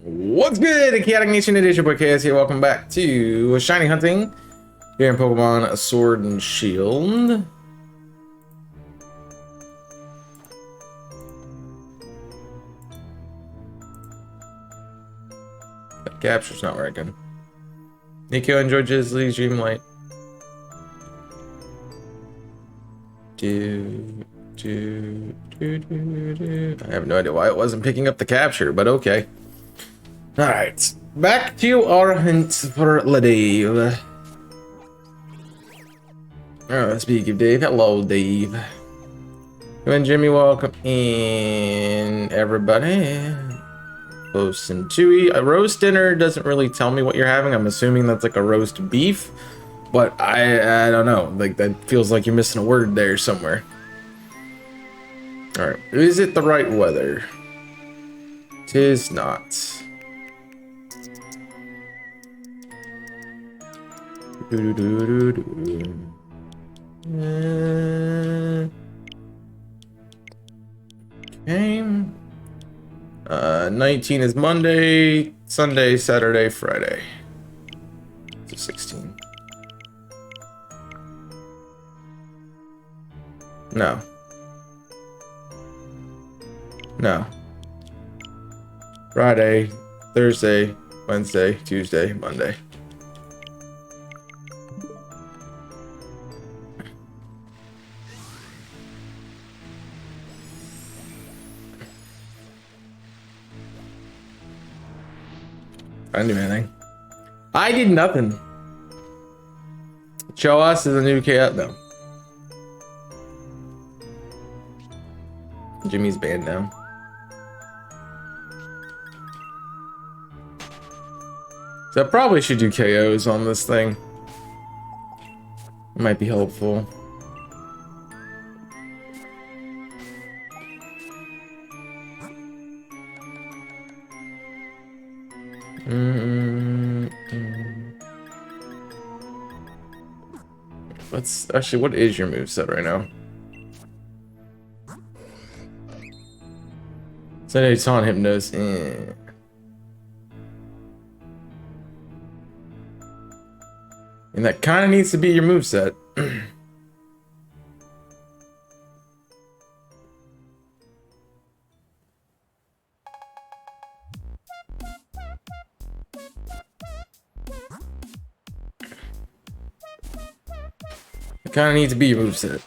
What's good, Chaotic Nation? It is your boy KS here. Welcome back to Shiny Hunting here in Pokemon Sword and Shield. That capture's not working. Nico, enjoy Jizzly's Dreamlight. I have no idea why it wasn't picking up the capture, but okay. Alright, back to our hints for Dave. Oh, speak of Dave. Hello, Dave. And Jimmy, welcome in, everybody. Close and chewy. A roast dinner doesn't really tell me what you're having. I'm assuming that's like a roast beef, but I don't know. Like, that feels like you're missing a word there somewhere. Alright, is it the right weather? Tis not. Okay. 19 is Monday, Sunday, Saturday, Friday. So 16. No. No. Friday, Thursday, Wednesday, Tuesday, Monday. I didn't do anything. I did nothing. Show us is a new cat though. Jimmy's banned now. So I probably should do KOs on this thing. It might be helpful. Let's actually, what is your moveset right now? So it's on Hypnos. And that kind of needs to be your moveset. Kind of needs to be your moveset.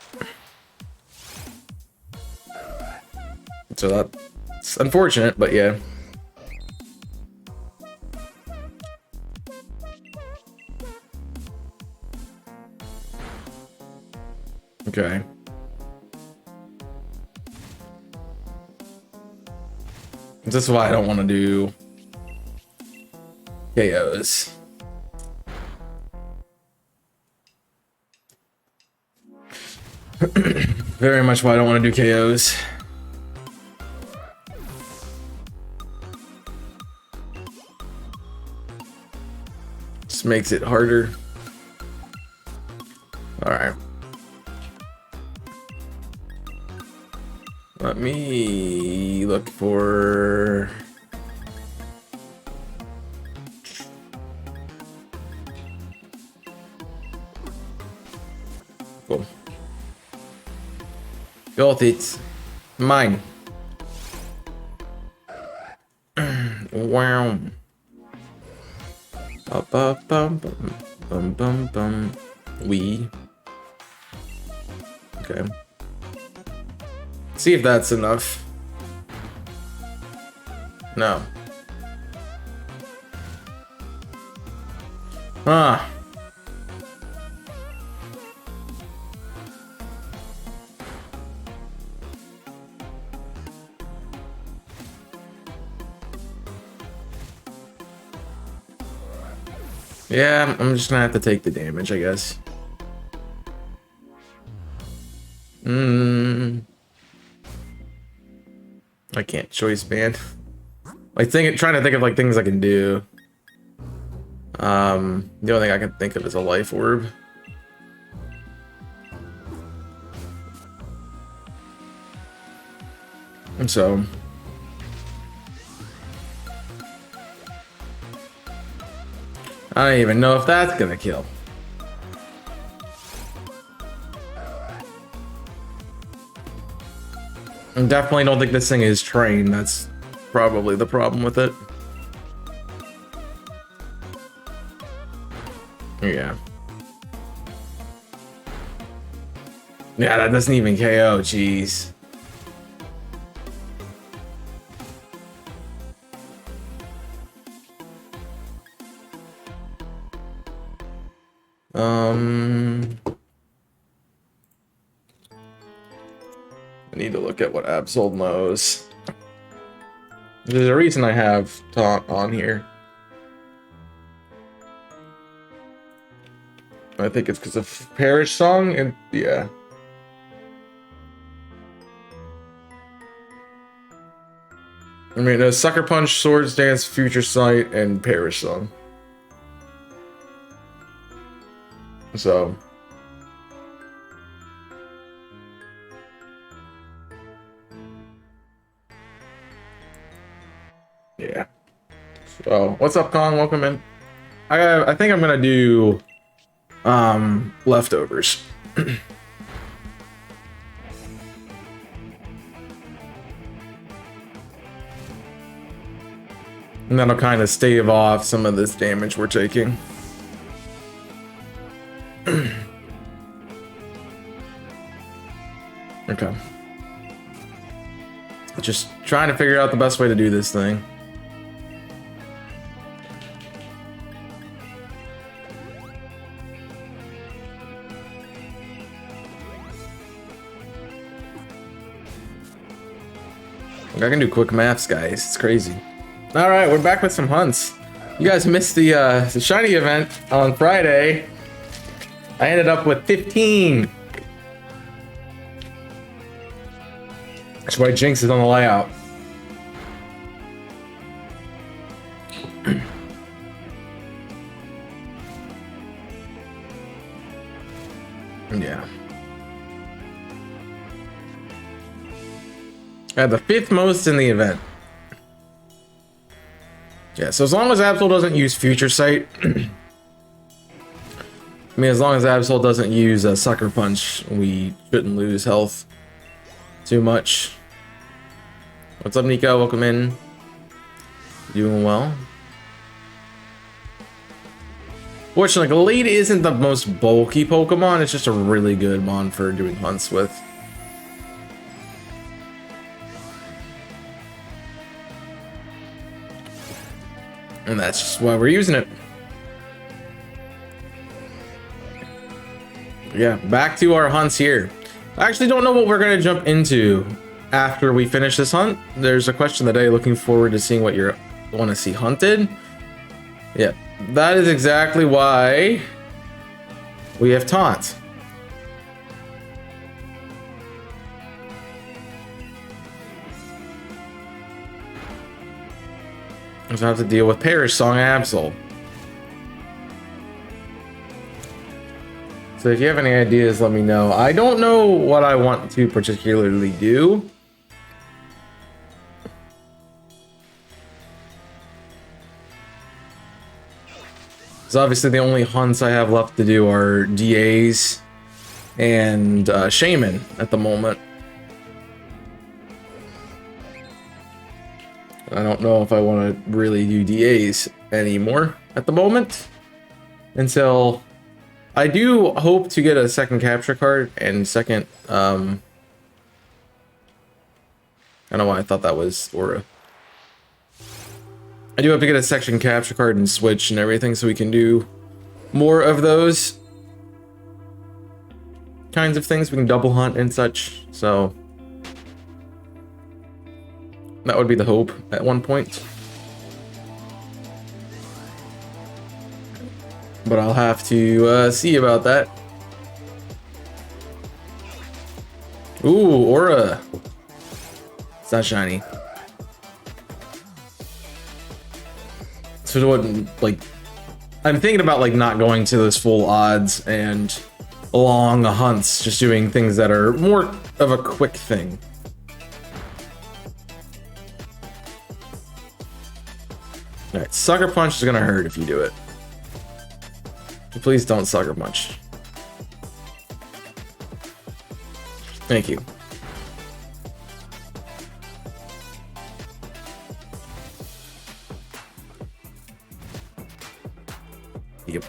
So that's unfortunate, but yeah. Okay. This is why I don't want to do KOs. Very much why I don't want to do KOs. Just makes it harder. Alright. Let me look for... Cool. Got it. Mine. Wow. Bum. We. Okay. See if that's enough. No. Ah. Yeah, I'm just gonna have to take the damage, I guess. I can't choice band. Like trying to think of like things I can do. The only thing I can think of is a life orb. And so I don't even know if that's gonna kill. I definitely don't think this thing is trained. That's probably the problem with it. Yeah. Yeah, that doesn't even KO, jeez. I need to look at what Absol knows. There's a reason I have Taunt on here. I think it's because of Parish Song, and yeah. I mean, there's Sucker Punch, Swords Dance, Future Sight, and Parish Song. So. Yeah. So, what's up, Kong? Welcome in. I think I'm gonna do leftovers. And that'll kind of stave off some of this damage we're taking. Okay. Just trying to figure out the best way to do this thing. I can do quick maths, guys. It's crazy. All right, we're back with some hunts. You guys missed the shiny event on Friday. I ended up with 15. That's why Jinx is on the layout. Yeah. I had the 5th most in the event. Yeah, so as long as Absol doesn't use Future Sight, I mean, as long as Absol doesn't use a Sucker Punch, we shouldn't lose health too much. What's up, Nico? Welcome in. Doing well. Fortunately, Galade isn't the most bulky Pokemon. It's just a really good mon for doing hunts with. And that's just why we're using it. Yeah, back to our hunts here. I actually don't know what we're gonna jump into after we finish this hunt. There's a question of the day, looking forward to seeing what you want to see hunted. Yeah, that is exactly why we have Taunt. I have to deal with Parish Song Absol. So if you have any ideas, let me know. I don't know what I want to particularly do. Because obviously the only hunts I have left to do are DAs and Shaman at the moment. I don't know if I want to really do DAs anymore at the moment. Until I do hope to get a second capture card and second, I don't know why I thought that was Aura. I do have to get a section capture card and switch and everything so we can do more of those kinds of things. We can double hunt and such, so that would be the hope at one point. But I'll have to see about that. Ooh, Aura. It's not shiny. So it wouldn't, like, I'm thinking about like not going to those full odds and long hunts, just doing things that are more of a quick thing. All right, sucker punch is gonna hurt if you do it. Please don't sucker punch. Thank you. Yep.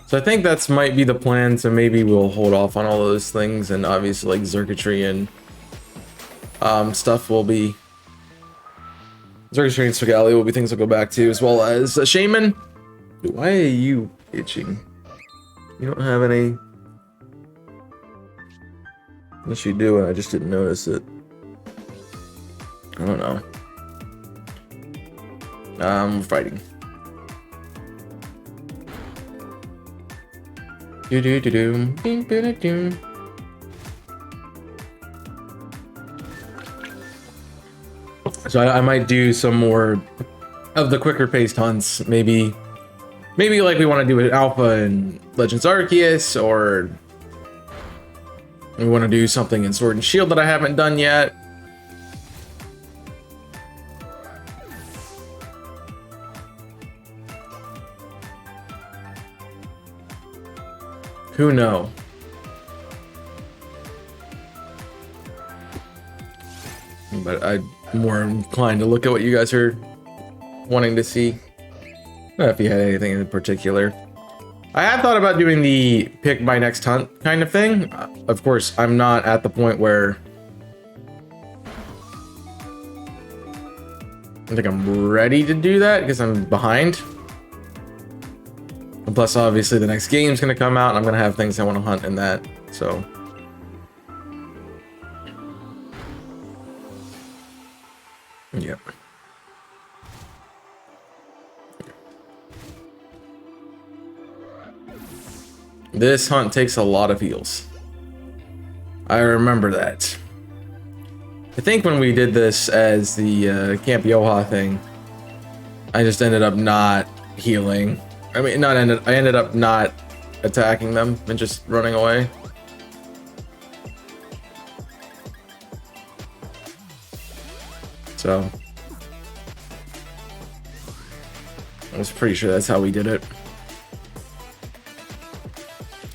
So I think that's might be the plan, so maybe we'll hold off on all those things, and obviously like circuitry and stuff will be... Circuitry and Swagali will be things I'll go back to, as well as a shaman. Why are you itching? You don't have any... Unless you do, and I just didn't notice it. I don't know. We're fighting. So I might do some more of the quicker paced hunts. Maybe like we want to do an Alpha and Legends Arceus, or we want to do something in Sword and Shield that I haven't done yet. Who knows? But I'm more inclined to look at what you guys are wanting to see. I don't know if you had anything in particular. I had thought about doing the pick my next hunt kind of thing. Of course, I'm not at the point where I think I'm ready to do that because I'm behind. And plus, obviously, the next game's going to come out, and I'm going to have things I want to hunt in that, so... Yep. This hunt takes a lot of heals. I remember that. I think when we did this as the Camp Yoha thing, I just ended up not healing. I ended up not attacking them and just running away. So I was pretty sure that's how we did it.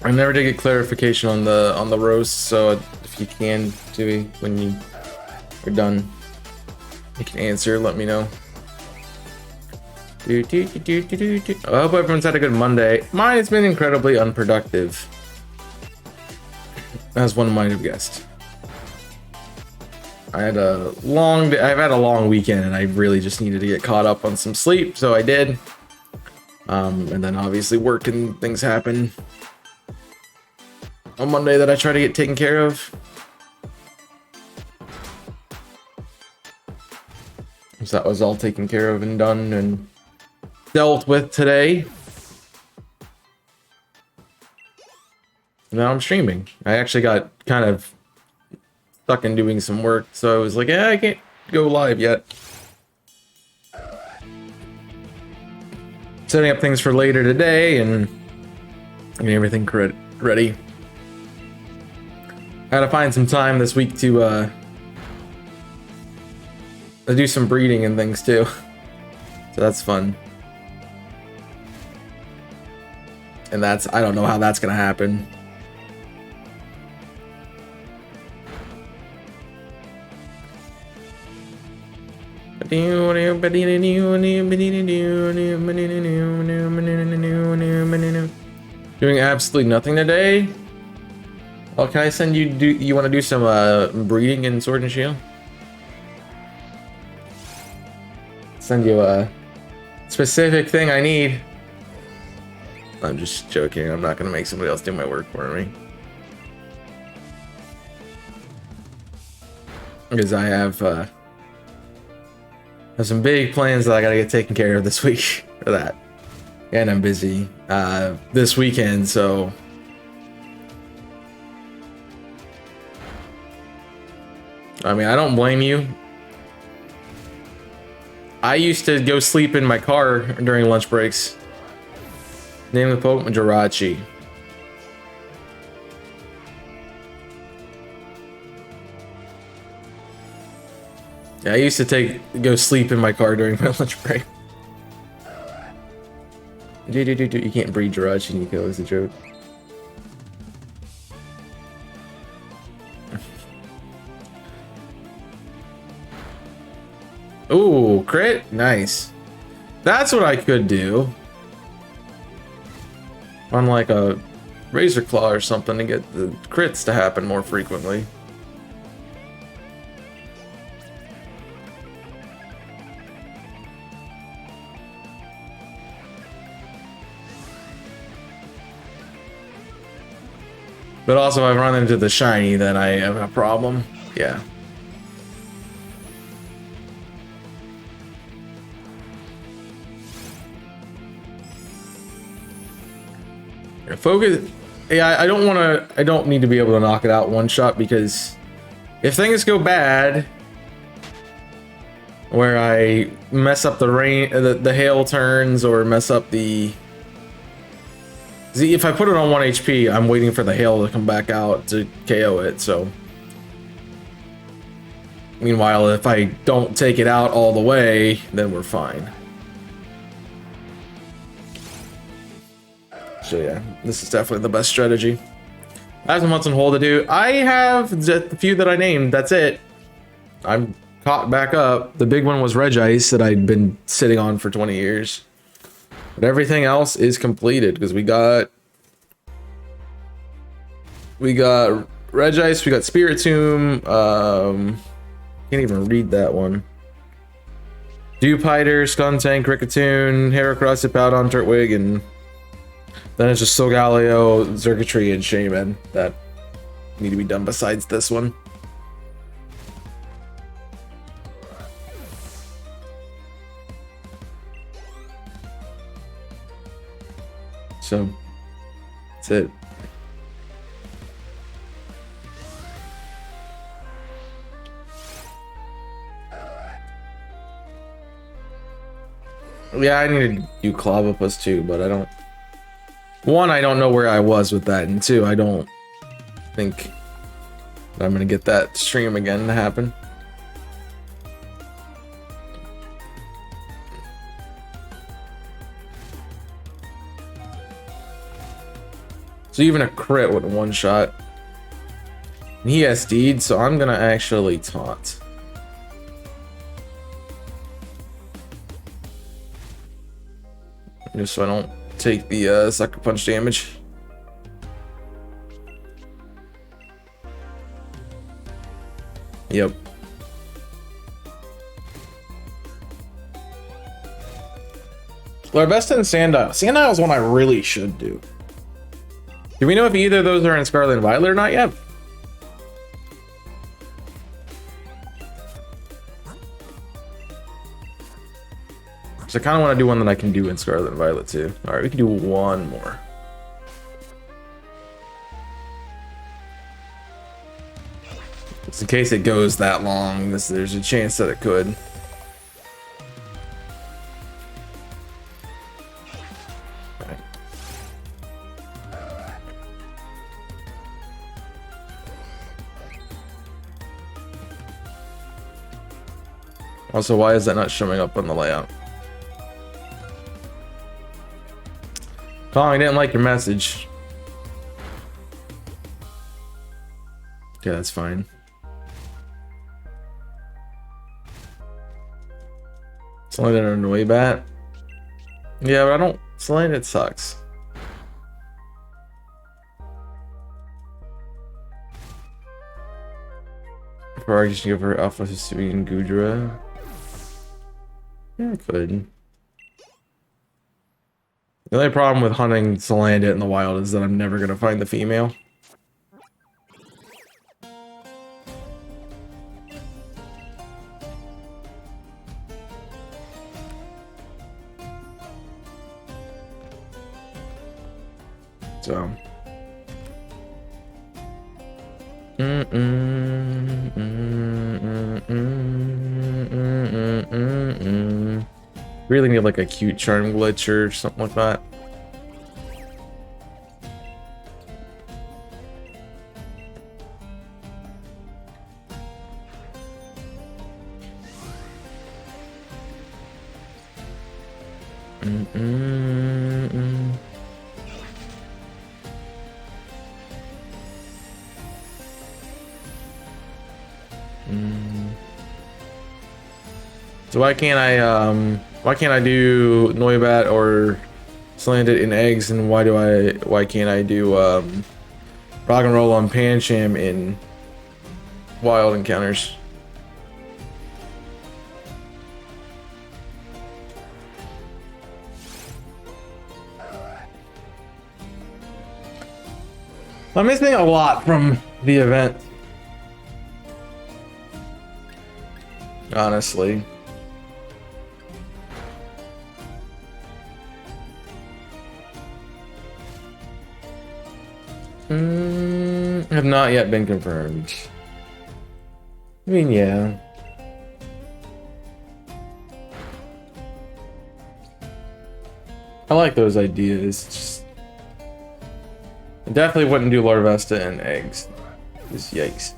I never did get clarification on the roast, so if you can, Dewey, when you're done, you can answer. Let me know. I hope everyone's had a good Monday. Mine has been incredibly unproductive, as one might have guessed. I've had a long weekend, and I really just needed to get caught up on some sleep, so I did. And then obviously work and things happen on Monday that I try to get taken care of. So that was all taken care of and done and dealt with today. And now I'm streaming. I actually got kind of stuck in doing some work, so I was like, yeah, I can't go live yet. Setting up things for later today and getting everything ready. I gotta find some time this week to do some breeding and things too. So that's fun. And I don't know how that's gonna happen. Doing absolutely nothing today. Oh, can I send you? You want to do some breeding in Sword and Shield? Send you a specific thing I need. I'm just joking. I'm not gonna make somebody else do my work for me. Because I have some big plans that I gotta get taken care of this week for that. And I'm busy this weekend, so I mean, I don't blame you. I used to go sleep in my car during lunch breaks. Name the Pokemon Jirachi. Yeah, I used to go sleep in my car during my lunch break. You can't breed Jirachi, Nico, is a joke. Ooh, crit? Nice. That's what I could do. On like a Razor Claw or something to get the crits to happen more frequently. But also, if I run into the shiny, then I have a problem. Yeah. Focus. Yeah, I don't need to be able to knock it out one shot, because if things go bad, where I mess up the rain, the hail turns, or mess up the. See, if I put it on 1 HP, I'm waiting for the hail to come back out to KO it, so. Meanwhile, if I don't take it out all the way, then we're fine. So yeah, this is definitely the best strategy. I have some months on hold to do. I have the few that I named, that's it. I'm caught back up. The big one was Regice that I'd been sitting on for 20 years. But everything else is completed, because we got Regice, we got Spiritomb, can't even read that one. Dewpider, Skuntank, Kricketune, Heracross, Hippowdon, Turtwig, and then it's just Solgaleo, Xurkitree, and Shaman that need to be done besides this one. So, that's it. Yeah, I need to do Clavipus too, but I don't. One, I don't know where I was with that, and two, I don't think that I'm gonna get that stream again to happen. So even a crit with a one shot. And he SD'd, so I'm gonna actually taunt. Just so I don't take the sucker punch damage. Yep. Larbesta and Sandile. Sandile is one I really should do. Do we know if either of those are in Scarlet and Violet or not yet? So I kind of want to do one that I can do in Scarlet and Violet too. All right, we can do one more. Just in case it goes that long, there's a chance that it could. Okay. Also, why is that not showing up on the layout? I didn't like your message. Okay, that's fine. Selling an annoy bat. Yeah, but I don't. Selling it sucks. For I just go for Alpha Hisuian Gudra. Yeah, I could. The only problem with hunting Salandit in the wild is that I'm never going to find the female. So. Really need like a cute charm glitch or something like that. So why can't I do Noibat or Slanted in eggs, and why can't I do Rock and Roll on Pancham in wild encounters? I'm missing a lot from the event, honestly. Have not yet been confirmed. I mean, yeah. I like those ideas. Just, I definitely wouldn't do Larvesta and eggs. Just yikes.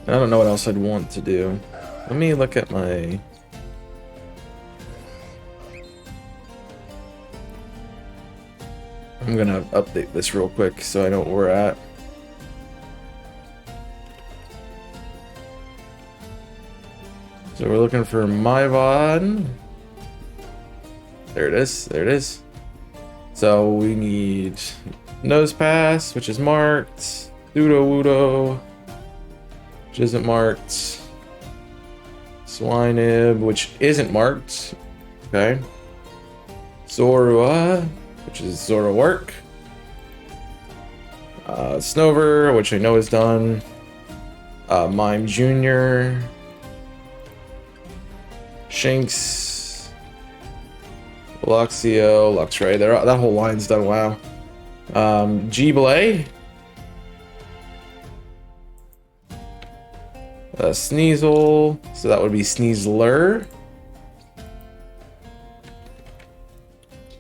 I don't know what else I'd want to do. Let me look at my... I'm gonna update this real quick so I know where we're at. So we're looking for my VOD. There it is. There it is. So we need Nose Pass, which is marked. Pseudo Wudo, which isn't marked. Swinib, which isn't marked. Okay. Zorua, which is Zora Work. Snover, which I know is done. Mime Jr. Shinx. Luxio, Luxray. That whole line's done. Wow. G-Blay. Sneasel. So that would be Sneasler.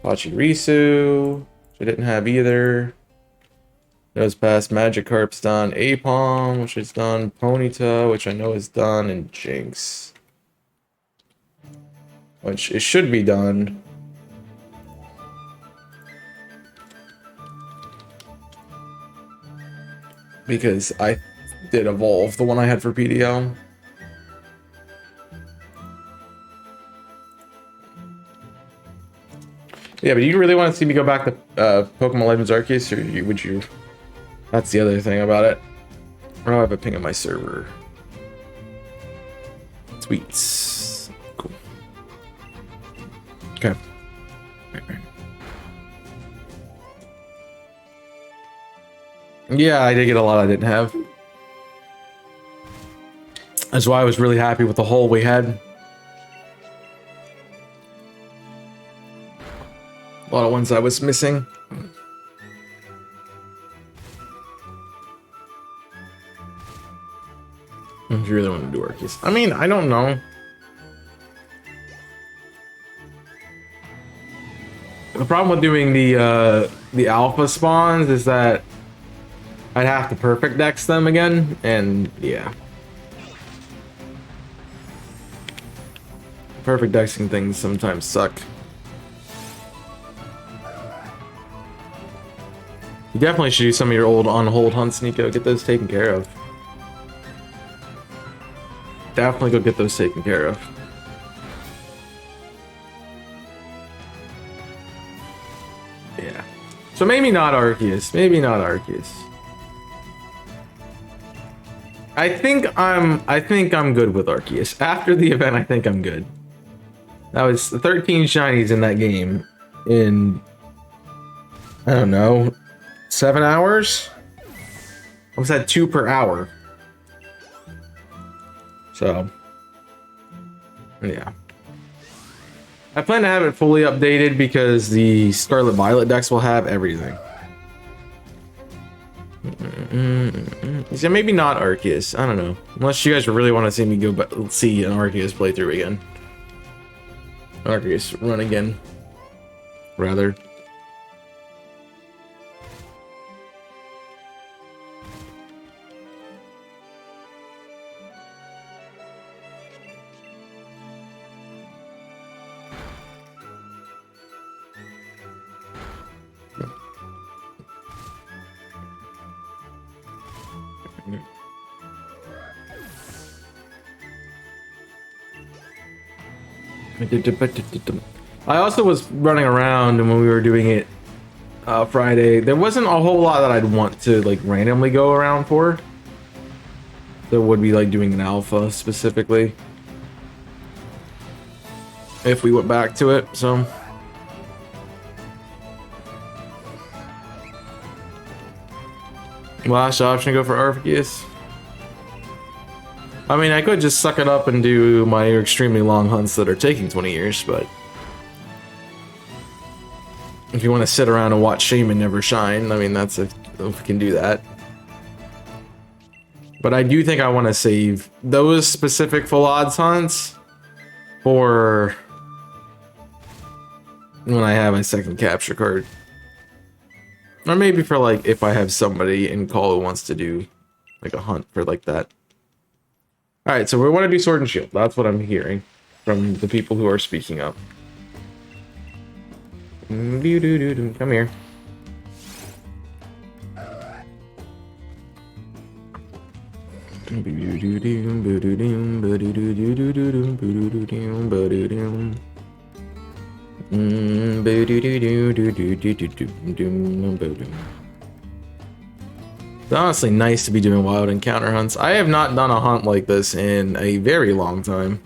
Pachirisu, which I didn't have either. Nose Pass, Magikarp's done. Apom, which is done. Ponyta, which I know is done. And Jinx, which it should be done. Because I did evolve the one I had for PDL. Yeah, but do you really want to see me go back to Pokemon Legends Arceus, or would you? That's the other thing about it. I don't have a ping on my server. Tweets. Cool. Okay. Yeah, I did get a lot I didn't have. That's why I was really happy with the haul we had. A lot of ones I was missing. If you really want to do Arceus. I mean, I don't know. The problem with doing the alpha spawns is that I'd have to perfect dex them again, and yeah. Perfect dexing things sometimes suck. You definitely should do some of your old on-hold hunts, Nico. Get those taken care of. Definitely go get those taken care of. Yeah. So maybe not Arceus. Maybe not Arceus. I think I'm good with Arceus. After the event, I think I'm good. That was 13 shinies in that game in, I don't know, 7 hours? I was at 2 per hour. So, yeah. I plan to have it fully updated because the Scarlet Violet decks will have everything. Yeah, maybe not Arceus. I don't know. Unless you guys really want to see me go back, see an Arceus playthrough again. Arceus run again. Rather. I also was running around, and when we were doing it Friday, there wasn't a whole lot that I'd want to like randomly go around for. There would be like doing an alpha specifically if we went back to it. So last option, go for Arceus. I mean, I could just suck it up and do my extremely long hunts that are taking 20 years, but if you want to sit around and watch Shaman never shine, I mean, that's if we can do that. But I do think I want to save those specific full odds hunts for when I have my second capture card. Or maybe for like if I have somebody in call who wants to do like a hunt for like that. Alright, so we want to do Sword and Shield. That's what I'm hearing from the people who are speaking up. Come here. It's honestly nice to be doing wild encounter hunts. I have not done a hunt like this in a very long time.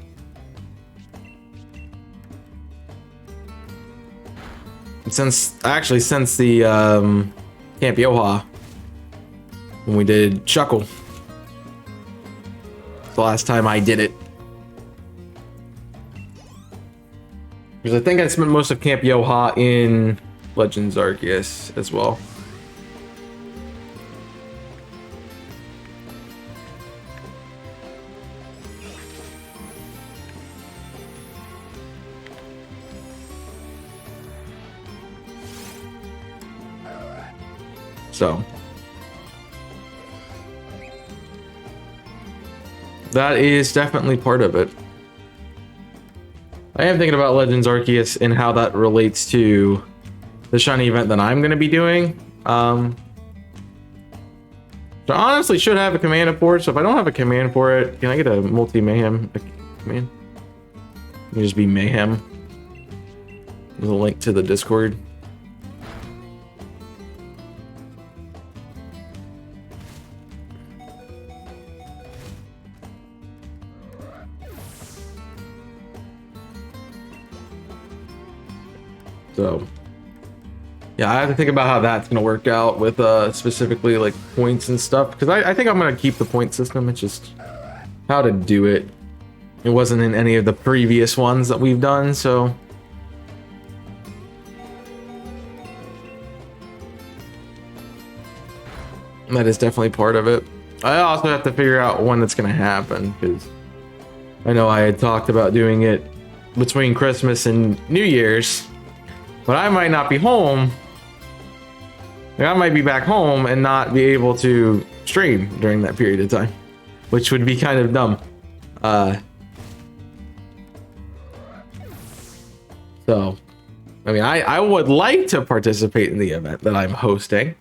Since the Camp Yoha, when we did Chuckle. The last time I did it. Because I think I spent most of Camp Yoha in Legends Arceus as well. So that is definitely part of it. I am thinking about Legends Arceus and how that relates to the shiny event that I'm going to be doing. So I honestly should have a command for it. So if I don't have a command for it, can I get a multi-mayhem command? It just be mayhem. There's a link to the Discord. So yeah, I have to think about how that's going to work out with specifically like points and stuff, because I think I'm going to keep the point system. It's just how to do it. It wasn't in any of the previous ones that we've done, so that is definitely part of it. I also have to figure out when it's going to happen, because I know I had talked about doing it between Christmas and New Year's. But I might not be home. Like, I might be back home and not be able to stream during that period of time, which would be kind of dumb. So, I mean, I would like to participate in the event that I'm hosting.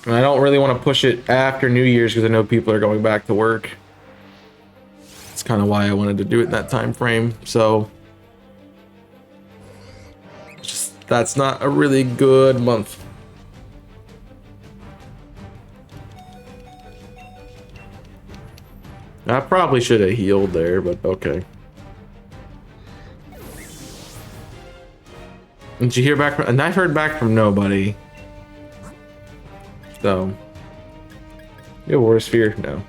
And I don't really want to push it after New Year's because I know people are going back to work. That's kind of why I wanted to do it in that time frame. So just that's not a really good month. I probably should have healed there, but okay. Did you hear back from? And I've heard back from nobody. So you have worse fear? No.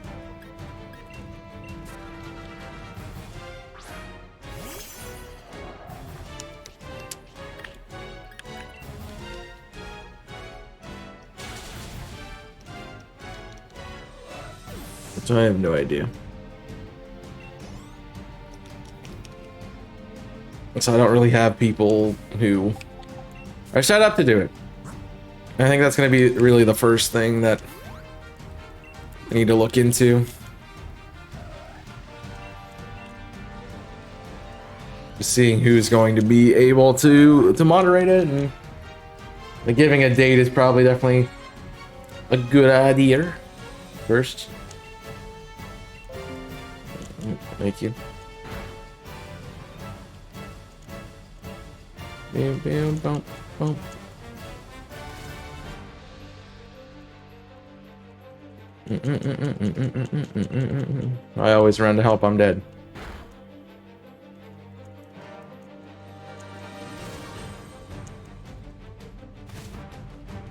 So I have no idea. So I don't really have people who are set up to do it. I think that's going to be really the first thing that I need to look into. Just seeing who's going to be able to moderate it, and giving a date is probably definitely a good idea first. Thank you. Bam, bam, bum, bum. I always run to help, I'm dead.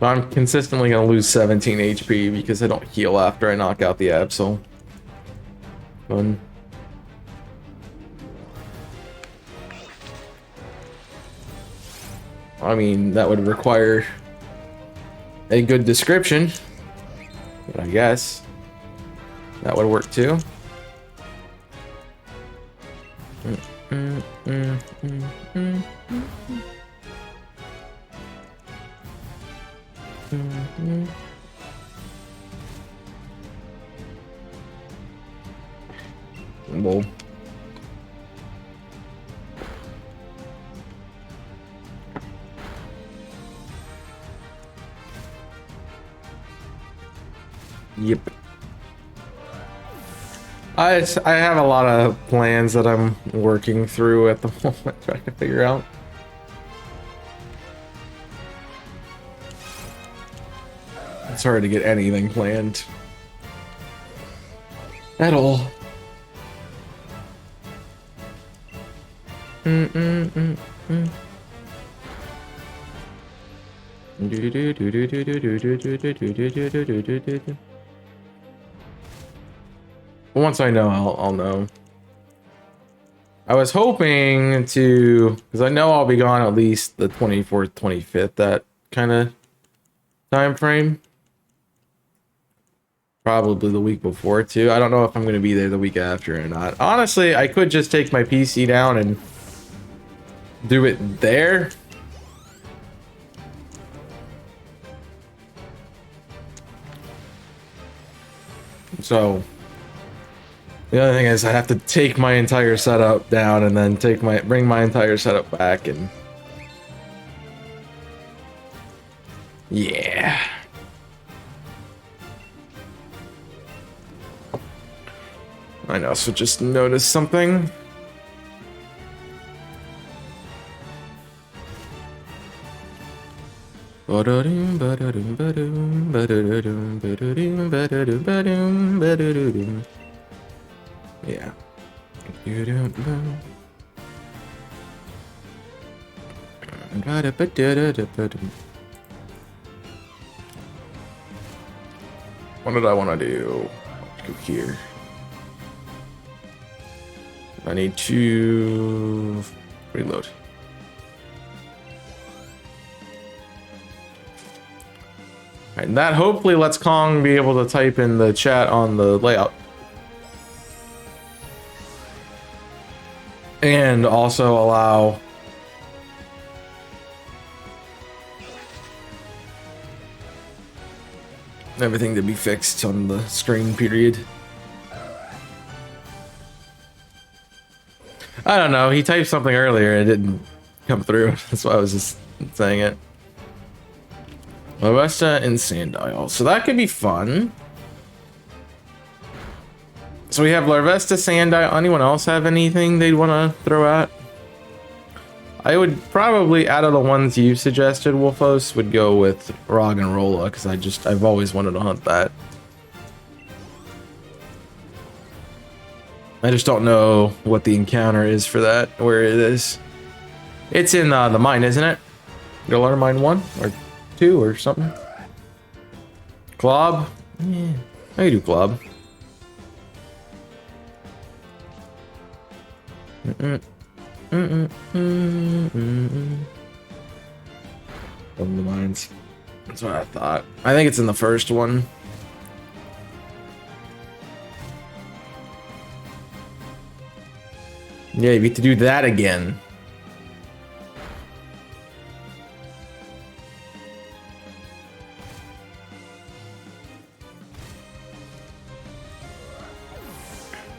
I'm consistently going to lose 17 HP because I don't heal after I knock out the Absol. Fun. I mean, that would require a good description, but I guess that would work too. Whoa. Yep. I have a lot of plans that I'm working through at the moment, trying to figure out. It's hard to get anything planned at all. Once I know, I'll know. I was hoping to, because I know I'll be gone at least the 24th, 25th, that kind of time frame. Probably the week before too. I don't know if I'm going to be there the week after or not. Honestly, I could just take my PC down and do it there. So the other thing is I have to take my entire setup down and then bring my entire setup back, and yeah. I also just noticed something. Yeah. What did I want to do? Let's go here. I need to reload. Alright, and that hopefully lets Kong be able to type in the chat on the layout. And also allow everything to be fixed on the screen, period. I don't know, he typed something earlier and it didn't come through. That's why I was just saying it. Larvesta and Sandile. So that could be fun. So we have Larvesta, Sandile. Anyone else have anything they'd want to throw at? I would probably, out of the ones you suggested, Wolfos, would go with Rog and Rolla, because I've always wanted to hunt that. I just don't know what the encounter is for that, where it is. It's in the mine, isn't it? Galar Mine 1 or 2 or something. Glob? Yeah, I can do Glob. From the mines. That's what I thought. I think it's in the first one. Yeah, you get to do that again.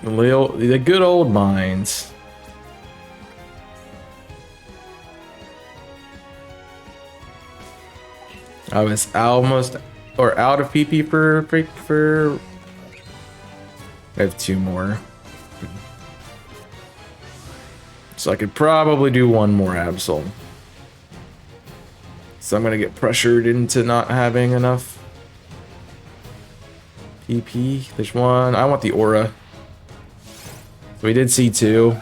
The good old mines. I was almost or out of PP for. I have 2 more. So I could probably do 1 more Absol. So I'm gonna get pressured into not having enough PP. There's 1. I want the aura. So we did see 2.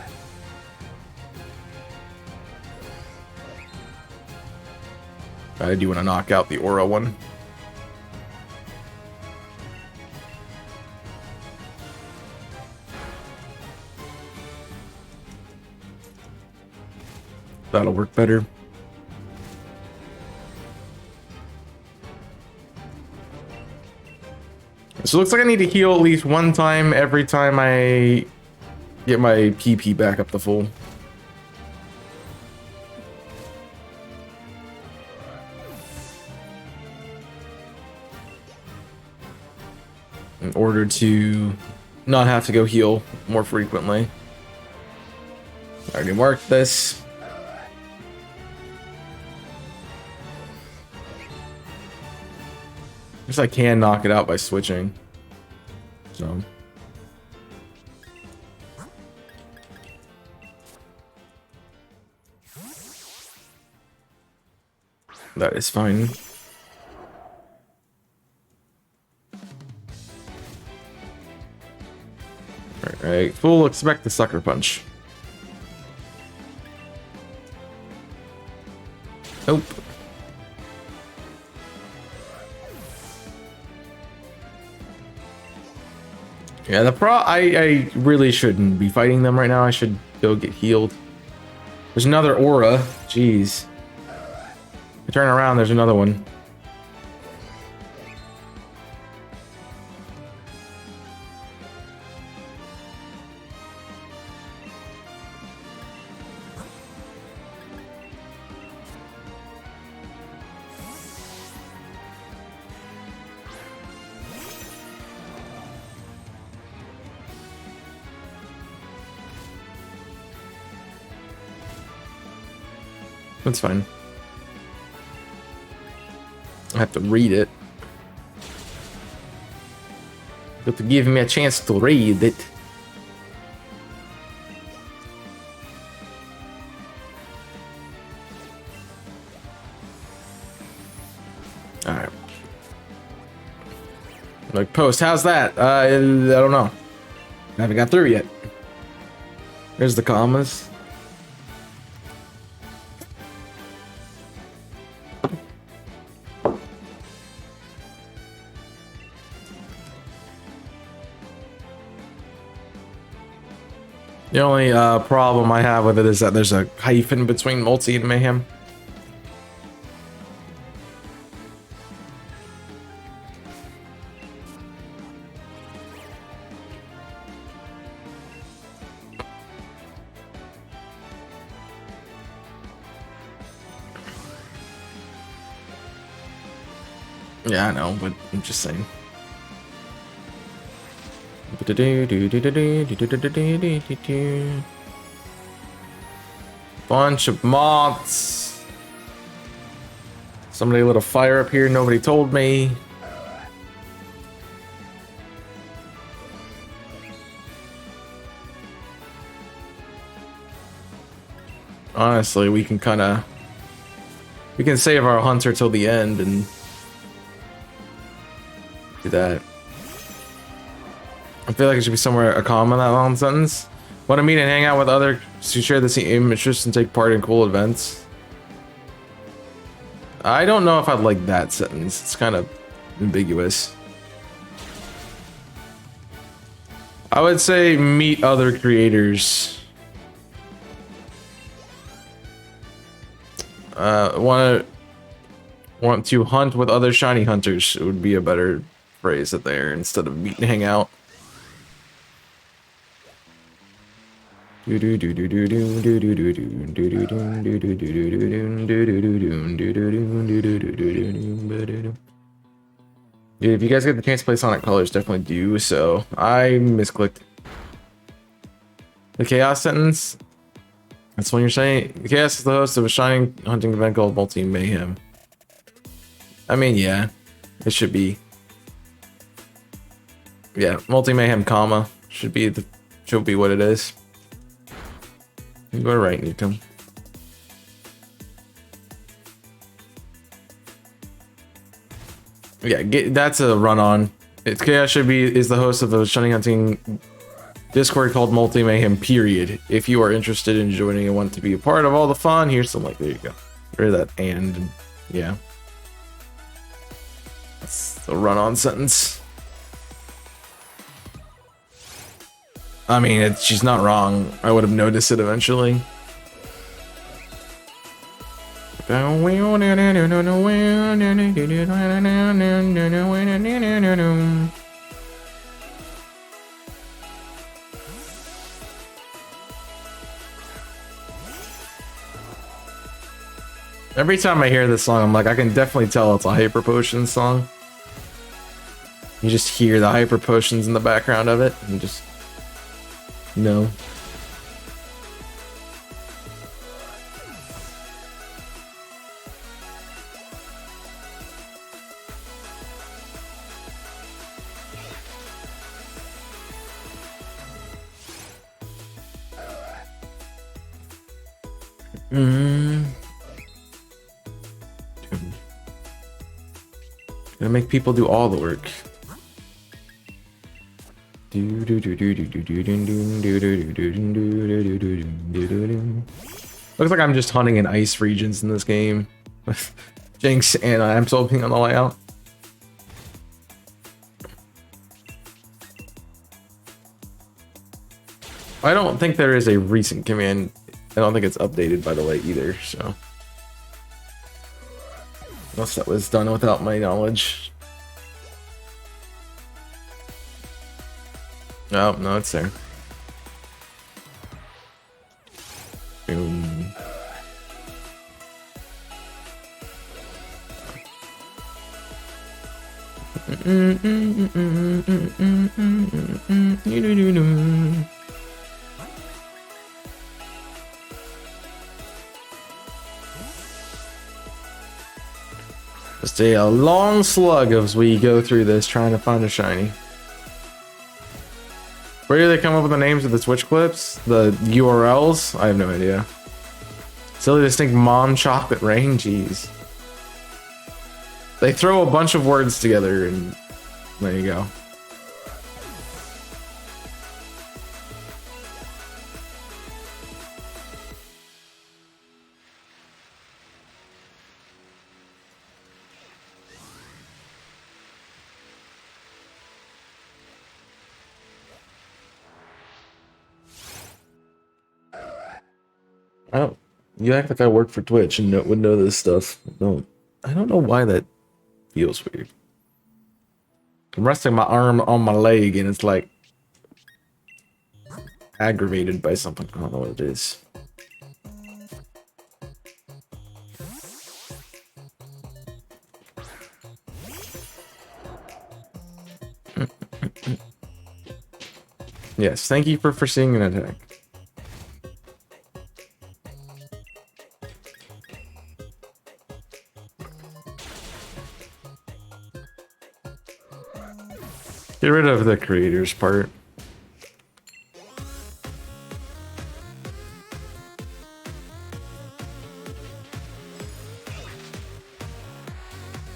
I do want to knock out the aura one. That'll work better. So it looks like I need to heal at least 1 time every time I get my PP back up to full. In order to not have to go heal more frequently. I already marked this. I guess I can knock it out by switching. So. That is fine. Alright, full expect the sucker punch. Nope. Yeah, I really shouldn't be fighting them right now. I should go get healed. There's another aura. Jeez. I turn around, there's another one. That's fine. I have to read it. You have to give me a chance to read it. Alright. Like, post, how's that? I don't know. I haven't got through yet. There's the commas. The only problem I have with it is that there's a hyphen between multi and mayhem. Yeah, I know, but I'm just saying. Bunch of moths. Somebody lit a fire up here, nobody told me. Honestly, we can save our hunter till the end and do that. I feel like it should be somewhere a comma in that long sentence. Want to meet and hang out with others who share the same interests and take part in cool events. I don't know if I'd like that sentence. It's kind of ambiguous. I would say meet other creators. Want to hunt with other shiny hunters. It would be a better phrase there instead of meet and hang out. If you guys get the chance to play Sonic Colors, definitely do so. I misclicked. The Chaos sentence? That's what you're saying? Chaos is the host of a shining hunting event called Multi Mayhem. I mean, yeah. It should be. Yeah, Multi Mayhem, comma. Should be what it is. You are right, Newton. Yeah, that's a run-on. Chaos should be is the host of a shiny hunting Discord called Multi Mayhem. Period. If you are interested in joining and want to be a part of all the fun, here's some link. There you go. Rid of that and yeah. That's the run-on sentence. I mean, she's not wrong. I would have noticed it eventually. Every time I hear this song, I'm like, I can definitely tell it's a Hyper Potion song. You just hear the Hyper Potions in the background of it, and just know. Gonna make people do all the work. Looks like I'm just hunting in ice regions in this game. Jinx and I'm solving on the layout. I don't think there is a recent command. I don't think it's updated, by the way, either, so. Unless that was done without my knowledge. Oh, no, it's there. Boom. Just a long slug as we go through this, trying to find a shiny. Where do they come up with the names of the Twitch clips? The URLs? I have no idea. Silly distinct mom chocolate rain, jeez. They throw a bunch of words together and there you go. Oh, you act like I work for Twitch and would know this stuff. No, I don't know why that feels weird. I'm resting my arm on my leg and it's like aggravated by something. I don't know what it is. Yes, thank you for foreseeing an attack. Get rid of the creators part.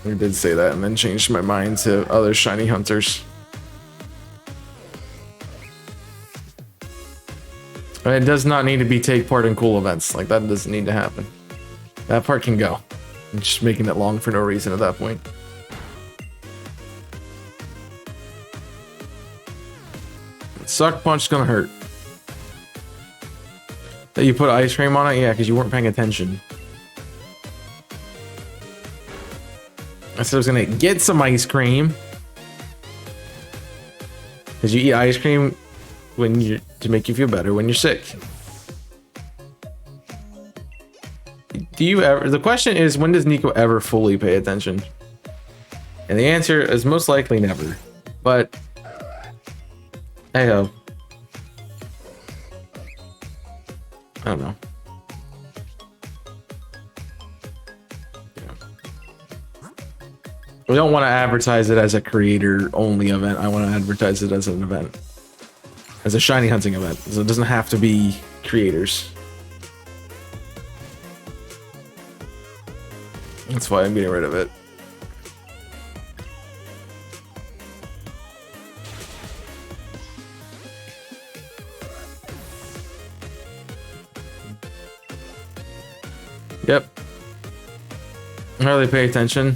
I did say that and then changed my mind to other shiny hunters. It does not need to be take part in cool events. Like, that doesn't need to happen. That part can go. I'm just making it long for no reason at that point. Suck punch gonna hurt. That you put ice cream on it? Yeah, because you weren't paying attention. I said I was gonna get some ice cream. Because you eat ice cream when you to make you feel better when you're sick. Do you ever? The question is, when does Nico ever fully pay attention? And the answer is most likely never. But hey ho. I don't know. We don't want to advertise it as a creator only event. I want to advertise it as an event. As a shiny hunting event. So it doesn't have to be creators. That's why I'm getting rid of it. Yep. I hardly pay attention.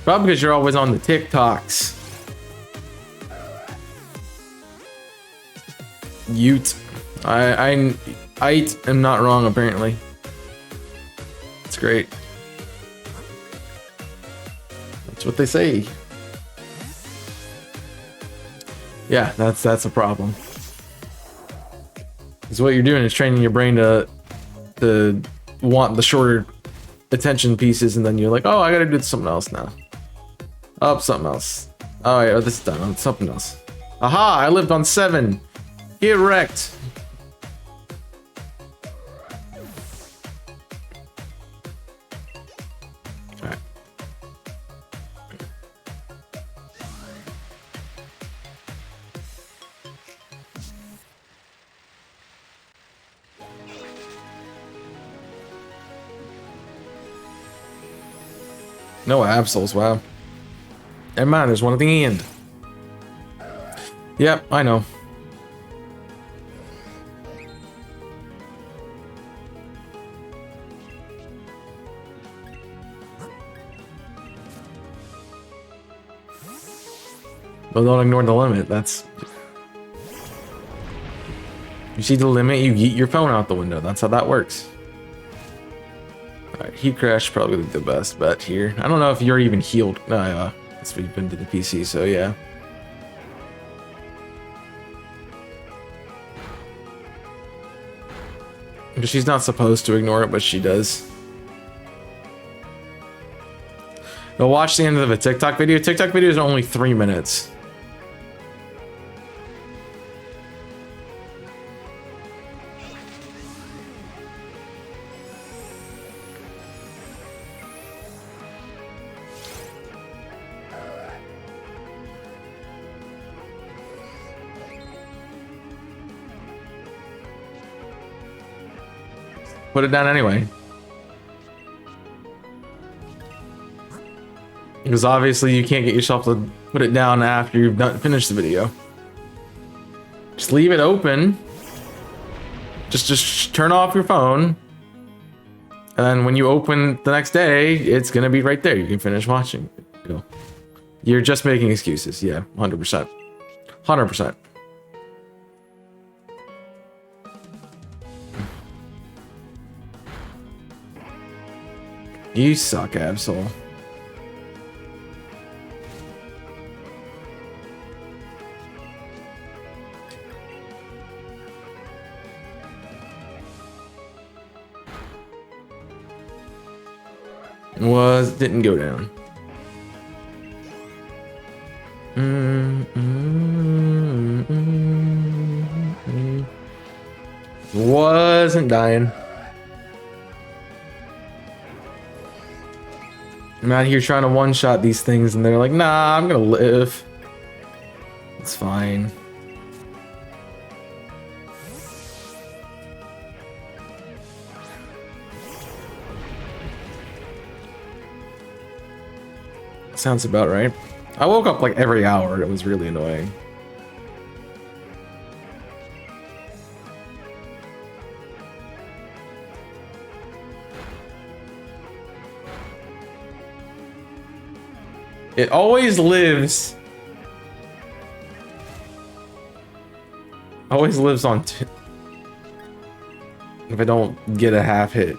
Probably because you're always on the TikToks. Ute. I am not wrong apparently. It's great. That's what they say. Yeah, that's a problem. Because what you're doing is training your brain to want the shorter attention pieces, and then you're like, oh, I gotta do something else now. Oh, something else. Oh, yeah, this is done. Oh, something else. Aha! I lived on 7. Get wrecked. All right. No absols, wow. Never mind, there's one at the end. Yep, I know. But don't ignore the limit, that's... You see the limit, you yeet your phone out the window, that's how that works. Alright, heat crash probably the best bet here. I don't know if you're even healed. No, that's what you've been to the PC, so yeah. She's not supposed to ignore it, but she does. Now watch the end of a TikTok video. TikTok videos are only 3 minutes. Put it down anyway. Because obviously you can't get yourself to put it down after you've finished the video. Just leave it open. Just turn off your phone. And then when you open the next day, it's gonna be right there. You can finish watching. You're just making excuses. Yeah, 100%. 100%. You suck, Absol. Didn't go down. Wasn't dying. I'm out here trying to one-shot these things, and they're like, nah, I'm gonna live. It's fine. Sounds about right. I woke up like every hour. It was really annoying. It always lives. Always lives on if I don't get a half hit.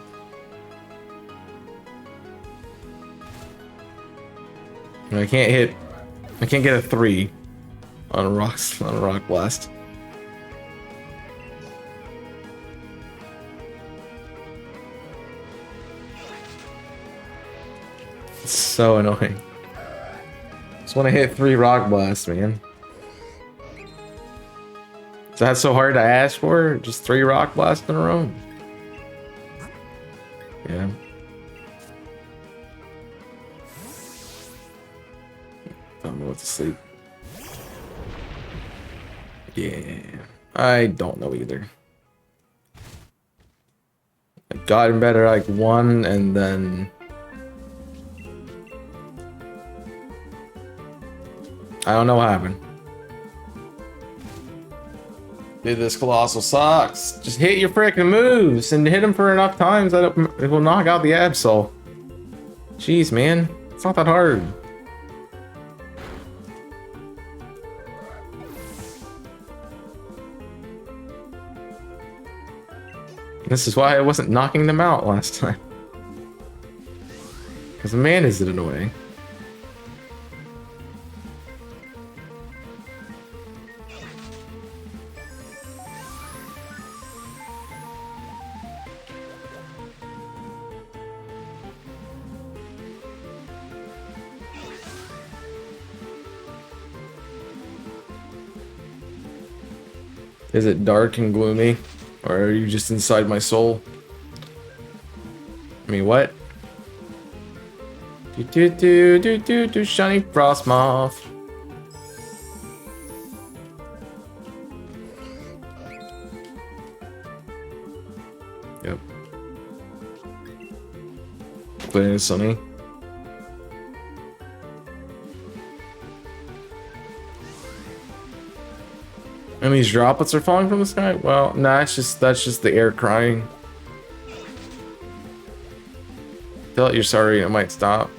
I can't get a 3 on a rock blast. So annoying. Just want to hit 3 rock blasts, man. Is that so hard to ask for? Just 3 rock blasts in a row? Yeah. Don't know what to sleep. Yeah. I don't know either. I got in bed at like 1 and then... I don't know what happened. Dude, this Colossal sucks. Just hit your freaking moves and hit him for enough times that it will knock out the Absol. Jeez, man. It's not that hard. This is why I wasn't knocking them out last time. Because man, is it annoying. Is it dark and gloomy? Or are you just inside my soul? I mean, what? Do shiny frost moth. Yep. Clear and sunny. And these droplets are falling from the sky? Well, nah, that's just the air crying. Tell it you're sorry, it might stop.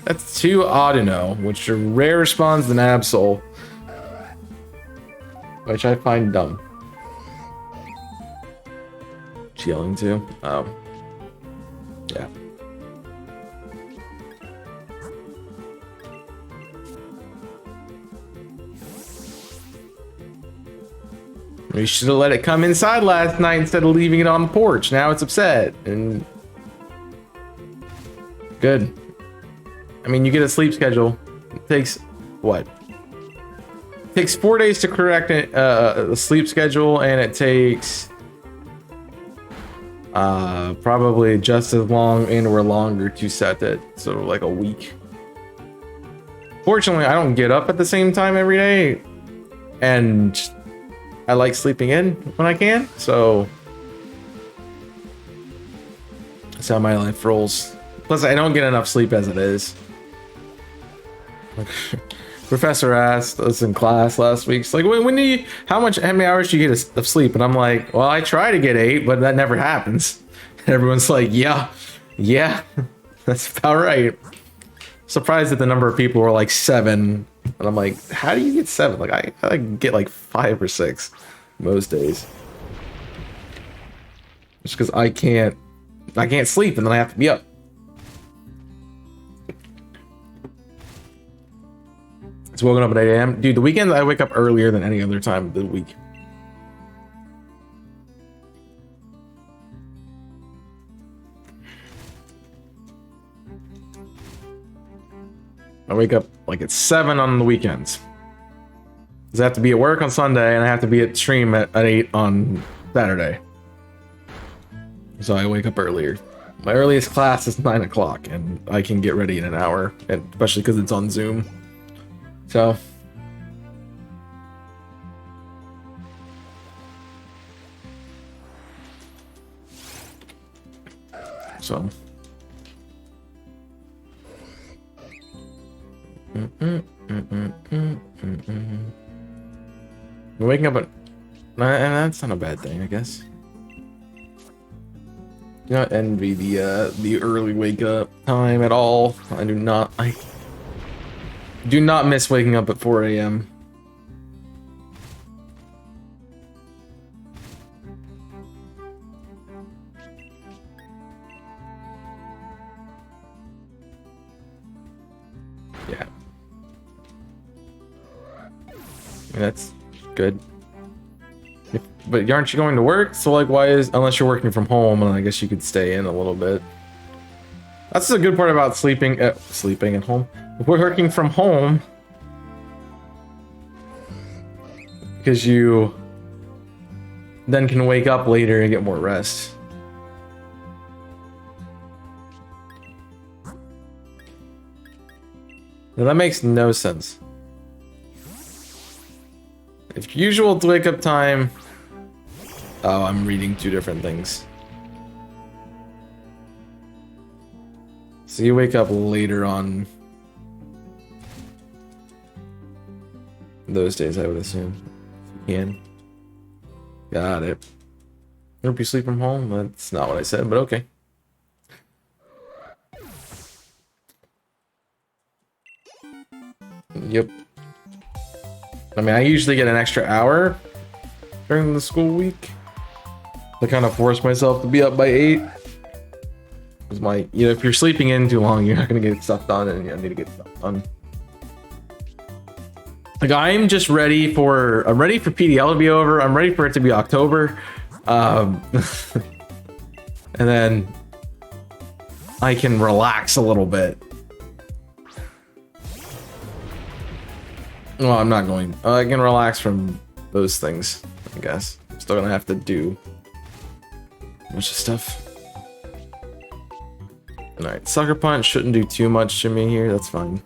That's 2 Audino, which are rare spawns than Absol. Which I find dumb. Yelling too? Oh. Yeah. We should have let it come inside last night instead of leaving it on the porch. Now it's upset. And good. I mean, you get a sleep schedule. It takes what? It takes 4 days to correct a sleep schedule, and it takes probably just as long and/or longer to set it. So like a week. Fortunately, I don't get up at the same time every day, and I like sleeping in when I can, so that's how my life rolls. Plus, I don't get enough sleep as it is. Professor asked us in class last week, it's like, when do you, how many hours do you get of sleep? And I'm like, well, I try to get 8, but that never happens. And everyone's like, yeah, that's about right. Surprised that the number of people were like 7. And I'm like, how do you get 7? Like, I get like 5 or 6 most days. Just because I can't sleep and then I have to be up. It's woken up at 8 a.m. Dude, the weekends I wake up earlier than any other time of the week. I wake up like at 7 on the weekends. Because I have to be at work on Sunday and I have to be at stream at 8 on Saturday. So I wake up earlier. My earliest class is 9 o'clock and I can get ready in an hour, and especially because it's on Zoom. So waking up at, and that's not a bad thing, I guess. Do not envy the early wake up time at all. I do not miss waking up at 4 a.m. Yeah. That's good. But aren't you going to work? So like, why is, unless you're working from home, and I guess you could stay in a little bit. That's the good part about sleeping at home. We're working from home. Because you then can wake up later and get more rest. Now that makes no sense. If usual wake up time... Oh, I'm reading two different things. So you wake up later on those days, I would assume. If you can. Got it. Hope you sleep from home? That's not what I said, but okay. Yep. I mean, I usually get an extra hour during the school week. I kind of force myself to be up by 8. Because if you're sleeping in too long, you're not gonna get stuff done, and I need to get stuff done. Like, I'm ready for PDL to be over. I'm ready for it to be October. And then I can relax a little bit. Well, I'm not going. I can relax from those things, I guess. I'm still gonna have to do a bunch of stuff. Alright, Sucker Punch shouldn't do too much to me here. That's fine.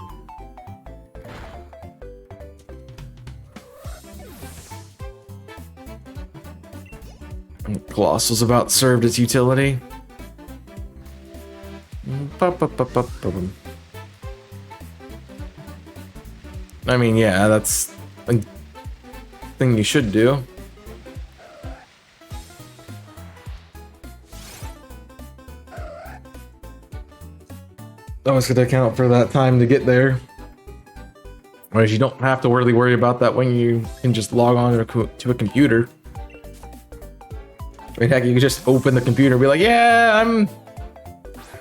Colossal's about served its utility. I mean, yeah, that's a thing you should do. I was gonna account for that time to get there. Whereas you don't have to really worry about that when you can just log on to a computer. I mean, heck, you can just open the computer and be like, yeah,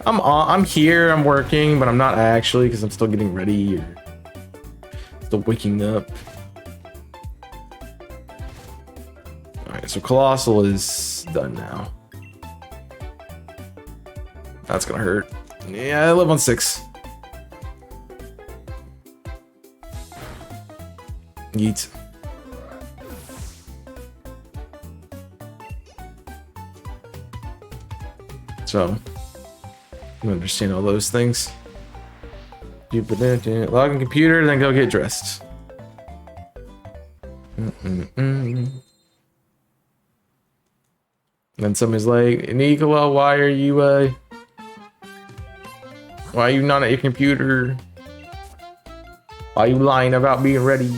I'm here, I'm working, but I'm not actually, because I'm still getting ready or still waking up. Alright, so Colossal is done now. That's gonna hurt. Yeah, I live on 6. Yeet. So, you understand all those things. Log in computer, then go get dressed. Then somebody's like, Nicola, why are you not at your computer? Why are you lying about being ready?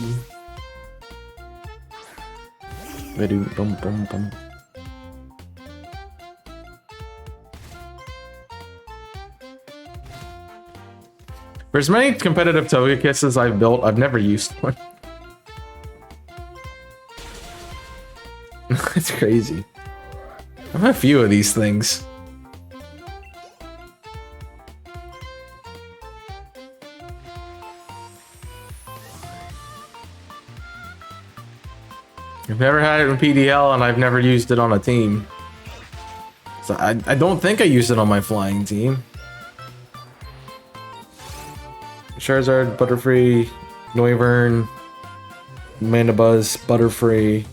For as many competitive toga kits as I've built, I've never used one. It's crazy. I have a few of these things. I've never had it in PDL, and I've never used it on a team. So I don't think I used it on my flying team. Charizard, Butterfree, Noivern, Mandibuzz, Butterfree.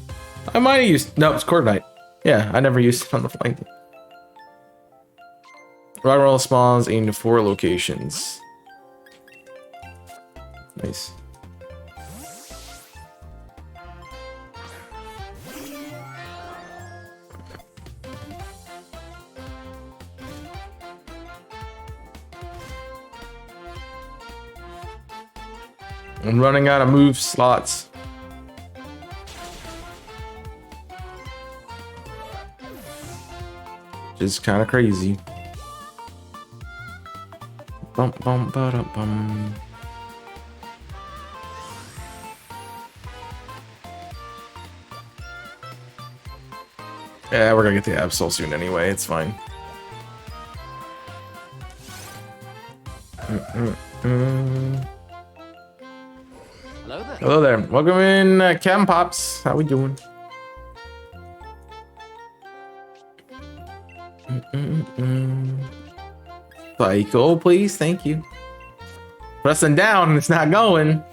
I might have used... No, it's Corviknight. Yeah, I never used it on the flying team. Rock'n'Roll spawns aimed to 4 locations. Nice. I'm running out of move slots. Just kind of crazy. Bum bum ba dum bum. Yeah, we're gonna get the Absol soon anyway. It's fine. Hello there. Hello there. Welcome in, Cam Pops. How we doing? Cycle, please. Thank you. Pressing down and it's not going.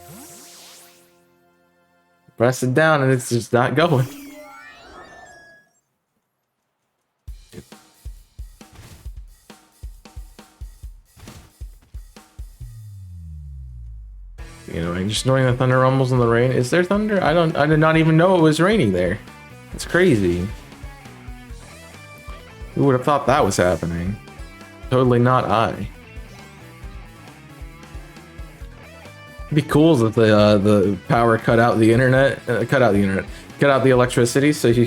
Pressing down and it's just not going. You know, just knowing the thunder rumbles in the rain. Is there thunder? I did not even know it was raining there. It's crazy. Who would have thought that was happening? Totally not I. It'd be cool if the power cut out the internet, cut out the electricity, so you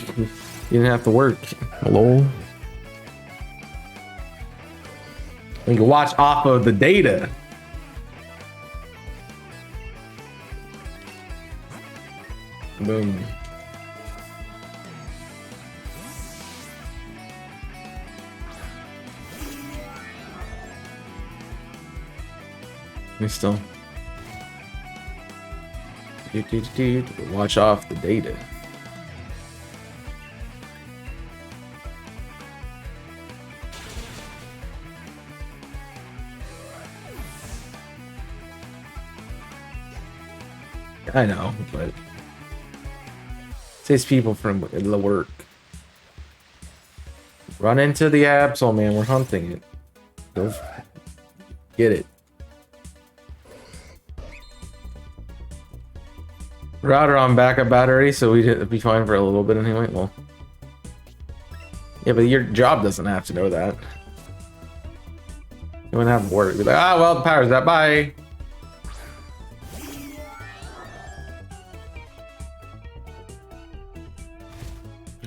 didn't have to work. Hello. You can watch off of the data. Boom. We still. Watch off the data. I know, but it saves people from the work. Run into the Absol, man. We're hunting it. Go get it. Router on backup battery, so we'd be fine for a little bit anyway. Well, yeah, but your job doesn't have to know that. You wouldn't have to worry. Be like, ah, well, the power's out. Bye.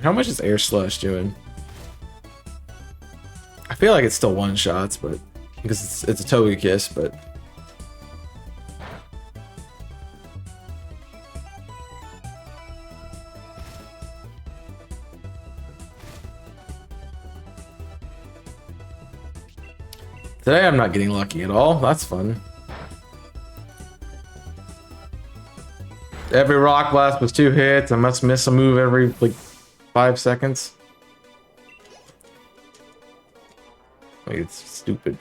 How much is Air Slush doing? I feel like it's still one shots, but because it's a Togekiss, but. Today I'm not getting lucky at all. That's fun. Every rock blast was 2 hits. I must miss a move every like 5 seconds. Like, it's stupid.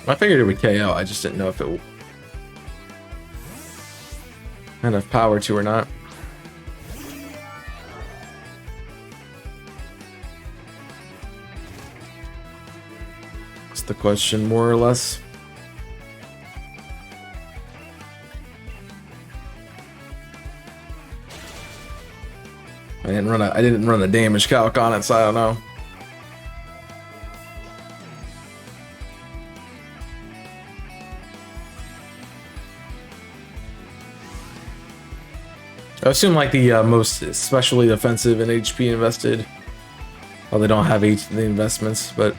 I figured it would KO. I just didn't know if it would have enough power to or not. That's the question, more or less. I didn't run a damage calc on it, so I don't know. I assume like the most especially defensive and HP invested. Well, they don't have the investments, but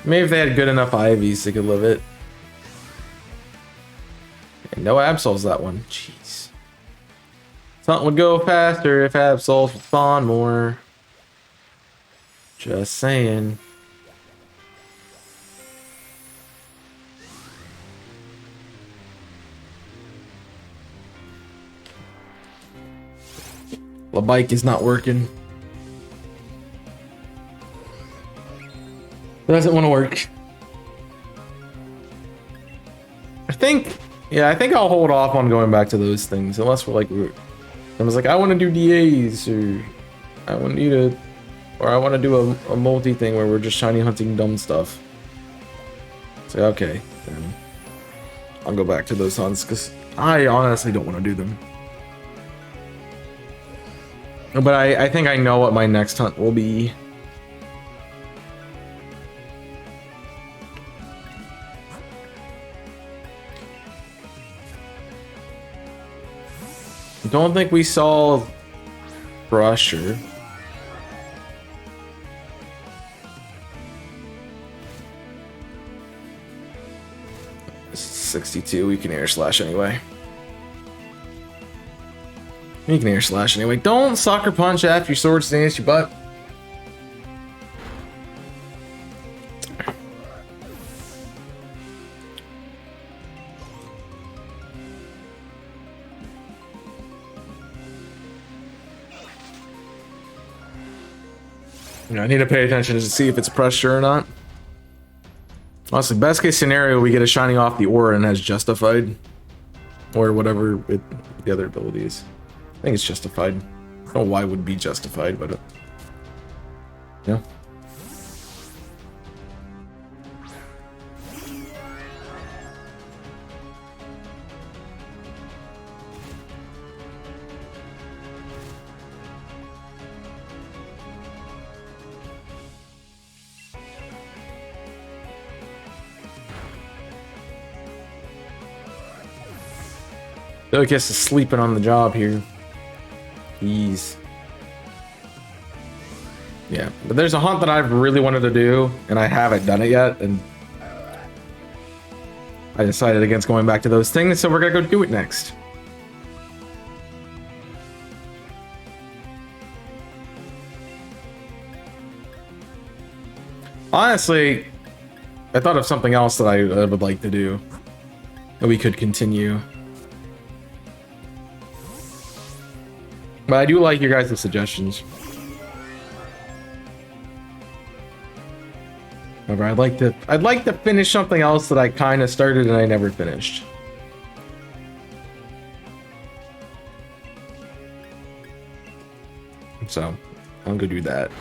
maybe if they had good enough IVs, they could live it. And no Absols that one. Jeez. Something would go faster if Absols would spawn more. Just saying. The bike is not working. It doesn't want to work. I think I'll hold off on going back to those things unless we're like, I was like, I want to do DAs or I want you to, or I want to do a multi thing where we're just shiny hunting dumb stuff. So okay, then I'll go back to those hunts because I honestly don't want to do them. But I think I know what my next hunt will be. Don't think we saw Brusher. $62, we can air slash anyway. You can air slash anyway. Don't sucker punch after your sword stands your butt. I need to pay attention to see if it's pressure or not. Honestly, best case scenario, we get a shining off the aura and has justified. Or whatever the other ability is. I think it's justified. I don't know why it would be justified, but yeah. I guess is sleeping on the job here. Jeez. Yeah, but there's a hunt that I've really wanted to do, and I haven't done it yet, and I decided against going back to those things, so we're gonna go do it next. Honestly, I thought of something else that I would like to do that we could continue. But I do like your guys' suggestions. However, I'd like to finish something else that I kind of started and I never finished. So, I'll go do that.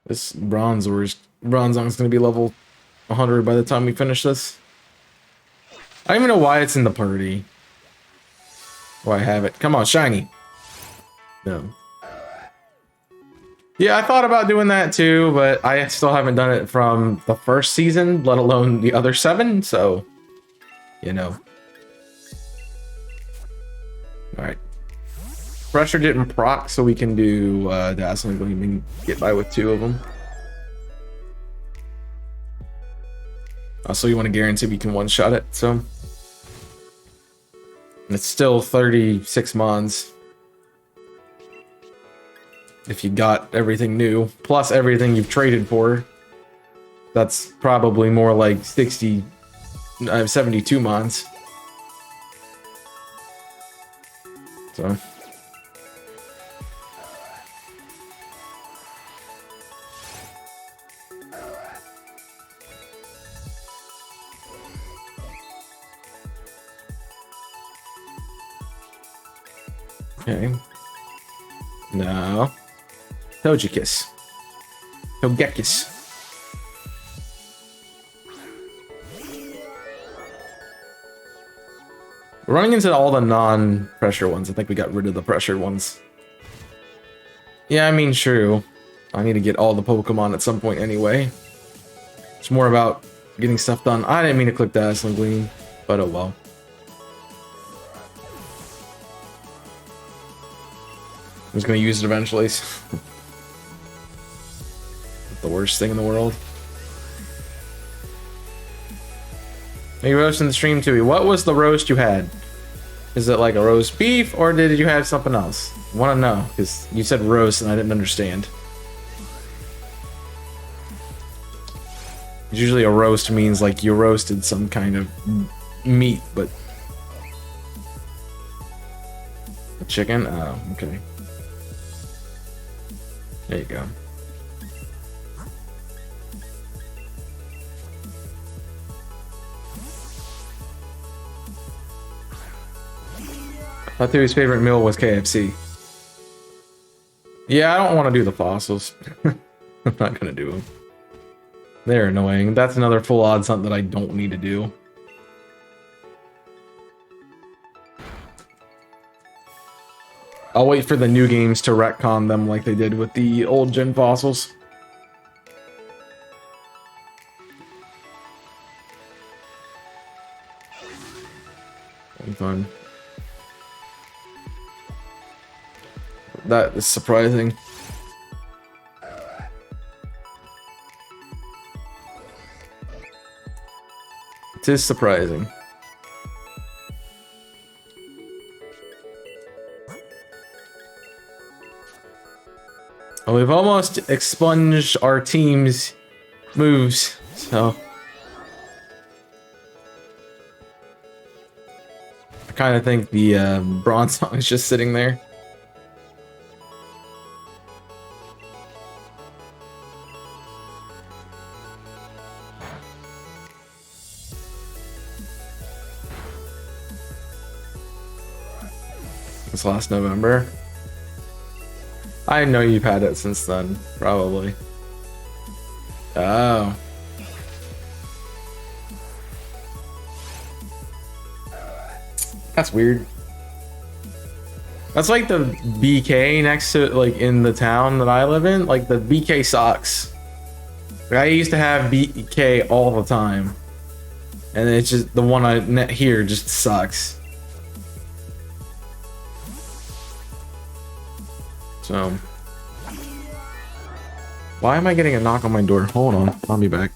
This Bronzong's gonna be level 100 by the time we finish this. I don't even know why it's in the party. Why I have it. Come on, shiny. No. Yeah, I thought about doing that too, but I still haven't done it from the first season, let alone the other 7, so you know. Alright. Pressure didn't proc, so we can do Dazzling Gleam and get by with 2 of them. Also, you want to guarantee we can one-shot it, so... It's still 36 mons. If you got everything new, plus everything you've traded for. That's probably more like 72 mons. So... Okay. No. Togekiss. Togekiss. We're running into all the non-pressure ones. I think we got rid of the pressure ones. Yeah, I mean, true. I need to get all the Pokemon at some point anyway. It's more about getting stuff done. I didn't mean to click the Dazzling Gleam, but oh well. I'm just gonna use it eventually. The worst thing in the world. Are you roasting the stream too? What was the roast you had? Is it like a roast beef or did you have something else? I want to know because you said roast and I didn't understand. Usually a roast means like you roasted some kind of meat, but a chicken? Oh, okay. There you go. I thought his favorite meal was KFC. Yeah, I don't want to do the fossils. I'm not gonna do them. They're annoying. That's another full odds hunt that I don't need to do. I'll wait for the new games to retcon them like they did with the old gen fossils. That'll be fun. That is surprising. It is surprising. Well, we've almost expunged our team's moves, so... I kind of think the bronze song is just sitting there. It's last November. I know you've had it since then, probably. Oh. That's weird. That's like the BK next to, like, in the town that I live in. Like, the BK sucks. Like, I used to have BK all the time. And it's just, the one I net here just sucks. So. Why am I getting a knock on my door? Hold on, I'll be back.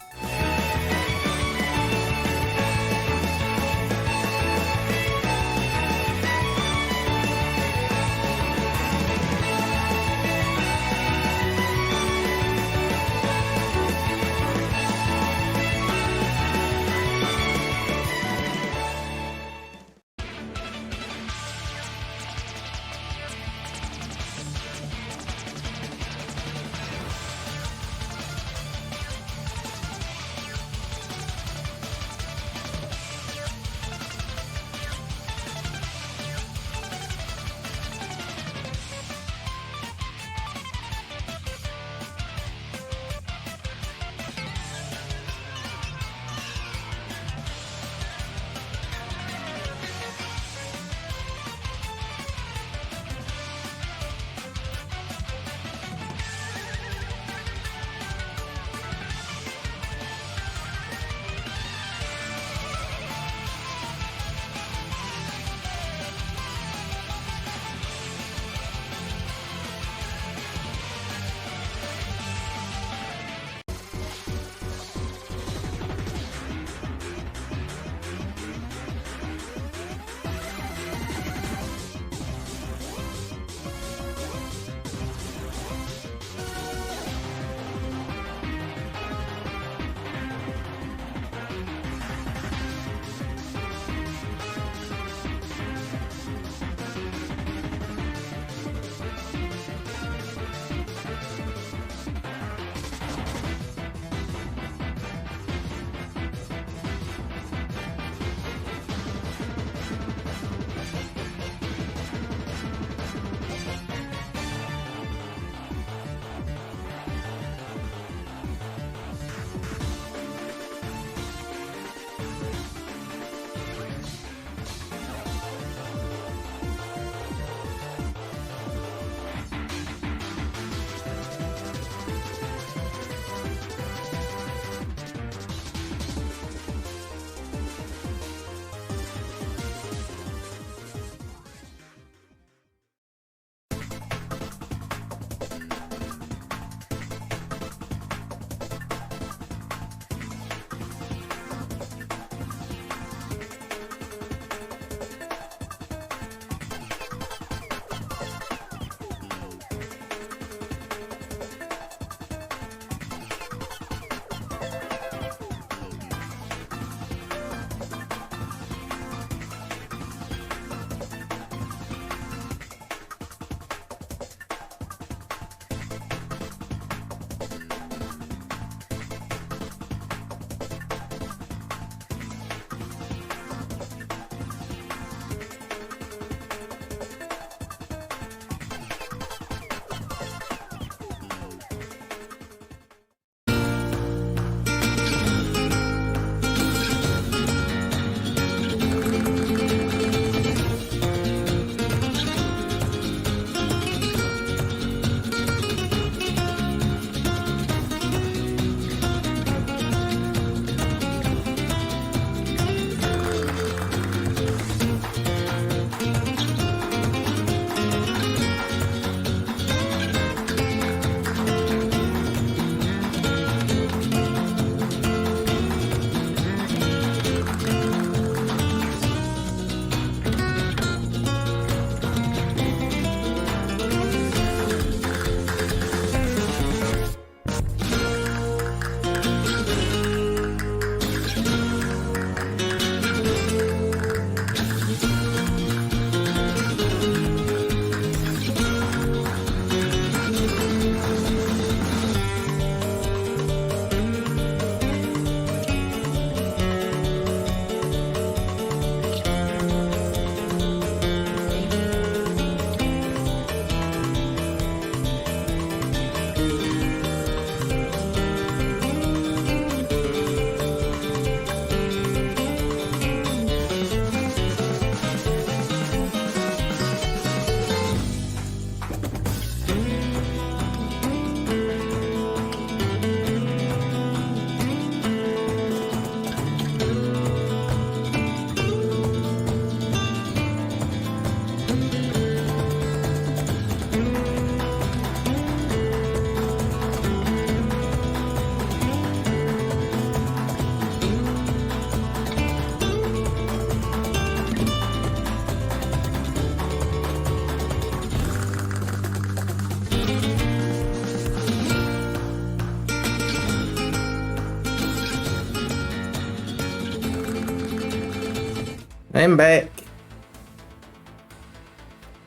I'm back.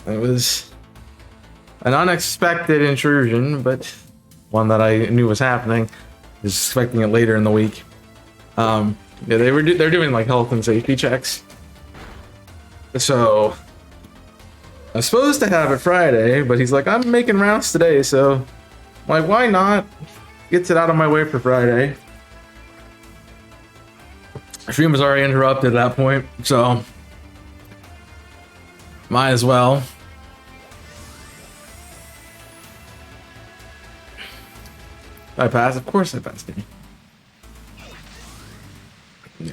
It was an unexpected intrusion, but one that I knew was happening. I was expecting it later in the week. Yeah, they're doing like health and safety checks. So I was supposed to have it Friday, but he's like, I'm making rounds today, so I'm like, why not? Gets it out of my way for Friday. Stream was already interrupted at that point, so might as well. I passed? Of course I passed me. Yeah.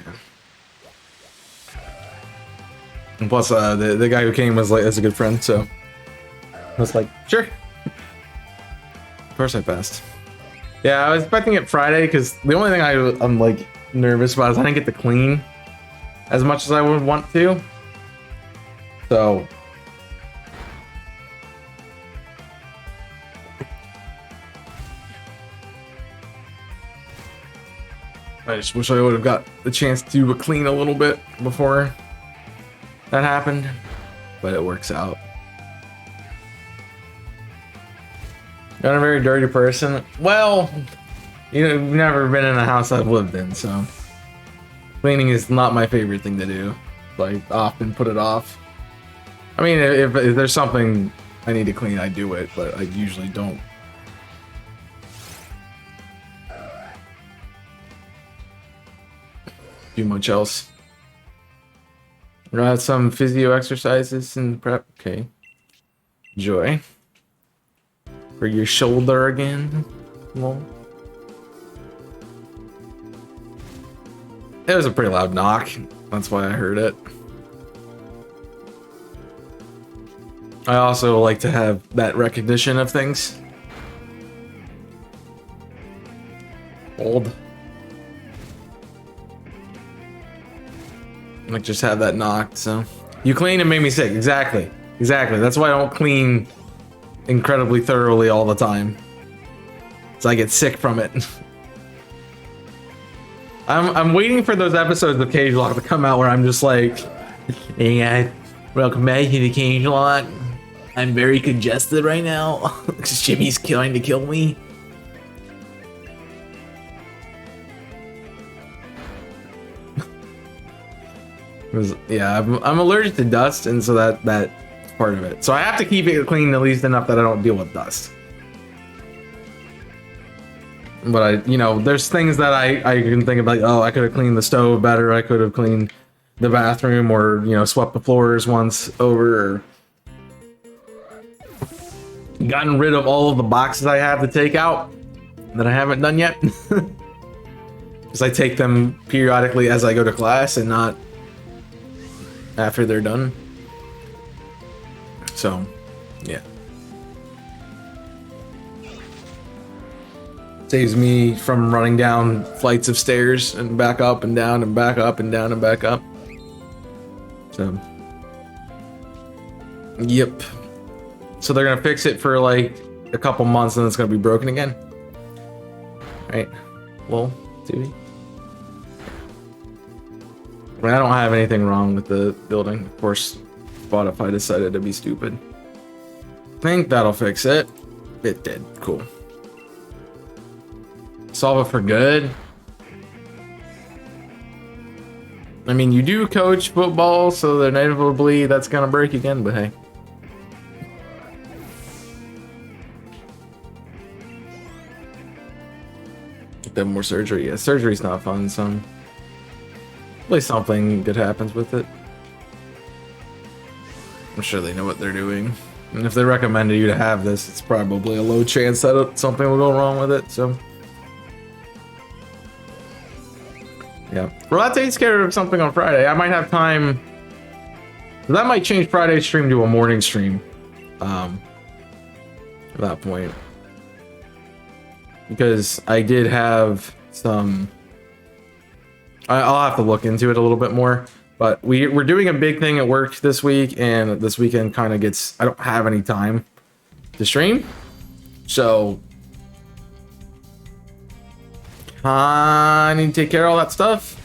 And plus, the guy who came was like, is a good friend, so I was like, sure. Of course I passed. Yeah, I was expecting it Friday because the only thing I'm like nervous about is I didn't get to clean as much as I would want to. So I just wish I would have got the chance to clean a little bit before that happened, but it works out. Not a very dirty person. Well, you've never been in a house I've lived in, so cleaning is not my favorite thing to do. I often put it off. I mean, if there's something I need to clean, I do it, but I usually don't. Do much else. Got some physio exercises and prep. Okay. Enjoy. For your shoulder again. Well, it was a pretty loud knock. That's why I heard it. I also like to have that recognition of things. Old. Like just have that knocked, so. You clean and make me sick. Exactly. Exactly. That's why I don't clean incredibly thoroughly all the time. So I get sick from it. I'm waiting for those episodes of Cage Lock to come out where I'm just like, hey guys, welcome back to the Cage Lock. I'm very congested right now because Jimmy's trying to kill me. Yeah, I'm allergic to dust, and so that's part of it. So I have to keep it clean at least enough that I don't deal with dust. But there's things that I can think about. Like, oh, I could have cleaned the stove better. I could have cleaned the bathroom, or swept the floors once over, or gotten rid of all of the boxes I have to take out that I haven't done yet. Because I take them periodically as I go to class and not after they're done. So, yeah. Saves me from running down flights of stairs and back up and down and back up and down and back up. So, yep. So they're gonna fix it for like a couple months and it's gonna be broken again. Right? Well, TV. I mean, I don't have anything wrong with the building. Of course, Spotify decided to be stupid. I think that'll fix it. It did. Cool. Solve it for good. I mean, you do coach football, so inevitably that's gonna break again, but hey. Then more surgery. Yeah, surgery's not fun, so at least something good happens with it. I'm sure they know what they're doing. And if they recommended you to have this, it's probably a low chance that something will go wrong with it, so. Yeah. Well, that takes care of something on Friday. I might have time. That might change Friday's stream to a morning stream. At that point. Because I did have some... I'll have to look into it a little bit more. But we're doing a big thing at work this week, and this weekend kind of gets... I don't have any time to stream. So... I need to take care of all that stuff.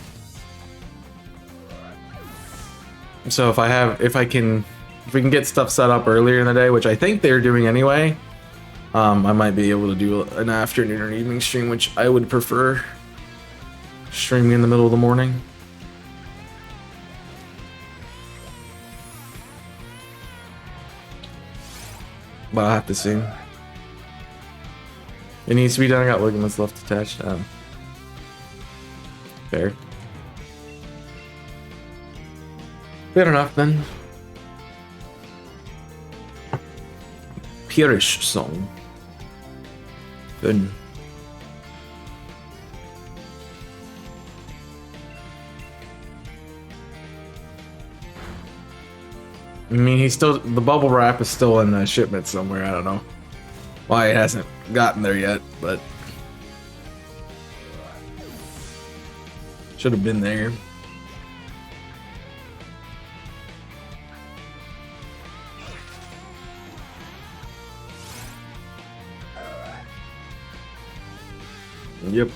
So if we can get stuff set up earlier in the day, which I think they're doing anyway, I might be able to do an afternoon or evening stream, which I would prefer streaming in the middle of the morning. But I'll have to see. It needs to be done. I got ligaments left attached. Fair. Fair enough then. Pirish song. Good. I mean, the bubble wrap is still in the shipment somewhere. I don't know why it hasn't gotten there yet, but should have been there. Yep.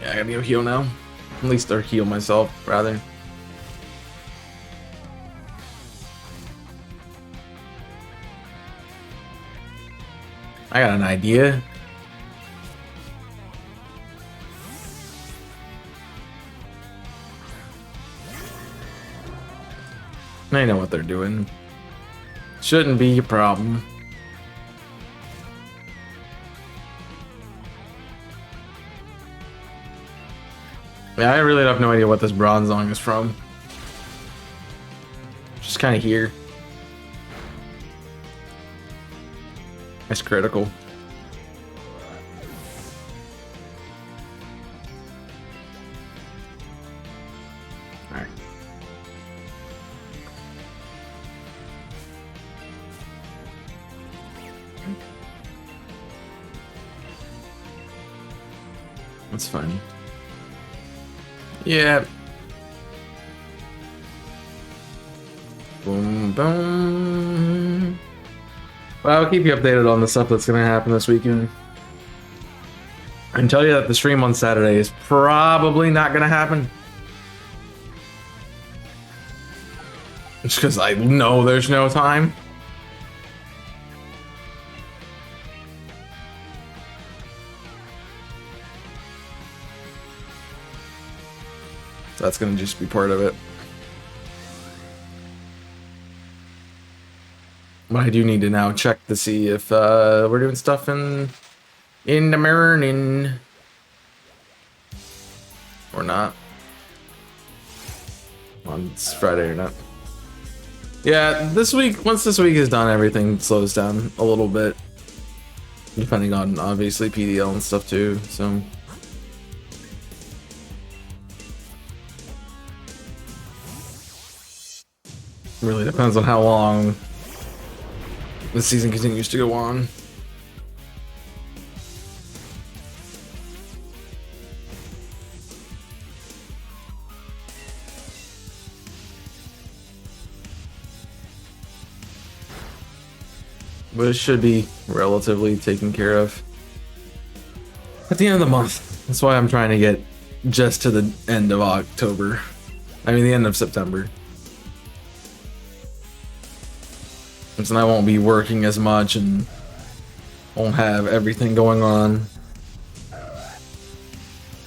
Yeah, I gotta go heal now. At least or heal myself, rather. I got an idea. They know what they're doing. Shouldn't be a problem. Yeah, I really have no idea what this bronze song is from. Just kind of here. That's critical. Alright. That's fine. Yeah. Boom, boom. Well, I'll keep you updated on the stuff that's going to happen this weekend. I can tell you that the stream on Saturday is probably not going to happen. Just because I know there's no time. So that's going to just be part of it. But I do need to now check to see if we're doing stuff in the morning or not. On Friday or not. Yeah, this week, once this week is done, everything slows down a little bit. Depending on, obviously, PDL and stuff too, so. Really depends on how long the season continues to go on. But it should be relatively taken care of at the end of the month. That's why I'm trying to get just to the end of October. I mean, the end of September. And I won't be working as much and won't have everything going on.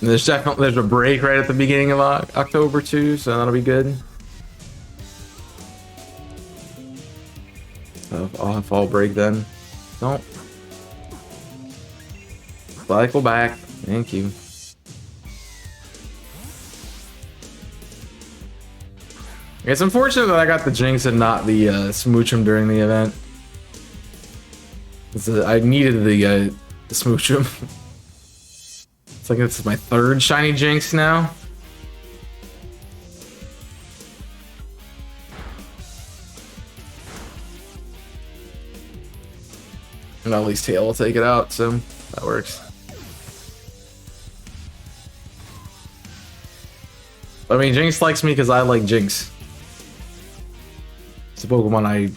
And there's a break right at the beginning of October too, so that'll be good. So I'll have fall break then. Don't. Cycle back. Thank you. It's unfortunate that I got the Jinx and not the Smoochum during the event. I needed the Smoochum. It's like this is my third shiny Jinx now. And at least Tail will take it out, so that works. I mean, Jinx likes me because I like Jinx. It's a Pokemon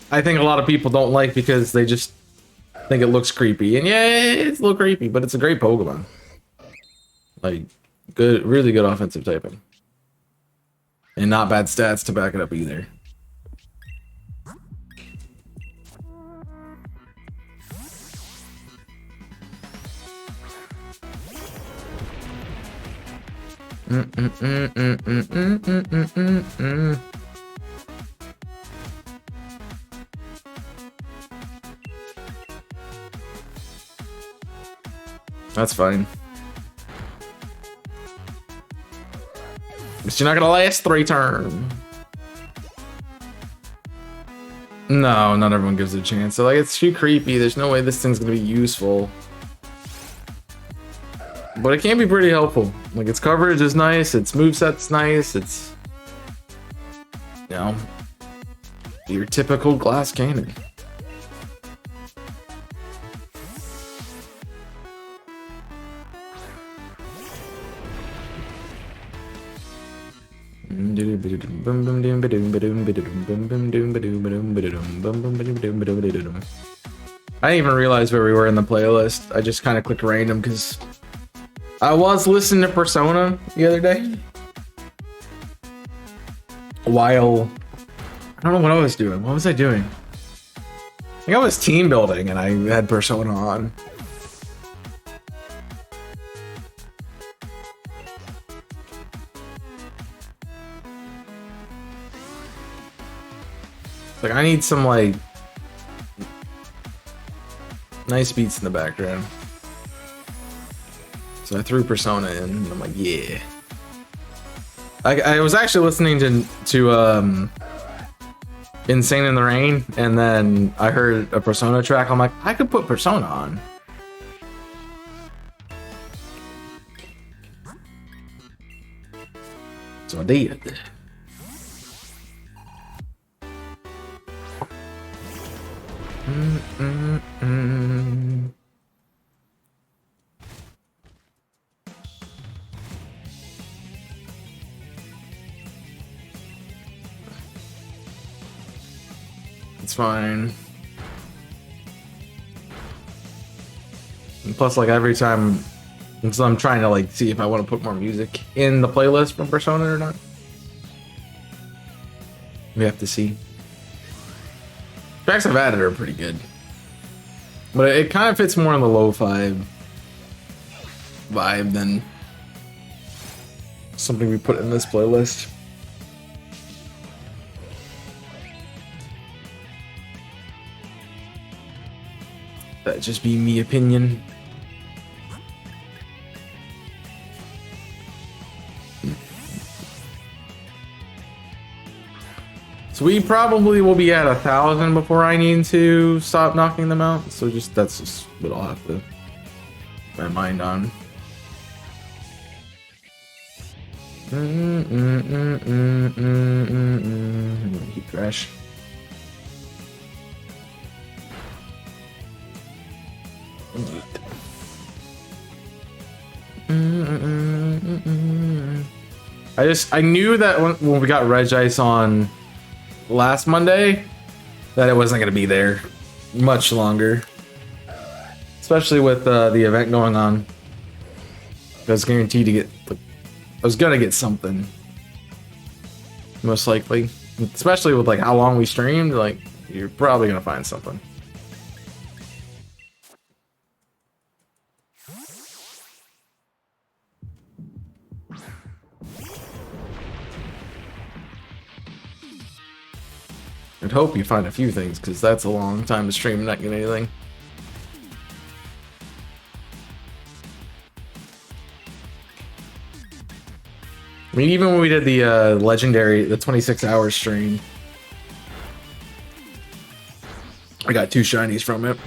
I think a lot of people don't like because they just think it looks creepy. And yeah, it's a little creepy, but it's a great Pokemon. Like, good, really good offensive typing. And not bad stats to back it up either. That's fine. But you're not gonna last 3 turns. No, not everyone gives it a chance. So like, it's too creepy. There's no way this thing's gonna be useful. But it can be pretty helpful. Like, its coverage is nice, its moveset's nice, it's, you know, your typical glass cannon. I didn't even realize where we were in the playlist. I just kind of clicked random because I was listening to Persona the other day. While I don't know what I was doing. What was I doing? I think I was team building and I had Persona on. Like, I need some like nice beats in the background. So I threw Persona in and I'm like, yeah. I was actually listening to Insane in the Rain, and then I heard a Persona track. I'm like, I could put Persona on. So I did. It's fine. And plus, like, every time, so I'm trying to like see if I want to put more music in the playlist from Persona or not. We have to see. Tracks I've added are pretty good, but it kind of fits more in the lo-fi vibe than something we put in this playlist. That'd just be me opinion. So we probably will be at 1,000 before I need to stop knocking them out. So that's just what I'll have to keep my mind on. Keep trash. I knew that when we got Regice on last Monday that it wasn't going to be there much longer, especially with the event going on. I was guaranteed to get, I was gonna get something, most likely, especially with like how long we streamed. Like, you're probably gonna find something. I'd hope you find a few things, because that's a long time to stream and not get anything. I mean, even when we did the legendary, the 26-hour stream, I got 2 shinies from it.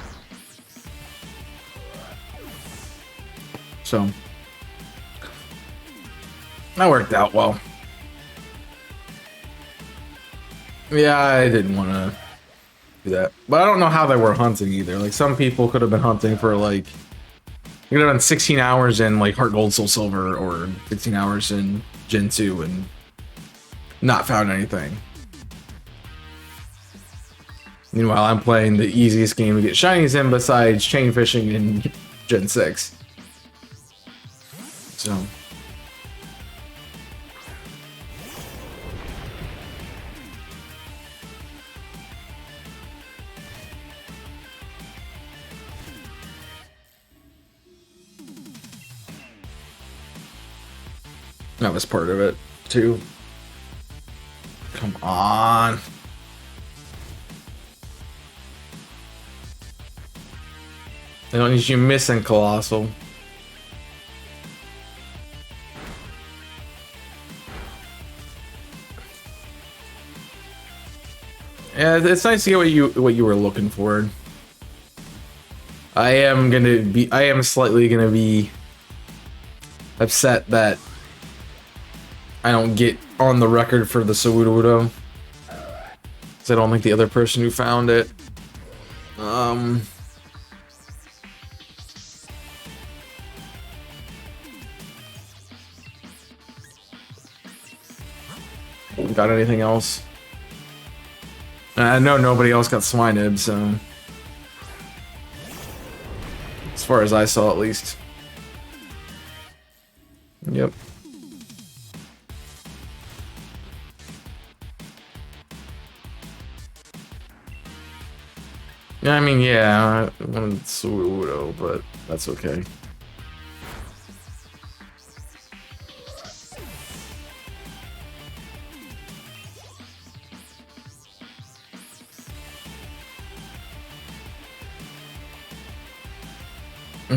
So that worked out well. Yeah, I didn't want to do that, but I don't know how they were hunting either. Like, some people could have been hunting for like, you could have done 16 hours in like Heart Gold Soul Silver or 15 hours in Gen 2 and not found anything. Meanwhile, I'm playing the easiest game to get shinies in besides chain fishing in Gen 6. So. That was part of it, too. Come on. I don't need you missing, Colossal. Yeah, it's nice to get what you were looking for. I am slightly gonna be upset that I don't get on the record for the Sawudo. Because I don't think the other person who found it. Got anything else? I know nobody else got Swineb, so as far as I saw, at least. Yep. Yeah, I mean, yeah, I wanted Suudo, but that's okay.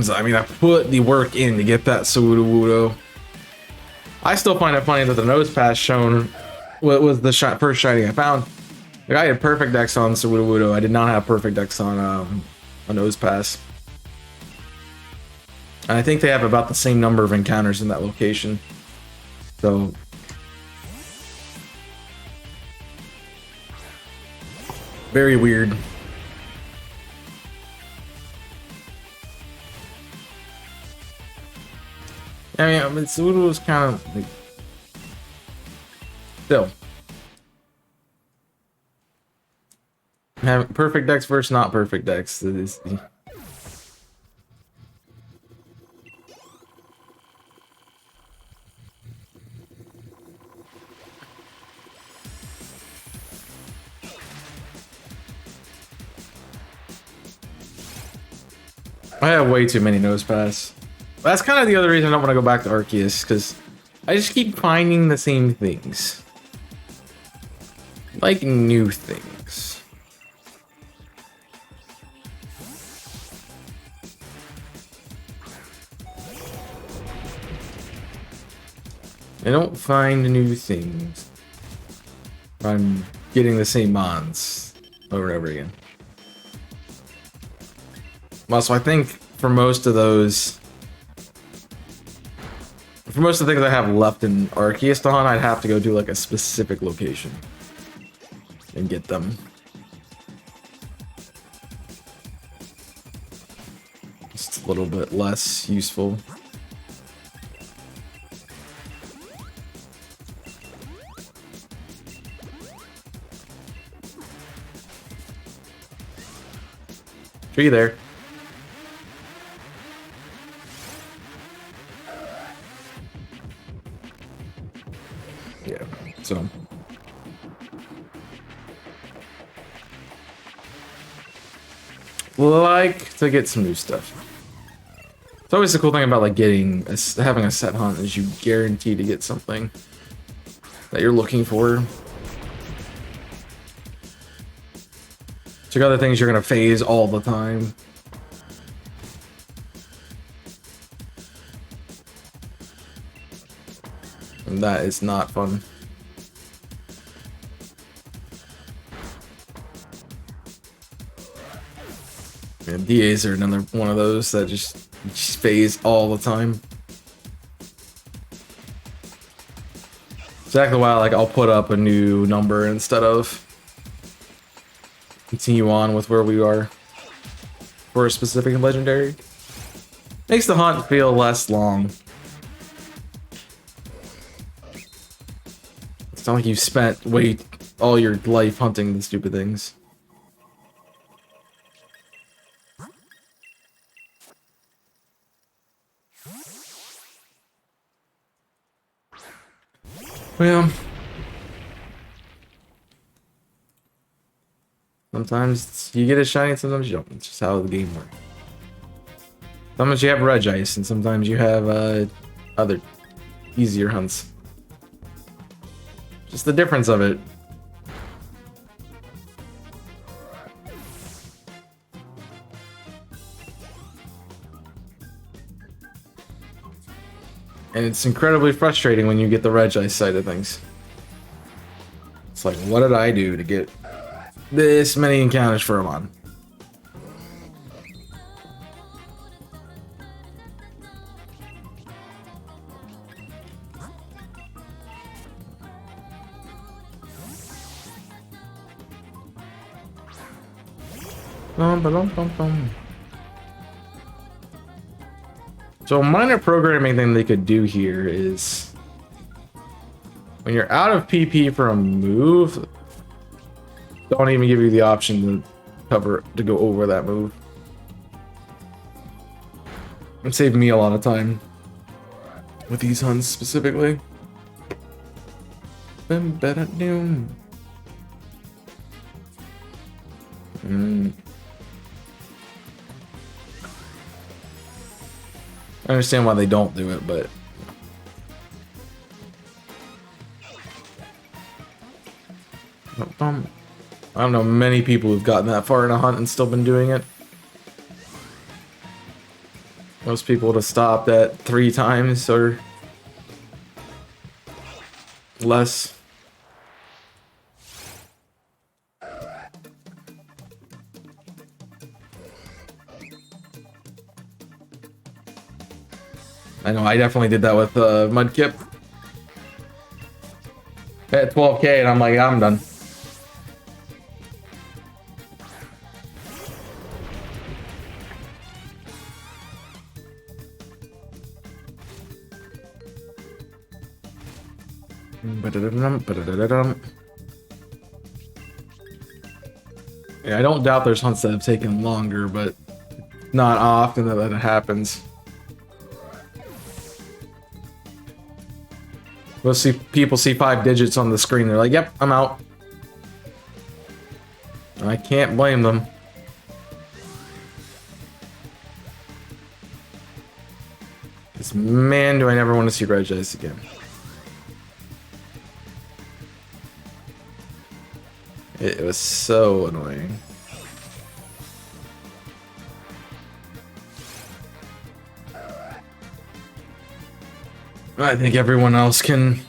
So, I mean, I put the work in to get that Suudo. I still find it funny that the nose pass shown was the first shiny I found. Like, I had perfect Dex on Suudo. I did not have perfect Dex on a nose pass. And I think they have about the same number of encounters in that location. So very weird. I mean, Suudo was kind of like, still. Have perfect Dex versus not perfect Dex. I have way too many nose pass. That's kind of the other reason I don't want to go back to Arceus, because I just keep finding the same things. Like new things. I don't find new things. I'm getting the same mons over and over again. Well, so I think for most of those, for most of the things I have left in Arceus on, I'd have to go do like a specific location and get them. Just a little bit less useful. Tree there. Yeah, so. Like to get some new stuff. It's always the cool thing about like having a set hunt is you guarantee to get something that you're looking for. Check other things you're gonna phase all the time. And that is not fun. And DAs are another one of those that just phase all the time. Exactly why like I'll put up a new number instead of continue on with where we are for a specific legendary. Makes the hunt feel less long. It's not like you've spent all your life hunting the stupid things. Well, sometimes you get a shiny, sometimes you don't. It's just how the game works. Sometimes you have Regice, and sometimes you have other easier hunts. Just the difference of it. And it's incredibly frustrating when you get the Regice side of things. It's like, what did I do to get this many encounters for a mon? So a minor programming thing they could do here is when you're out of PP for a move, don't even give you the option to go over that move. It saved me a lot of time with these hunts specifically. I understand why they don't do it, but I don't know many people who've gotten that far in a hunt and still been doing it. Most people would have stopped at 3 times or less. I know, I definitely did that with Mudkip. At 12k and I'm like, I'm done. Yeah, I don't doubt there's hunts that have taken longer, but not often that it happens. We'll see people see 5 digits on the screen. They're like, yep, I'm out. I can't blame them. Because man, do I never want to see Regice again. It was so annoying. I think everyone else can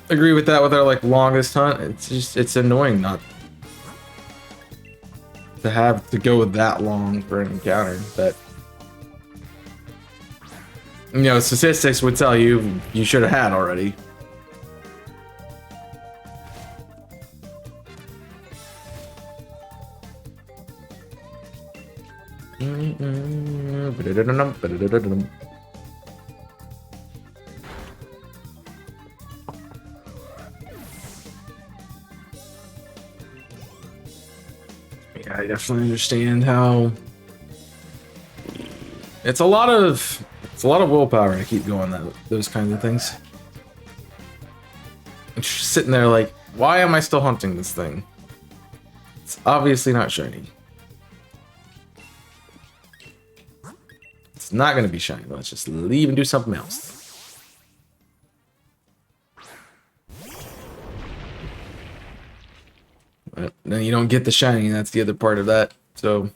agree with that with our like longest hunt. It's just, it's annoying not to have to go that long for an encounter that, you know, statistics would tell you you should have had already. Yeah, I definitely understand how it's a lot of willpower to keep going those kinds of things. I'm just sitting there like, why am I still hunting this thing? It's obviously not shiny. It's not gonna be shiny. Let's just leave and do something else. But then you don't get the shiny, and that's the other part of that. So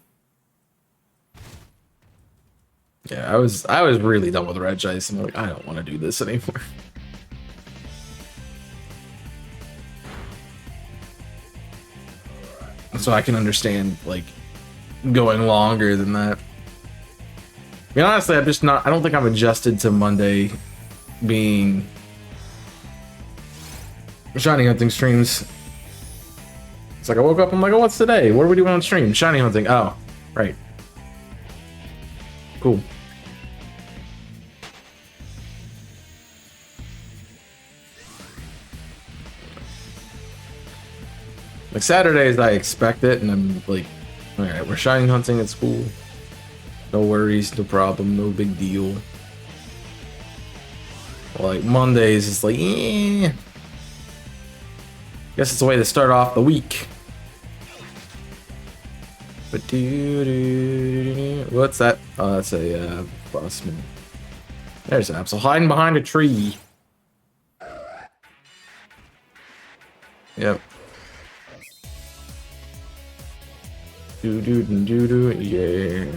yeah, I was really done with Regice. I'm like, I don't want to do this anymore. So I can understand like going longer than that. I mean, honestly, I'm just not. I don't think I'm adjusted to Monday being shiny hunting streams. It's like I woke up, I'm like, oh, what's today? What are we doing on stream? Shiny hunting. Oh, right. Cool. Like Saturdays, I expect it, and I'm like, all right, we're shiny hunting at school. No worries, no problem, no big deal. Like Mondays is like, eh. Guess it's a way to start off the week. But what's that? Oh, that's a busman. There's Absol hiding behind a tree. Yep. Do do do do yeah.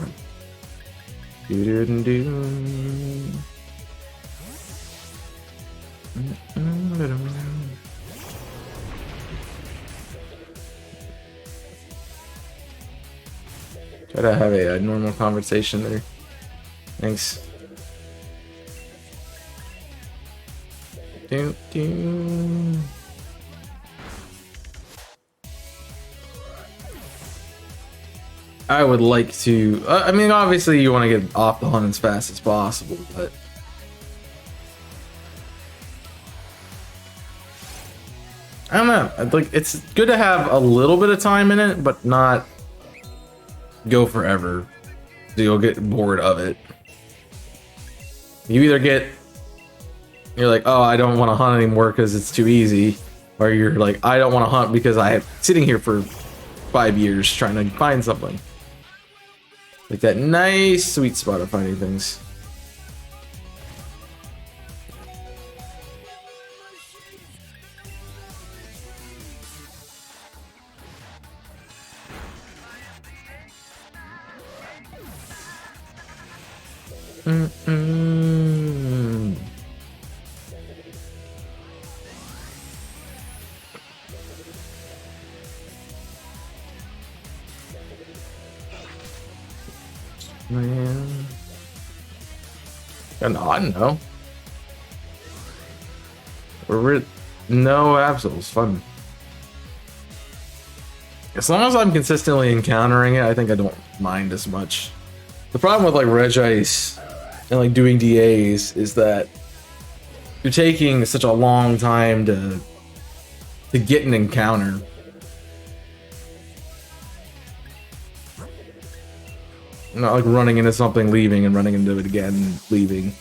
Do do do. Try to have a normal conversation there. Thanks. Do, do. I would like to. I mean, obviously, you want to get off the hunt as fast as possible, but I don't know. Like, it's good to have a little bit of time in it, but not go forever. So you'll get bored of it. You either you're like, oh, I don't want to hunt anymore because it's too easy, or you're like, I don't want to hunt because I'm sitting here for 5 years trying to find something. Like that nice sweet spot of finding things. Man. And I don't know. No absols fun. As long as I'm consistently encountering it, I think I don't mind as much. The problem with like Regice and like doing DAs is that you're taking such a long time to get an encounter. Not like running into something, leaving, and running into it again, leaving.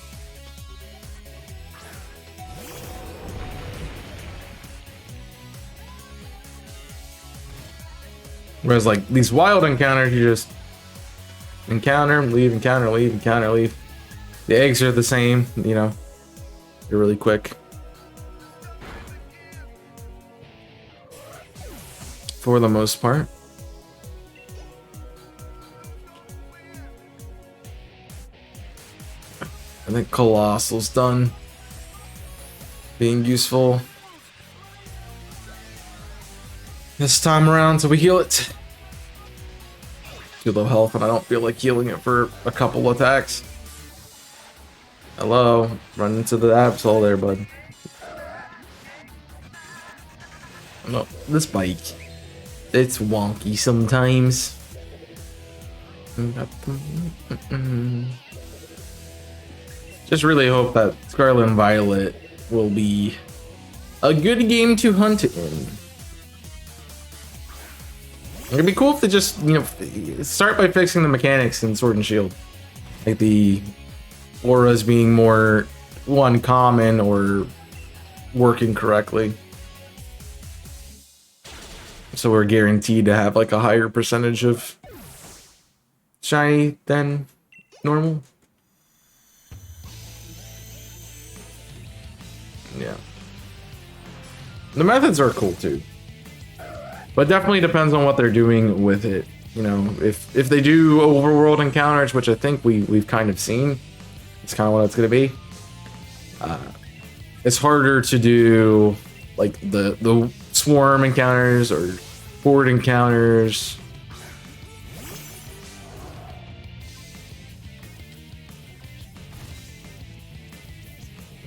Whereas like these wild encounters, you just encounter, leave, encounter, leave, encounter, leave. The eggs are the same, you know. They're really quick. For the most part. I think Colossal's done being useful this time around, so we heal it. Too low health, and I don't feel like healing it for a couple attacks. Hello, run into the Absol there, bud. No, this bike, it's wonky sometimes. Just really hope that Scarlet and Violet will be a good game to hunt in. It'd be cool if they just, you know, start by fixing the mechanics in Sword and Shield. Like the auras being more, one, common or working correctly. So we're guaranteed to have like a higher percentage of shiny than normal. Yeah. The methods are cool too. But definitely depends on what they're doing with it. You know, if they do overworld encounters, which I think we've kind of seen, it's kind of what it's gonna be. It's harder to do like the swarm encounters or horde encounters.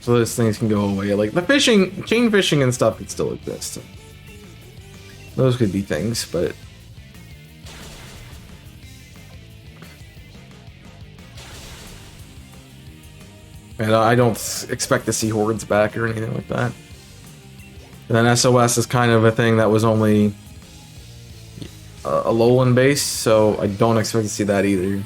So those things can go away. Like the fishing, chain fishing and stuff could still exist. Those could be things, but and I don't expect to see hordes back or anything like that. And then SOS is kind of a thing that was only a Alolan base, so I don't expect to see that either.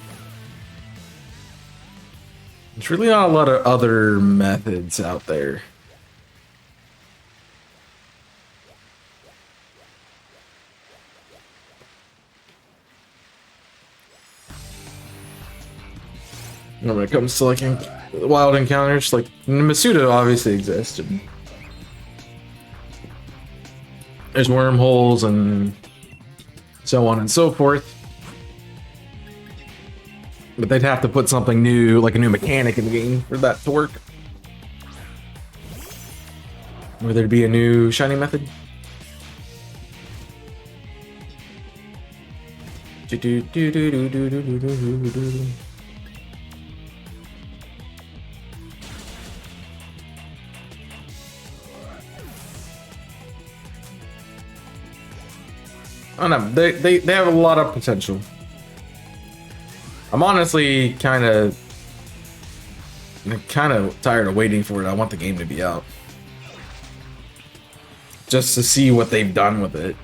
There's really not a lot of other methods out there. When it comes to like wild encounters, like Masuda obviously exists. And there's wormholes and so on and so forth. But they'd have to put something new, like a new mechanic in the game for that to work. Or there'd be a new shiny method. I don't know, they have a lot of potential. I'm honestly kind of tired of waiting for it. I want the game to be out. Just to see what they've done with it.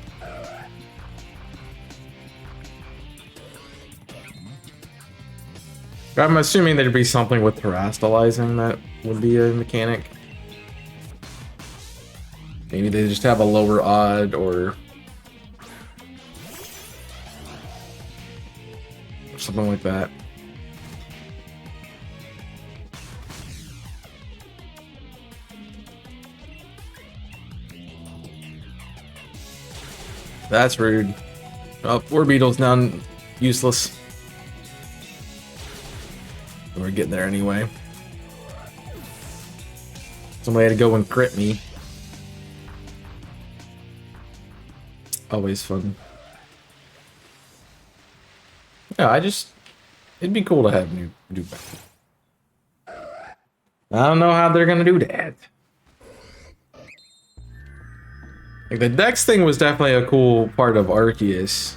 I'm assuming there'd be something with terastallizing that would be a mechanic. Maybe they just have a lower odd or something like that. That's rude. Oh, 4 beetles now useless. We're getting there anyway. Somebody had to go and crit me. Always fun. Yeah, it'd be cool to have new back. I don't know how they're gonna do that. Like the Dex thing was definitely a cool part of Arceus.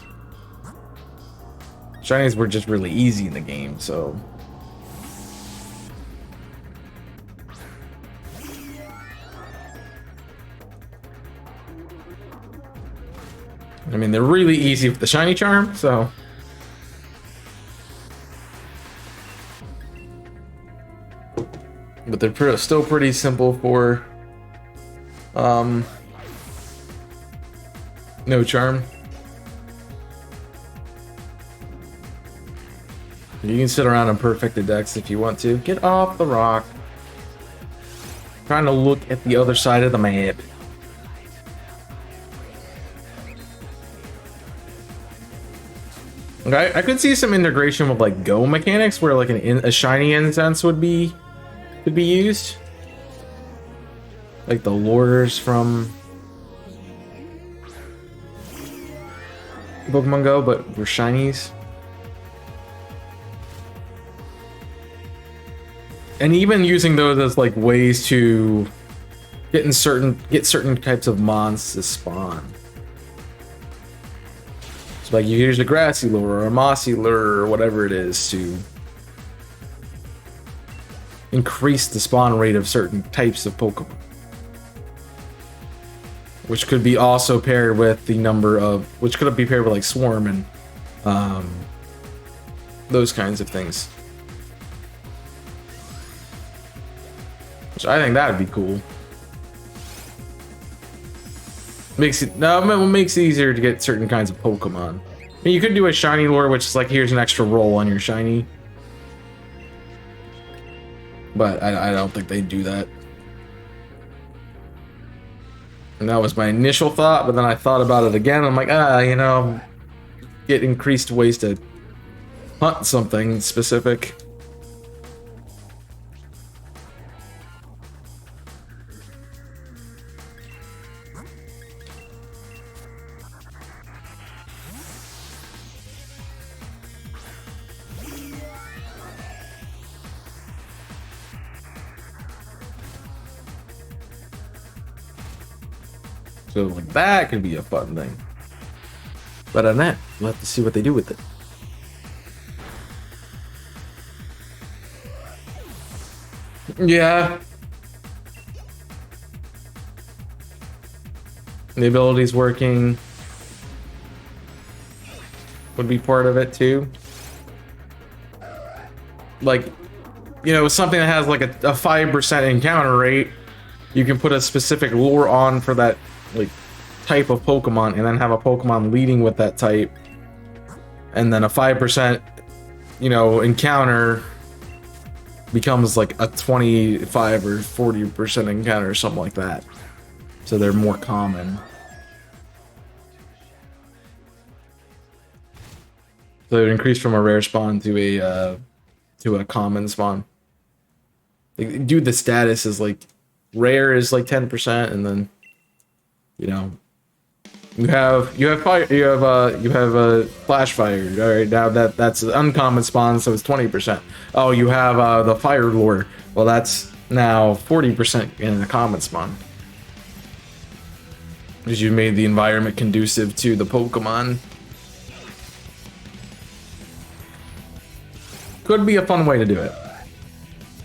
Shinies were just really easy in the game, so. I mean, they're really easy with the shiny charm, so. But they're still pretty simple for no charm. You can sit around and perfect the decks if you want to. Get off the rock. Trying to look at the other side of the map. Okay, I could see some integration with like Go mechanics where like a shiny incense could be used. Like the lures from Pokemon Go, but for shinies. And even using those as like ways to get certain types of mons to spawn. So like you use a grassy lure or a mossy lure or whatever it is to increase the spawn rate of certain types of Pokemon. Which could be also paired with the number of, which could be paired with like Swarm and those kinds of things. Which I think that would be cool. Makes it easier to get certain kinds of Pokemon. I mean, you could do a shiny lure, which is like here's an extra roll on your shiny. But I don't think they do that. And that was my initial thought, but then I thought about it again. I'm like, you know, get increased ways to hunt something specific. So like, that could be a fun thing. But on that, we'll have to see what they do with it. Yeah. The abilities working would be part of it too. Like, you know, something that has like a 5% encounter rate, you can put a specific lure on for that like type of Pokemon, and then have a Pokemon leading with that type, and then a 5%, you know, encounter becomes like a 25 or 40% encounter or something like that. So they're more common. So it increased from a rare spawn to a common spawn. Like, dude, the status is like rare is like 10%, and then you know you have fire, you have a flash fire. All right, now that's an uncommon spawn, so it's 20%. Oh, you have the fire lure. Well, that's now 40% in a common spawn, because you made the environment conducive to the Pokemon. Could be a fun way to do it.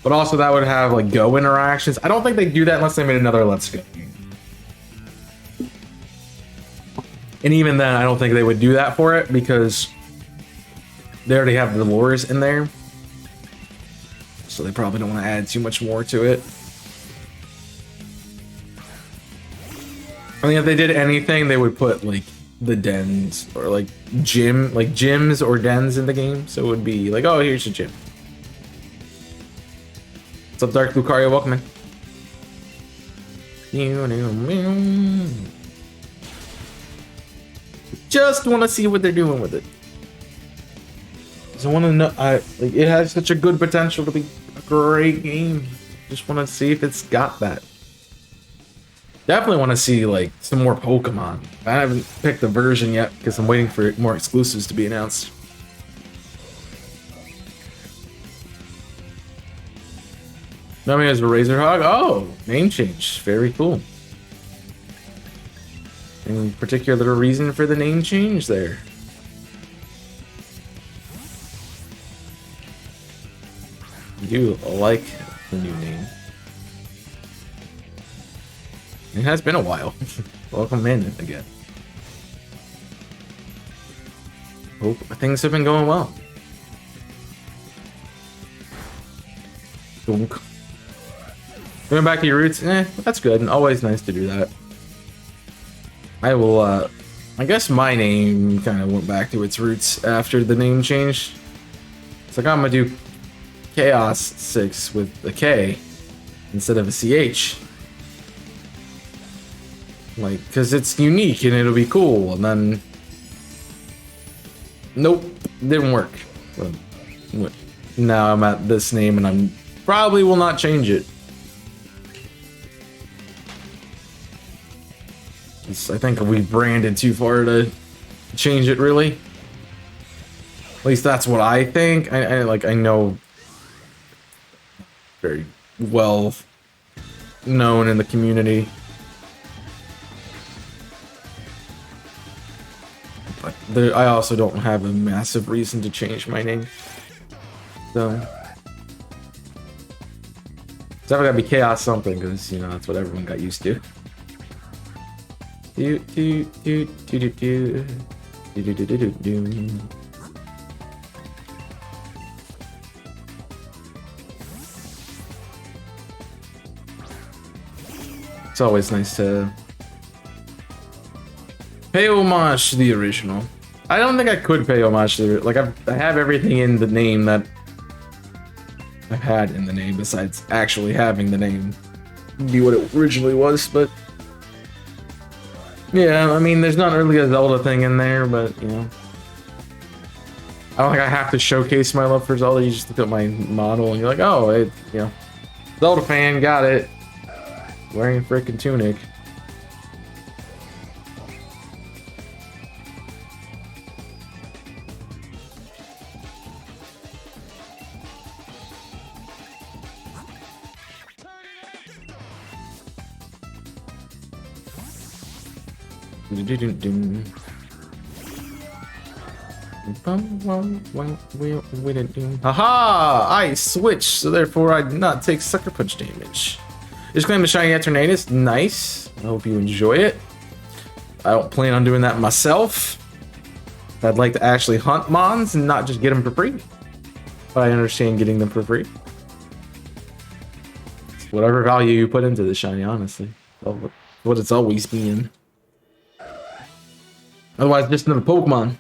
But also that would have like Go interactions. I don't think they do that unless they made another Let's Go game. And even then, I don't think they would do that for it, because they already have the lures in there. So they probably don't want to add too much more to it. I mean, if they did anything, they would put like the dens or like gyms or dens in the game. So it would be like, oh, here's a gym. What's up, Dark Lucario? Welcome in. Just want to see what they're doing with it. I want to know. Like, it has such a good potential to be a great game. Just want to see if it's got that. Definitely want to see like some more Pokemon. I haven't picked the version yet because I'm waiting for more exclusives to be announced. Nami has a Razor Hog. Oh, name change. Very cool. Any particular reason for the name change there? I do like the new name. It has been a while. Welcome in again. Hope things have been going well. Going back to your roots, that's good, and always nice to do that. I will, I guess my name kind of went back to its roots after the name change. It's like, I'm gonna do Chaos 6 with a K instead of a CH. Like, because it's unique and it'll be cool, and then... Nope, didn't work. But now I'm at this name, and I'm probably will not change it. I think we branded too far to change it, really. At least that's what I think. I know very well known in the community. But I also don't have a massive reason to change my name. So it's definitely gotta be Chaos something, because, you know, that's what everyone got used to. It's always nice to pay homage to the original. I don't think I could pay homage to it. Like, I have everything in the name that I've had in the name, besides actually having the name be what it originally was, but yeah, I mean, there's not really a Zelda thing in there, but, you know, I don't think I have to showcase my love for Zelda. You just look at my model and you're like, oh, it, you know, Zelda fan, got it. Wearing a freaking tunic. Haha! I switched, so therefore I did not take Sucker Punch damage. Just claim the shiny Eternatus. Nice. I hope you enjoy it. I don't plan on doing that myself. I'd like to actually hunt Mons and not just get them for free. But I understand getting them for free. whatever value you put into the shiny, honestly. What it's always been. Otherwise, just another Pokemon.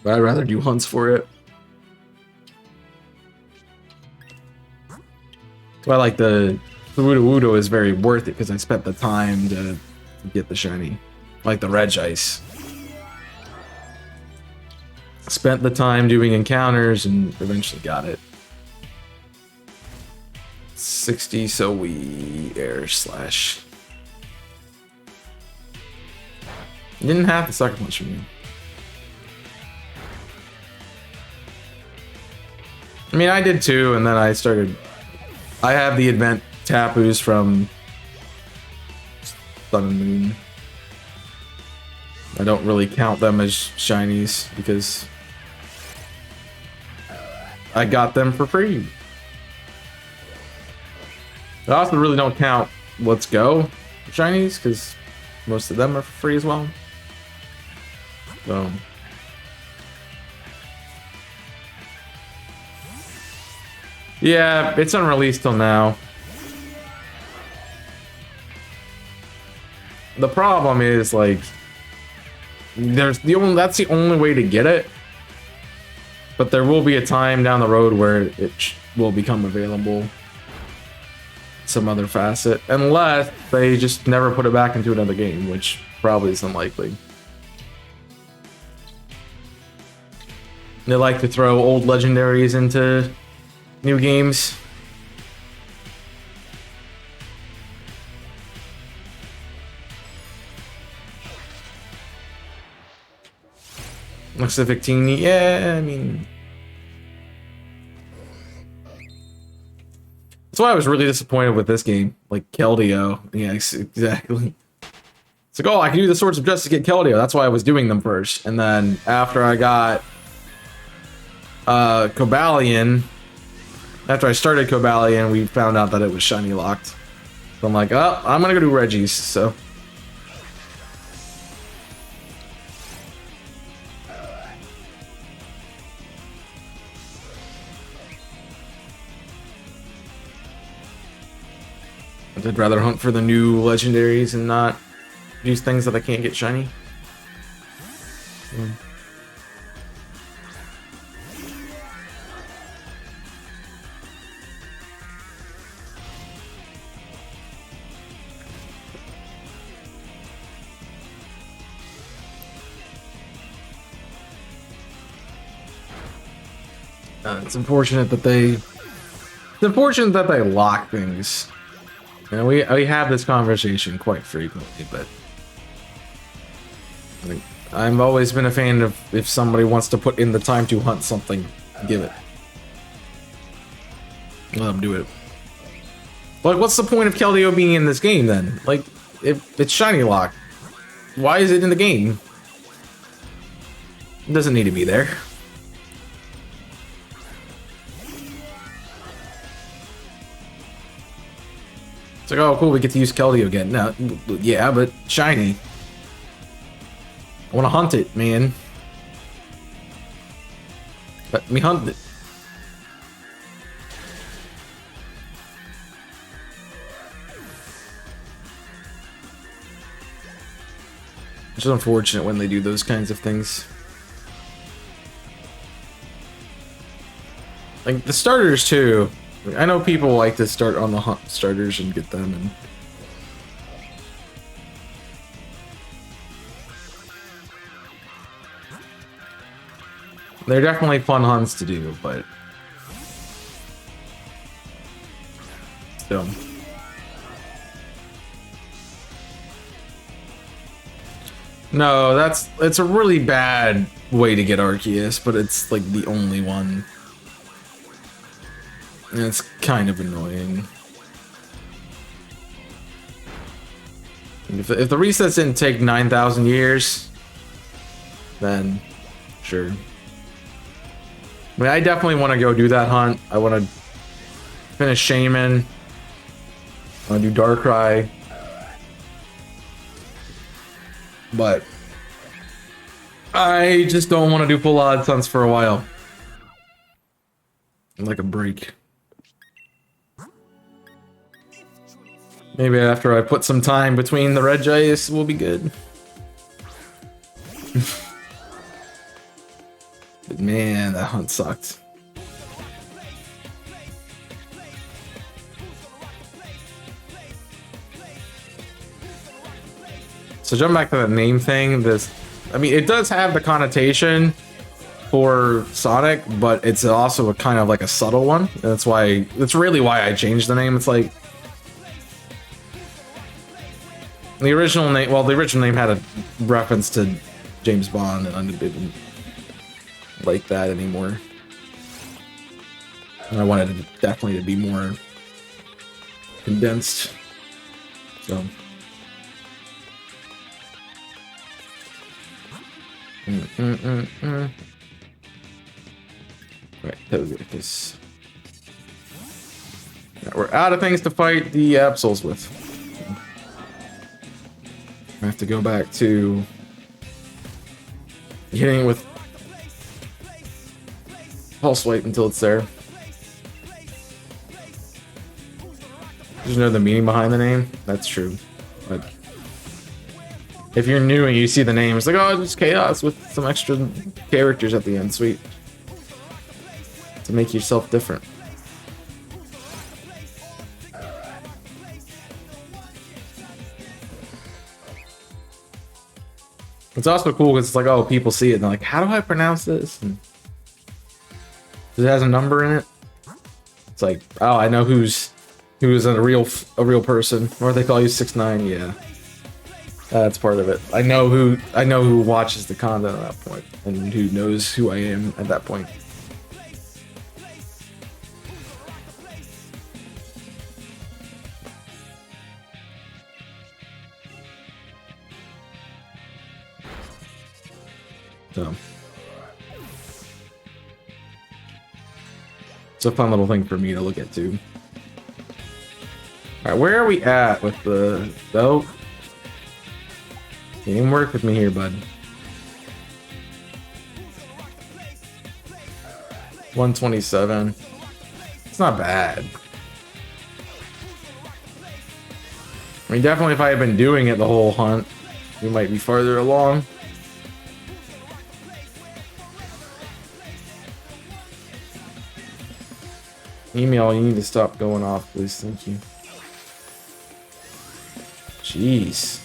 But I'd rather do hunts for it. That's why, like, the Wudo is very worth it, because I spent the time to get the shiny. Like the Regice. Spent the time doing encounters and eventually got it. 60, so we air slash. Didn't have to sucker punch from you. I mean, I did too, and then I started. I have the event Tapus from Sun and Moon. I don't really count them as shinies because I got them for free. I also really don't count Let's Go shinies because most of them are for free as well. So yeah, it's unreleased till now. The problem is, like, that's the only way to get it. But there will be a time down the road where it will become available. Some other facet, unless they just never put it back into another game, which probably is unlikely. They like to throw old legendaries into new games. Looks like Victini, yeah, I mean. That's why I was really disappointed with this game. Like, Keldeo. Yeah, exactly. It's like, oh, I can do the Swords of Justice to get Keldeo. That's why I was doing them first. And then after I got Cobalion, after I started Cobalion, we found out that it was shiny locked. So I'm like, oh, I'm gonna go do Regice, so. I'd rather hunt for the new legendaries and not use things that I can't get shiny. It's unfortunate that they lock things. You know, we have this conversation quite frequently, but I've always been a fan of if somebody wants to put in the time to hunt something, give it. Let them do it. Like, what's the point of Keldeo being in this game then? Like, if it's shiny lock, why is it in the game? It doesn't need to be there. It's like, oh, cool, we get to use Keldeo again. No, yeah, but shiny. I want to hunt it, man. Let me hunt it. It's unfortunate when they do those kinds of things. Like, the starters, too. I know people like to start on the hunt starters and get them, and they're definitely fun hunts to do, but still. No, it's a really bad way to get Arceus, but it's like the only one. And it's kind of annoying. If the resets didn't take 9,000 years, then sure. I mean, I definitely want to go do that hunt. I want to finish Shaman. I want to do Darkrai. But I just don't want to do full odds hunts for a while. Like a break. Maybe after I put some time between the Regice, we'll be good. But man, that hunt sucked. So jump back to that name thing, I mean, it does have the connotation for Sonic, but it's also a kind of like a subtle one. That's really why I changed the name. It's like the original name had a reference to James Bond, and I didn't like that anymore. And I wanted it definitely to be more condensed. So. Right, because we're out of things to fight the Absols with. I have to go back to hitting with Pulse Wipe until it's there. Did you know the meaning behind the name? That's true. But if you're new and you see the name, it's like, oh, it's Chaos with some extra characters at the end. Sweet. To make yourself different. It's also cool because it's like, oh, people see it and they're like, how do I pronounce this? And it has a number in it. It's like, oh, I know who's a real person. Or they call you 6ix9ine, yeah. That's part of it. I know who watches the content at that point and who knows who I am at that point. So it's a fun little thing for me to look at too. All right, where are we at with the though? You didn't work with me here, bud. 127. It's not bad. I mean, definitely if I had been doing it the whole hunt, we might be farther along. Email, you need to stop going off, please. Thank you. Jeez.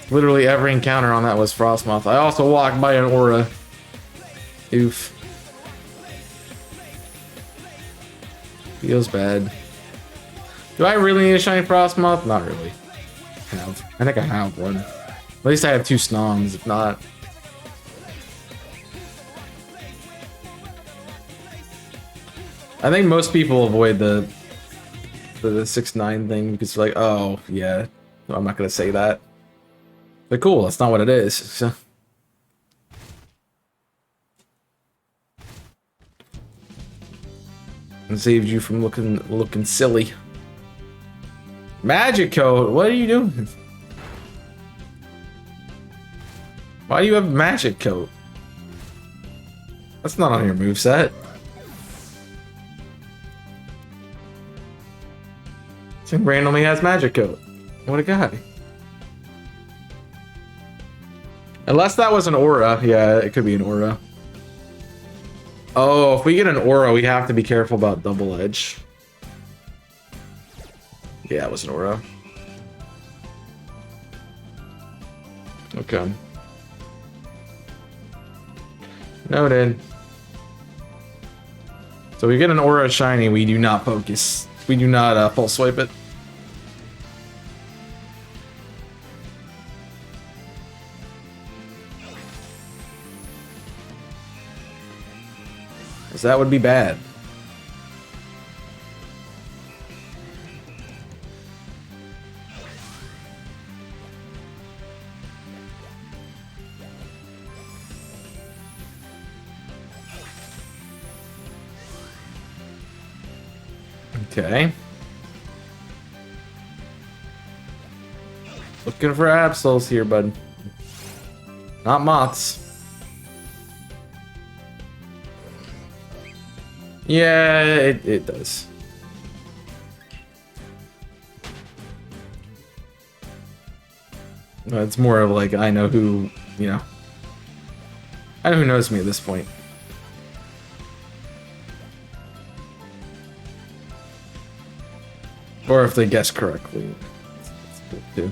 Literally every encounter on that was Frostmoth. I also walked by an aura. Oof. Feels bad. Do I really need a shiny Frostmoth? Not really. I think I have one. At least I have 2 Snoms, if not. I think most people avoid the 6ix9ine thing because they're like, oh yeah, I'm not gonna say that. But cool, that's not what it is. So. And saved you from looking silly. Magic Coat, what are you doing? Why do you have Magic Coat? That's not on your moveset. Thing randomly has Magic Coat. What a guy. Unless that was an aura. Yeah, it could be an aura. Oh, if we get an aura, we have to be careful about double edge. Yeah, it was an aura. Okay. Noted. So we get an aura shiny, we do not focus. We do not pulse swipe it. Because that would be bad. Okay. Looking for Absols here, bud. Not moths. Yeah, it does. It's more of like, I know who, I know who knows me at this point. Or if they guess correctly. That's good too.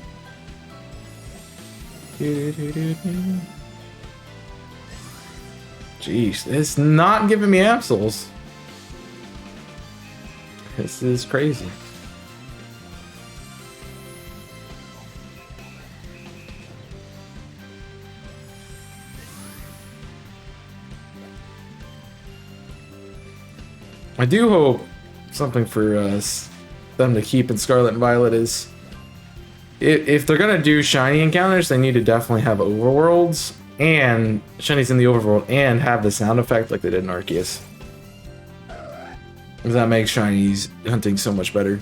Jeez, it's not giving me absols. This is crazy. I do hope something for them to keep in Scarlet and Violet is if they're gonna do shiny encounters, they need to definitely have overworlds and shinies in the overworld and have the sound effect like they did in Arceus. Because that makes shinies hunting so much better.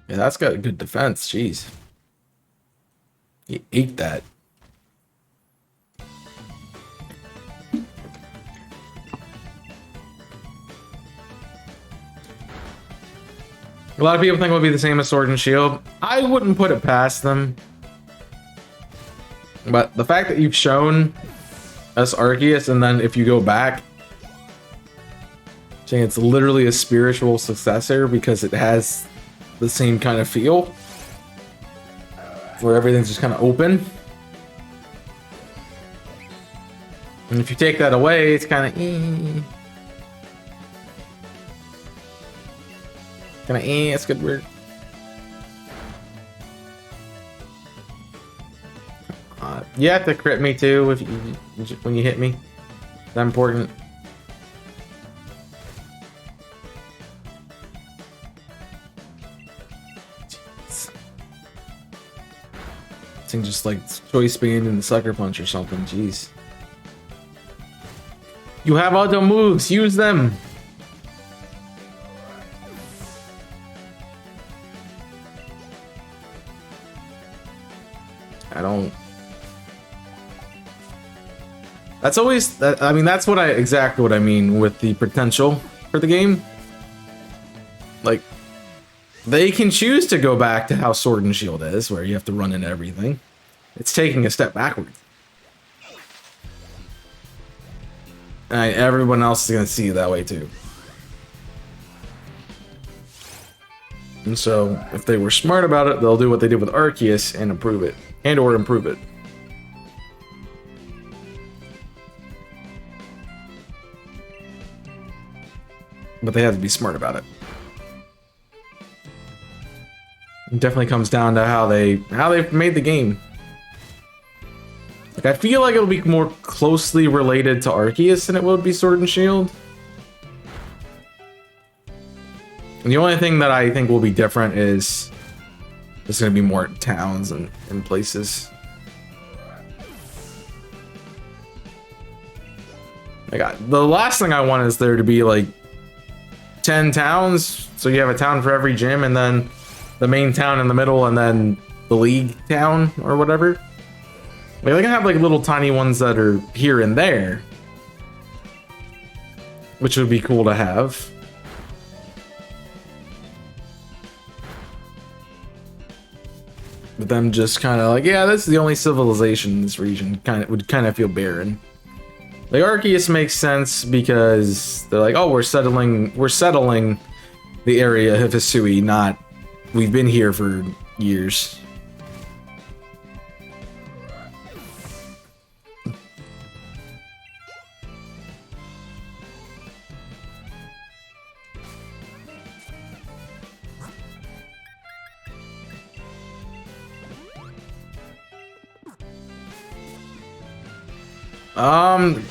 Yeah, that's got a good defense. Jeez. He ate that. A lot of people think it would be the same as Sword and Shield. I wouldn't put it past them. But the fact that you've shown us Arceus, and then if you go back, saying it's literally a spiritual successor because it has the same kind of feel, where everything's just kind of open. And if you take that away, it's kind of that's good word. You have to crit me too if when you hit me. That's important. This thing just like choice band and the sucker punch or something. Jeez. You have auto moves. Use them. I don't. That's always. I mean, that's exactly what I mean with the potential for the game. Like, they can choose to go back to how Sword and Shield is, where you have to run into everything. It's taking a step backwards. And everyone else is going to see it that way too. And so, if they were smart about it, they'll do what they did with Arceus and improve it. And/or improve it. But they have to be smart about it. It definitely comes down to how they've made the game. Like, I feel like it'll be more closely related to Arceus than it would be Sword and Shield. And the only thing that I think will be different is there's going to be more towns and places. The last thing I want is there to be like 10 towns, so you have a town for every gym, and then the main town in the middle, and then the league town or whatever. Like, they can have like little tiny ones that are here and there, which would be cool to have. But them just kind of like, yeah, this is the only civilization in this region, would kind of feel barren. Like, Arceus makes sense because they're like, oh, we're settling the area of Hisui, not we've been here for years.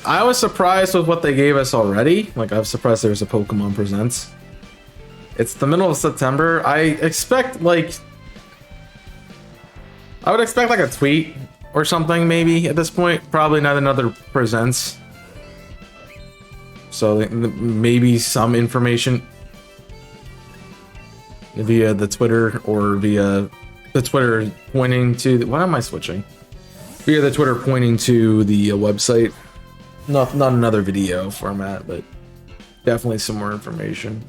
I was surprised with what they gave us already. Like, I was surprised there was a Pokemon Presents. It's the middle of September. I would expect like a tweet or something maybe at this point. Probably not another Presents. So maybe some information via the Twitter or via the Twitter pointing to... Why am I switching? Via the Twitter pointing to the website not another video format, but definitely some more information.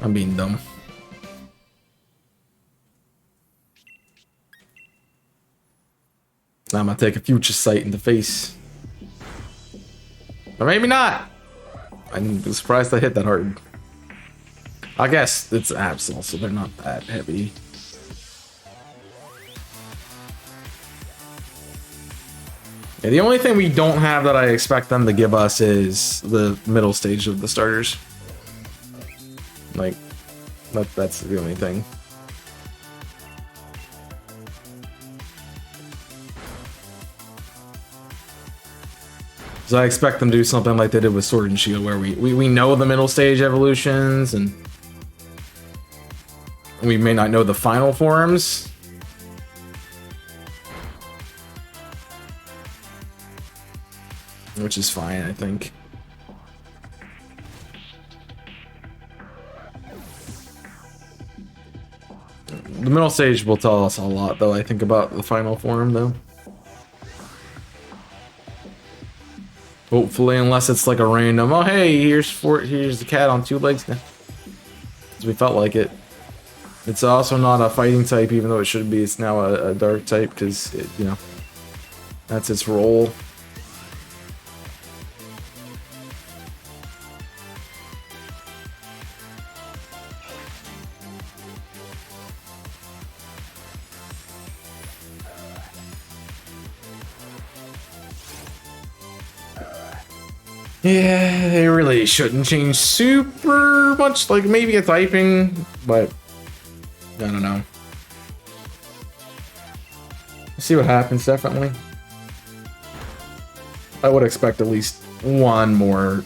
I'm being dumb. I'm gonna take a future sight in the face. Or maybe not. I'm surprised I hit that hard. I guess it's Absol, so they're not that heavy. Yeah, the only thing we don't have that I expect them to give us is the middle stage of the starters. Like, that's the only thing. So I expect them to do something like they did with Sword and Shield, where we know the middle stage evolutions, and we may not know the final forms. Which is fine, I think. The middle stage will tell us a lot, though, I think, about the final form, though. Hopefully, unless it's like a random, oh hey, here's the cat on 2 legs now. Because we felt like it. It's also not a fighting type, even though it should be. It's now a dark type, because, you know, that's its role. Yeah, they really shouldn't change super much, like maybe a typing, but I don't know. See what happens, definitely. I would expect at least one more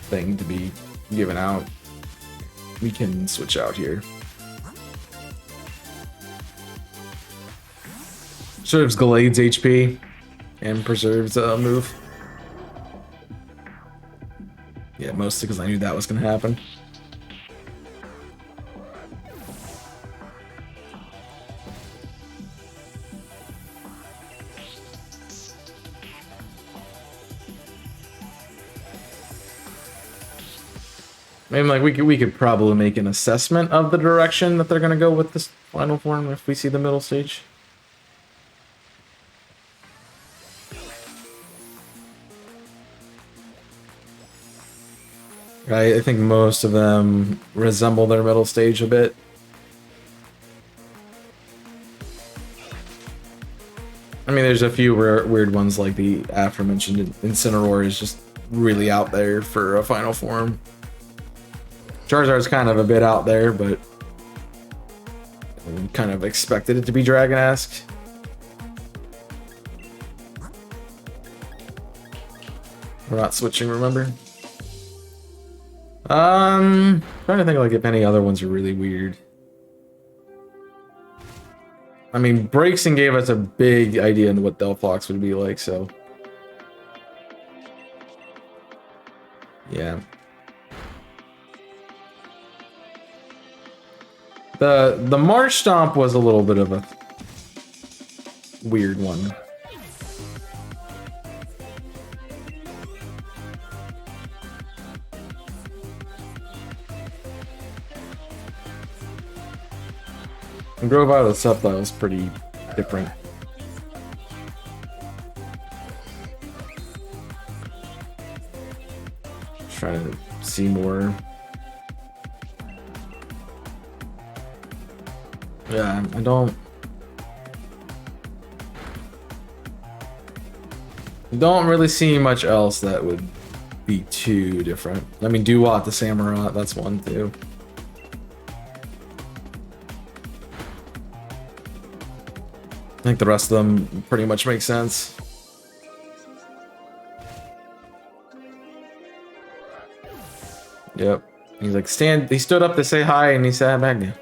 thing to be given out. We can switch out here. Serves Galade's HP. And preserves a move. Yeah, mostly because I knew that was going to happen. I mean, like, we could probably make an assessment of the direction that they're going to go with this final form if we see the middle stage. I think most of them resemble their middle stage a bit. I mean, there's a few weird ones, like the aforementioned Incineroar is just really out there for a final form. Charizard's kind of a bit out there, but I kind of expected it to be Dragon-esque. We're not switching, remember? Trying to think like if any other ones are really weird. I mean, Braixen gave us a big idea into what Delphox would be like, so yeah. The Marsh Stomp was a little bit of a weird one. And Grove Out of the Subtile is pretty different. Just trying to see more. Yeah, I don't really see much else that would be too different. I mean, Duat the Samurott, that's one too. I think the rest of them pretty much make sense. Yep. He's like, he stood up to say hi and he sat back down.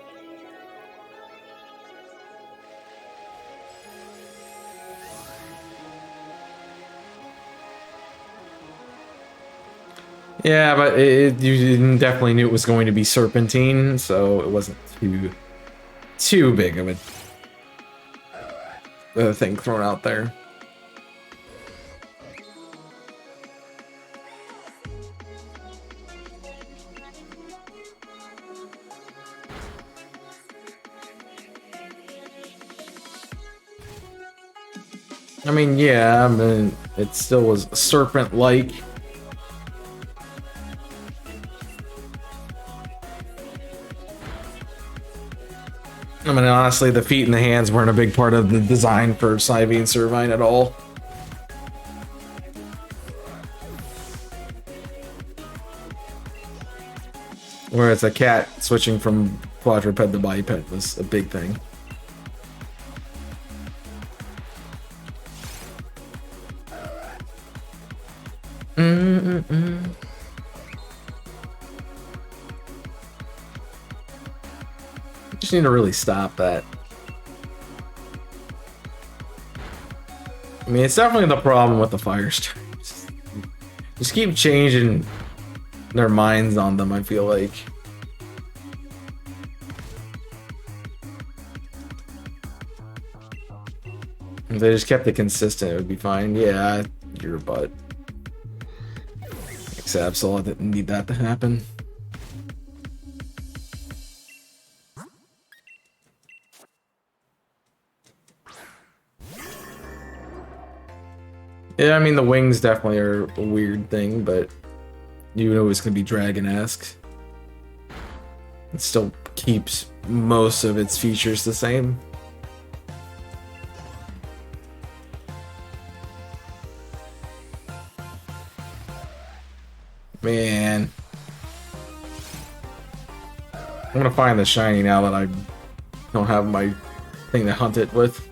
Yeah, but you definitely knew it was going to be serpentine, so it wasn't too big of a thing thrown out there. I mean, yeah, I mean, it still was serpent-like. I mean, honestly, the feet and the hands weren't a big part of the design for Sivy and Servine at all. Whereas a cat switching from quadruped to biped was a big thing. Just need to really stop that. I mean, it's definitely the problem with the fire stripes. Just keep changing their minds on them, I feel like. If they just kept it consistent, it would be fine. Yeah, your butt. Except I didn't need that to happen. Yeah, I mean, the wings definitely are a weird thing, but you know it's gonna be dragon-esque. It still keeps most of its features the same. Man. I'm gonna find the shiny now that I don't have my thing to hunt it with.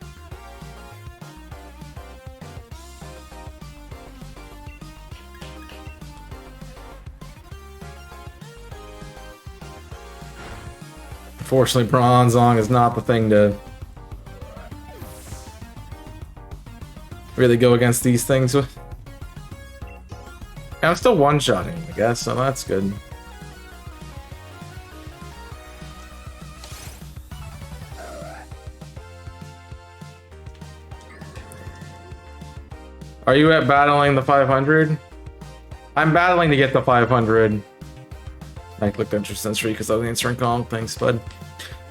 Unfortunately, Bronzong is not the thing to really go against these things with. I'm still one-shotting, I guess, so that's good. Are you at battling the 500? I'm battling to get the 500. I clicked Enter Sensory because I was answering call. Thanks, bud.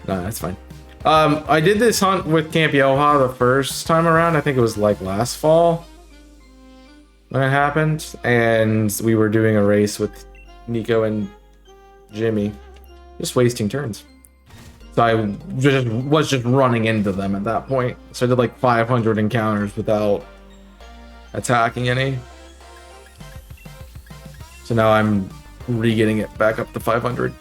No, that's fine. I did this hunt with Camp Yoha the first time around. I think it was like last fall when it happened, and we were doing a race with Nico and Jimmy, just wasting turns. So I was just running into them at that point. So I did like 500 encounters without attacking any. So now I'm re-getting it back up to 500.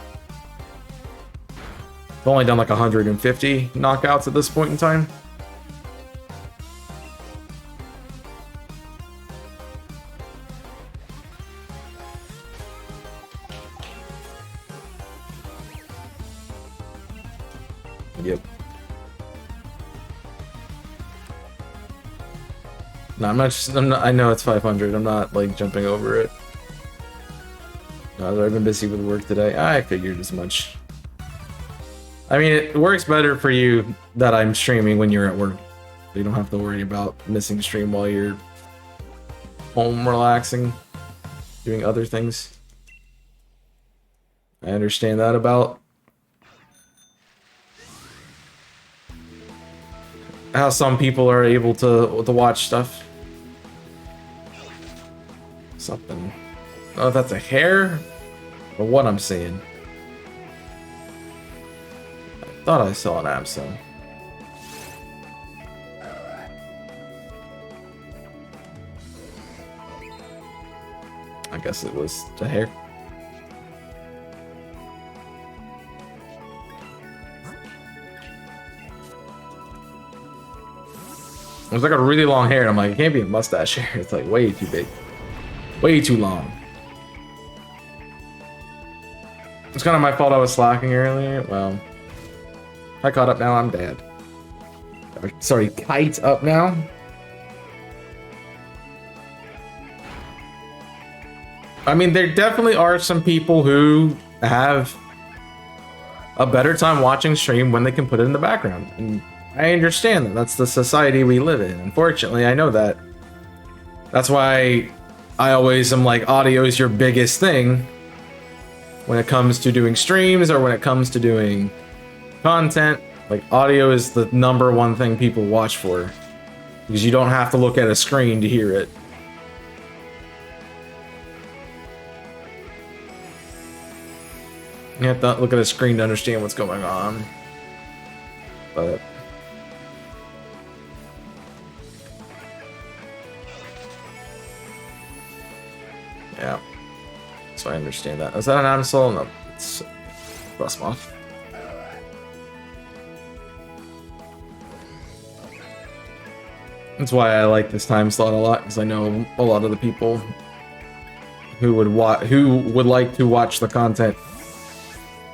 I've only done like 150 knockouts at this point in time. Yep. No, I'm not, I know it's 500. I'm not like jumping over it. No, I've been busy with work today. I figured as much. I mean, it works better for you that I'm streaming when you're at work. You don't have to worry about missing stream while you're home relaxing, doing other things. I understand that about how some people are able to watch stuff. Something. I don't know if that's a hair or what I'm seeing. I thought I saw an Absol. I guess it was the hair. It was like a really long hair, and I'm like, it can't be a mustache hair. It's like way too big. Way too long. It's kind of my fault I was slacking earlier. Well, I caught up now, I'm dead. Sorry, kite up now. I mean, there definitely are some people who have a better time watching stream when they can put it in the background. And I understand that. That's the society we live in. Unfortunately, I know that. That's why I always am like, audio is your biggest thing when it comes to doing streams or when it comes to doing content. Like, audio is the #1 thing people watch for, because you don't have to look at a screen to hear it. You have to look at a screen to understand what's going on. But yeah, so I understand that. Is that an Absol? No, it's Frostmoth. That's why I like this time slot a lot, because I know a lot of the people who would like to watch the content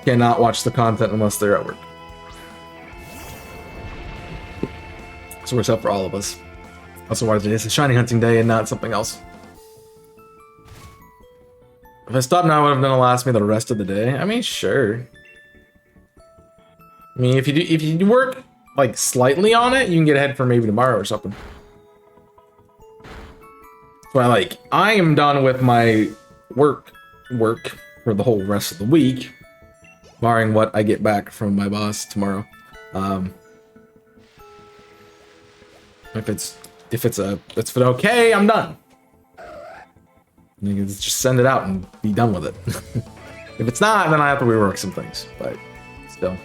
cannot watch the content unless they're at work. So works out for all of us. Also, why it's a shiny hunting day and not something else. If I stopped now, it would have gonna last me the rest of the day. I mean, sure. I mean, if you work like slightly on it, you can get ahead for maybe tomorrow or something. But like, I am done with my work for the whole rest of the week, barring what I get back from my boss tomorrow. If it's okay, I'm done. You can just send it out and be done with it. If it's not, then I have to rework some things. But still,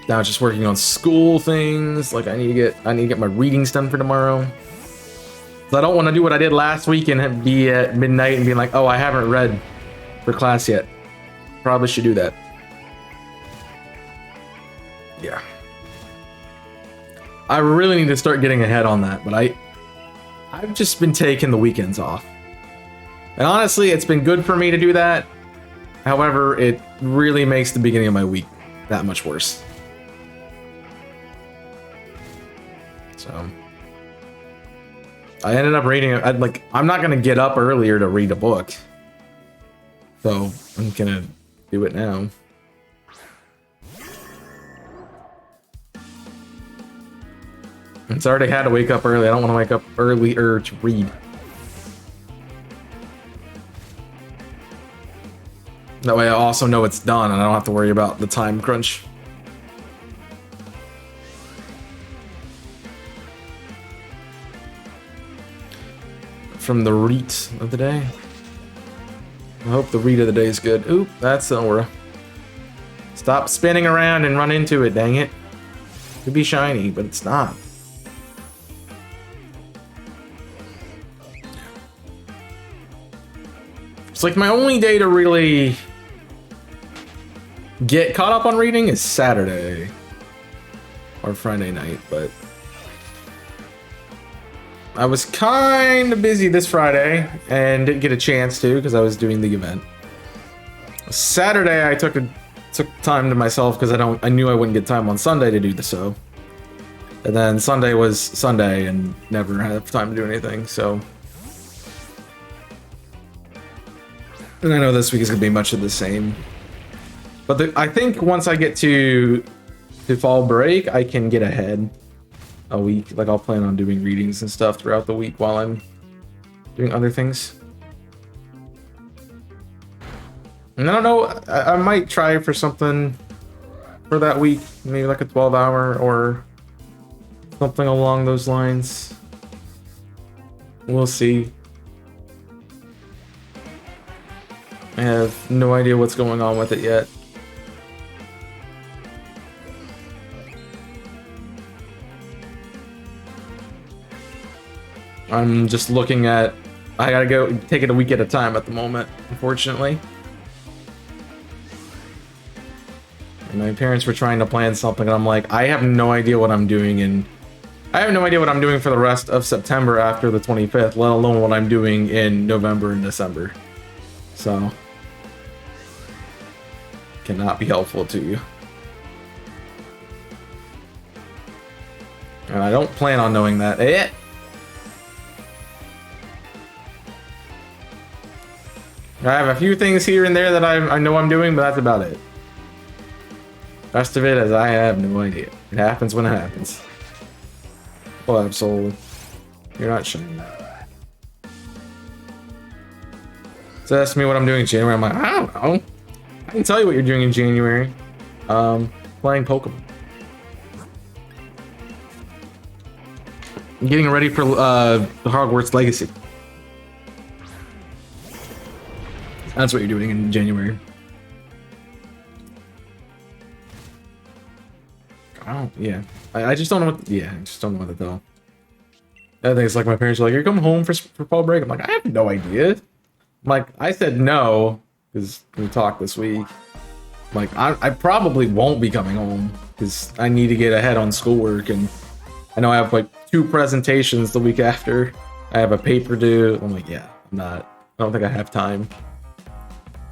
now it's just working on school things. Like, I need to get my readings done for tomorrow. So I don't want to do what I did last week and be at midnight and be like, oh, I haven't read for class yet. Probably should do that. Yeah. I really need to start getting ahead on that, but I've just been taking the weekends off. And honestly, it's been good for me to do that. However, it really makes the beginning of my week that much worse. So I ended up reading it. I'm not gonna get up earlier to read a book, so I'm gonna do it now. It's already had to wake up early. I don't want to wake up earlier to read. That way I also know it's done and I don't have to worry about the time crunch. From the read of the day. I hope the read of the day is good. Oop, that's an aura. Stop spinning around and run into it, dang it. Could be shiny, but it's not. It's like my only day to really get caught up on reading is Saturday or Friday night, but I was kind of busy this Friday and didn't get a chance to because I was doing the event. Saturday I took time to myself because I knew I wouldn't get time on Sunday to do the so. And then Sunday was Sunday and never had time to do anything, so. And I know this week is gonna be much of the same. But I think once I get to fall break, I can get ahead a week. Like, I'll plan on doing readings and stuff throughout the week while I'm doing other things. And I don't know, I might try for something for that week, maybe like a 12-hour or something along those lines. We'll see. I have no idea what's going on with it yet. I'm just looking at, I gotta go take it a week at a time at the moment, unfortunately. And my parents were trying to plan something and I'm like, I have no idea what I'm doing, and I have no idea what I'm doing for the rest of September after the 25th, let alone what I'm doing in November and December. So, cannot be helpful to you. And I don't plan on knowing that. I have a few things here and there that I know I'm doing, but that's about it. Rest of it, as I have no idea. It happens when it happens. Well, absolutely. You're not shiny. So ask me what I'm doing in January. I'm like, I don't know. I can tell you what you're doing in January. Playing Pokemon. I'm getting ready for Hogwarts Legacy. That's what you're doing in January. Oh, yeah. I just don't know what... Yeah, I just don't know what to tell. I think it's like my parents are like, you're coming home for fall break? I'm like, I have no idea. I'm like, I said no, because we talked this week. I'm like, I probably won't be coming home, because I need to get ahead on schoolwork, and I know I have like 2 presentations the week after. I have a paper due. I'm like, yeah, I don't think I have time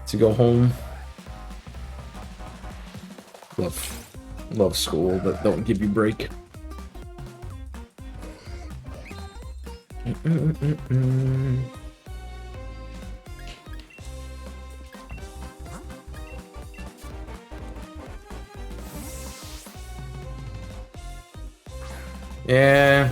to go home. Love school, but don't give you break. Yeah.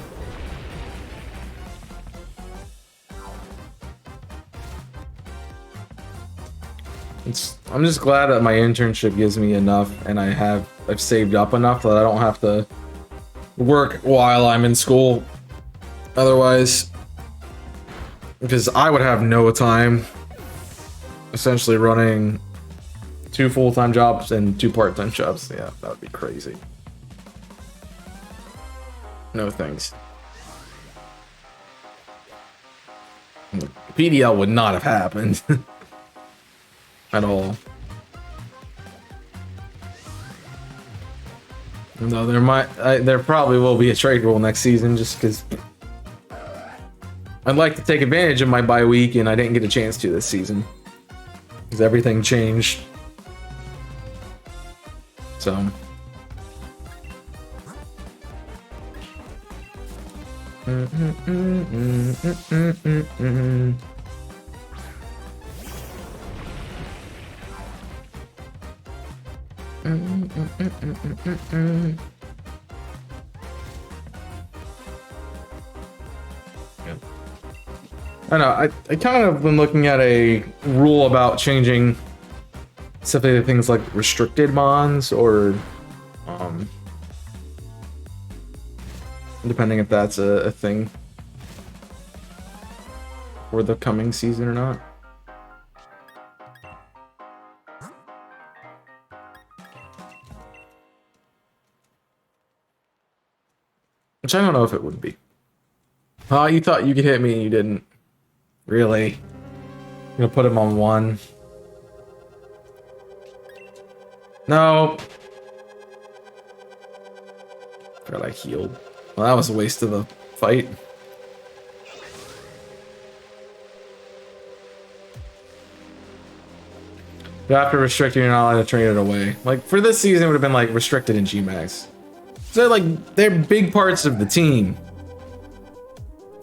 I'm just glad that my internship gives me enough, and I've saved up enough that I don't have to work while I'm in school. Otherwise, because I would have no time, essentially running 2 full-time jobs and 2 part-time jobs. Yeah, that would be crazy. No thanks. PDL would not have happened at all. No, there probably will be a trade rule next season, just because I'd like to take advantage of my bye week, and I didn't get a chance to this season because everything changed. So. I know, I kind of been looking at a rule about changing specifically things like restricted bonds, or depending if that's a thing for the coming season or not. Which I don't know if it would be. Oh, you thought you could hit me and you didn't. Really? I'm gonna put him on 1. No. Forgot I healed. Well, that was a waste of the fight. After restricting, you're not allowed to train it away. Like, for this season, it would have been, like, restricted in Gmax. So, like, they're big parts of the team.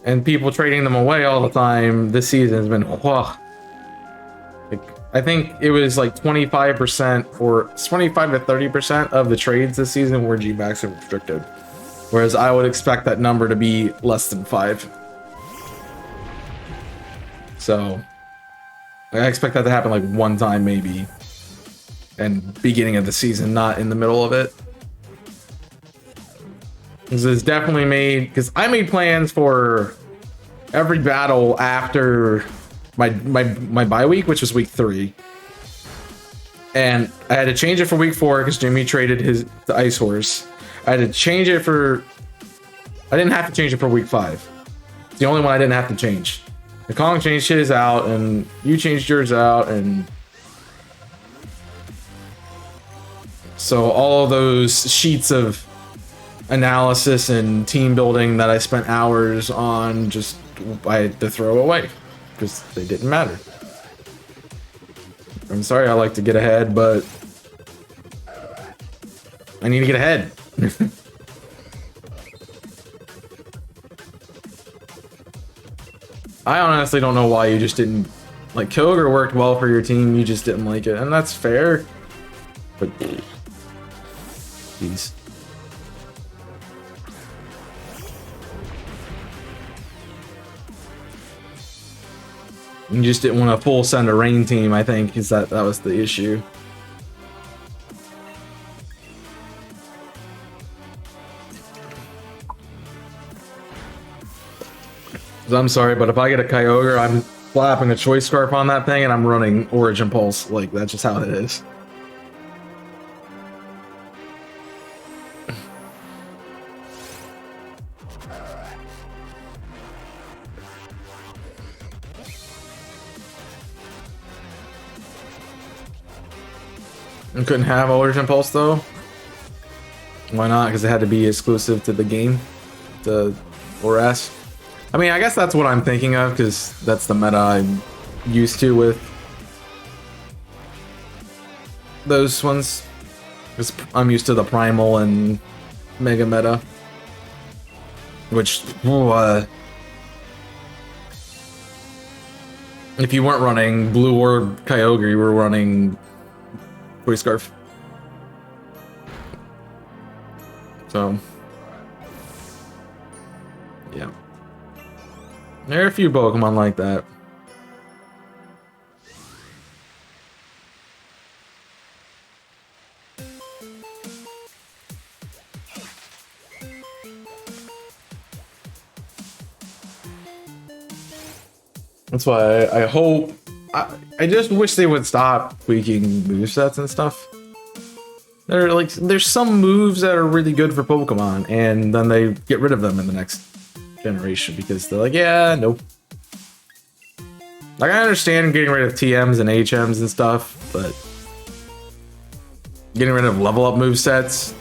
And people trading them away all the time this season has been, whoa. Like, I think it was, like, 25% or 25 to 30% of the trades this season were Gmax and restricted. Whereas I would expect that number to be less than 5. So, I expect that to happen like 1 time maybe. And beginning of the season, not in the middle of it. This is definitely made, because I made plans for every battle after my bye week, which was week 3. And I had to change it for week 4 because Jimmy traded the Ice Horse. I had to change it for... I didn't have to change it for week 5. It's the only one I didn't have to change. The Kong changed his out, and you changed yours out, and... So all of those sheets of analysis and team building that I spent hours on, just I had to throw away because they didn't matter. I'm sorry, I like to get ahead, but I need to get ahead. I honestly don't know why you just didn't Like, Kyogre worked well for your team, you just didn't like it, and that's fair. But, jeez. You just didn't want a full send a rain team, I think, because that was the issue. I'm sorry, but if I get a Kyogre, I'm slapping a Choice Scarf on that thing and I'm running Origin Pulse. Like, that's just how it is. I couldn't have Origin Pulse though. Why not? Because it had to be exclusive to the game, to ORAS. I mean, I guess that's what I'm thinking of, because that's the meta I'm used to with those ones. Because I'm used to the Primal and Mega meta. Which, if you weren't running Blue Orb Kyogre, you were running Choice Scarf. So, yeah. There are a few Pokemon like that. That's why I hope... I just wish they would stop tweaking movesets and stuff. There's some moves that are really good for Pokemon, and then they get rid of them in the next generation because they're like, yeah, nope. Like, I understand getting rid of TMs and HMs and stuff, but getting rid of level up movesets,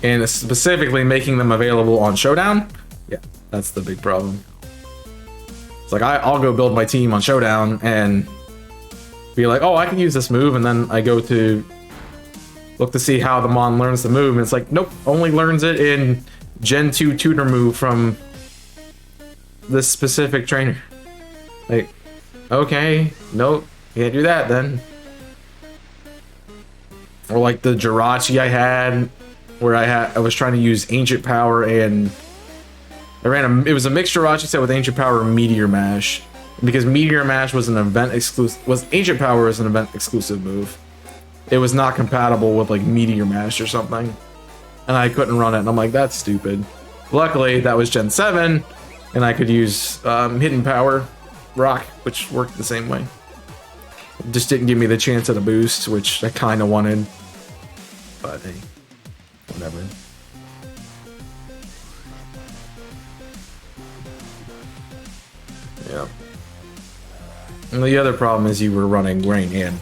and specifically making them available on Showdown, yeah, that's the big problem. It's like, I'll go build my team on Showdown and be like, oh, I can use this move, and then I go to look to see how the Mon learns the move, and it's like, nope, only learns it in Gen 2 tutor move from this specific trainer. Like, okay, nope, can't do that then. Or like the Jirachi I had, where I was trying to use Ancient Power, and it was a mixed Jirachi set with Ancient Power and Meteor Mash. Because Meteor Mash was an event exclusive, Ancient Power was an event exclusive move. It was not compatible with like Meteor Mash or something, and I couldn't run it, and I'm like, that's stupid. Luckily, that was Gen 7, and I could use Hidden Power Rock, which worked the same way. It just didn't give me the chance at a boost, which I kind of wanted, but hey, whatever. Yeah. And the other problem is you were running rain and,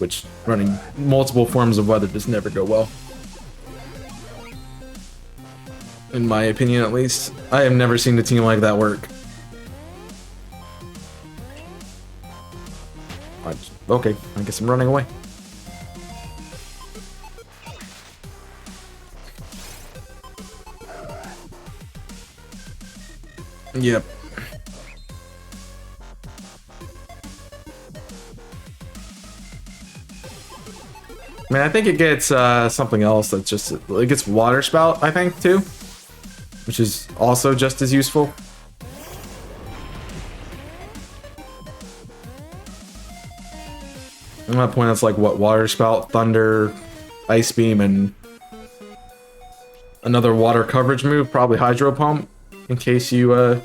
which running multiple forms of weather just never go well. In my opinion, at least. I have never seen a team like that work. Okay, I guess I'm running away. Yep. I mean, I think it gets something else that's just, it gets Water Spout, I think, too. Which is also just as useful. At that point, it's like, what, Water Spout, Thunder, Ice Beam, and another water coverage move, probably Hydro Pump, in case you have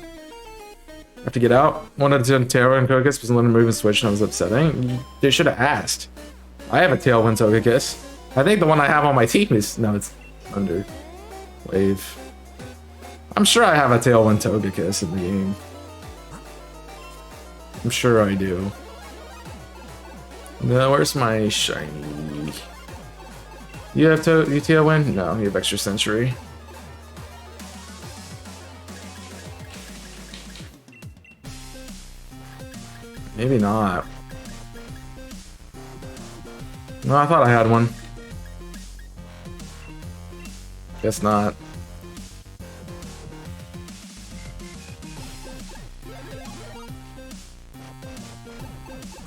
to get out. Wanted to Terra and Kokus, was letting move and switch, and I was upsetting. They should have asked. I have a Tailwind Togekiss. I think the one I have on my team is... No, it's Thunder Wave. I'm sure I have a Tailwind Togekiss in the game. I'm sure I do. No, where's my shiny? You have you Tailwind? No, you have Extra Sensory. Maybe not. No, I thought I had one. Guess not.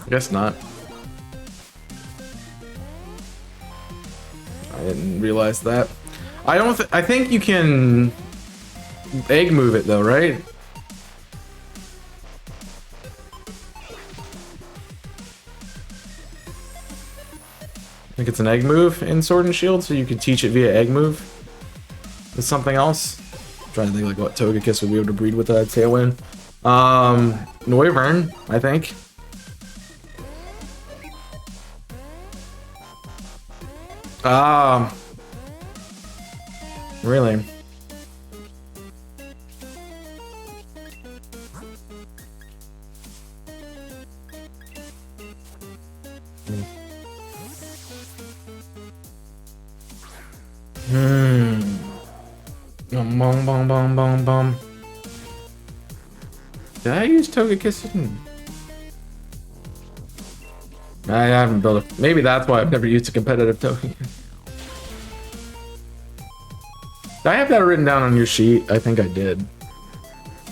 Guess not. I didn't realize that. I think you can egg move it though, right? I think it's an egg move in Sword and Shield, so you can teach it via egg move. It's something else. I'm trying to think like what Togekiss would be able to breed with that Tailwind. Noivern, I think. Really? Bum bum bum bum bum. Did I use Togekiss? I haven't built a. Maybe that's why I've never used a competitive Togekiss. Did I have that written down on your sheet? I think I did.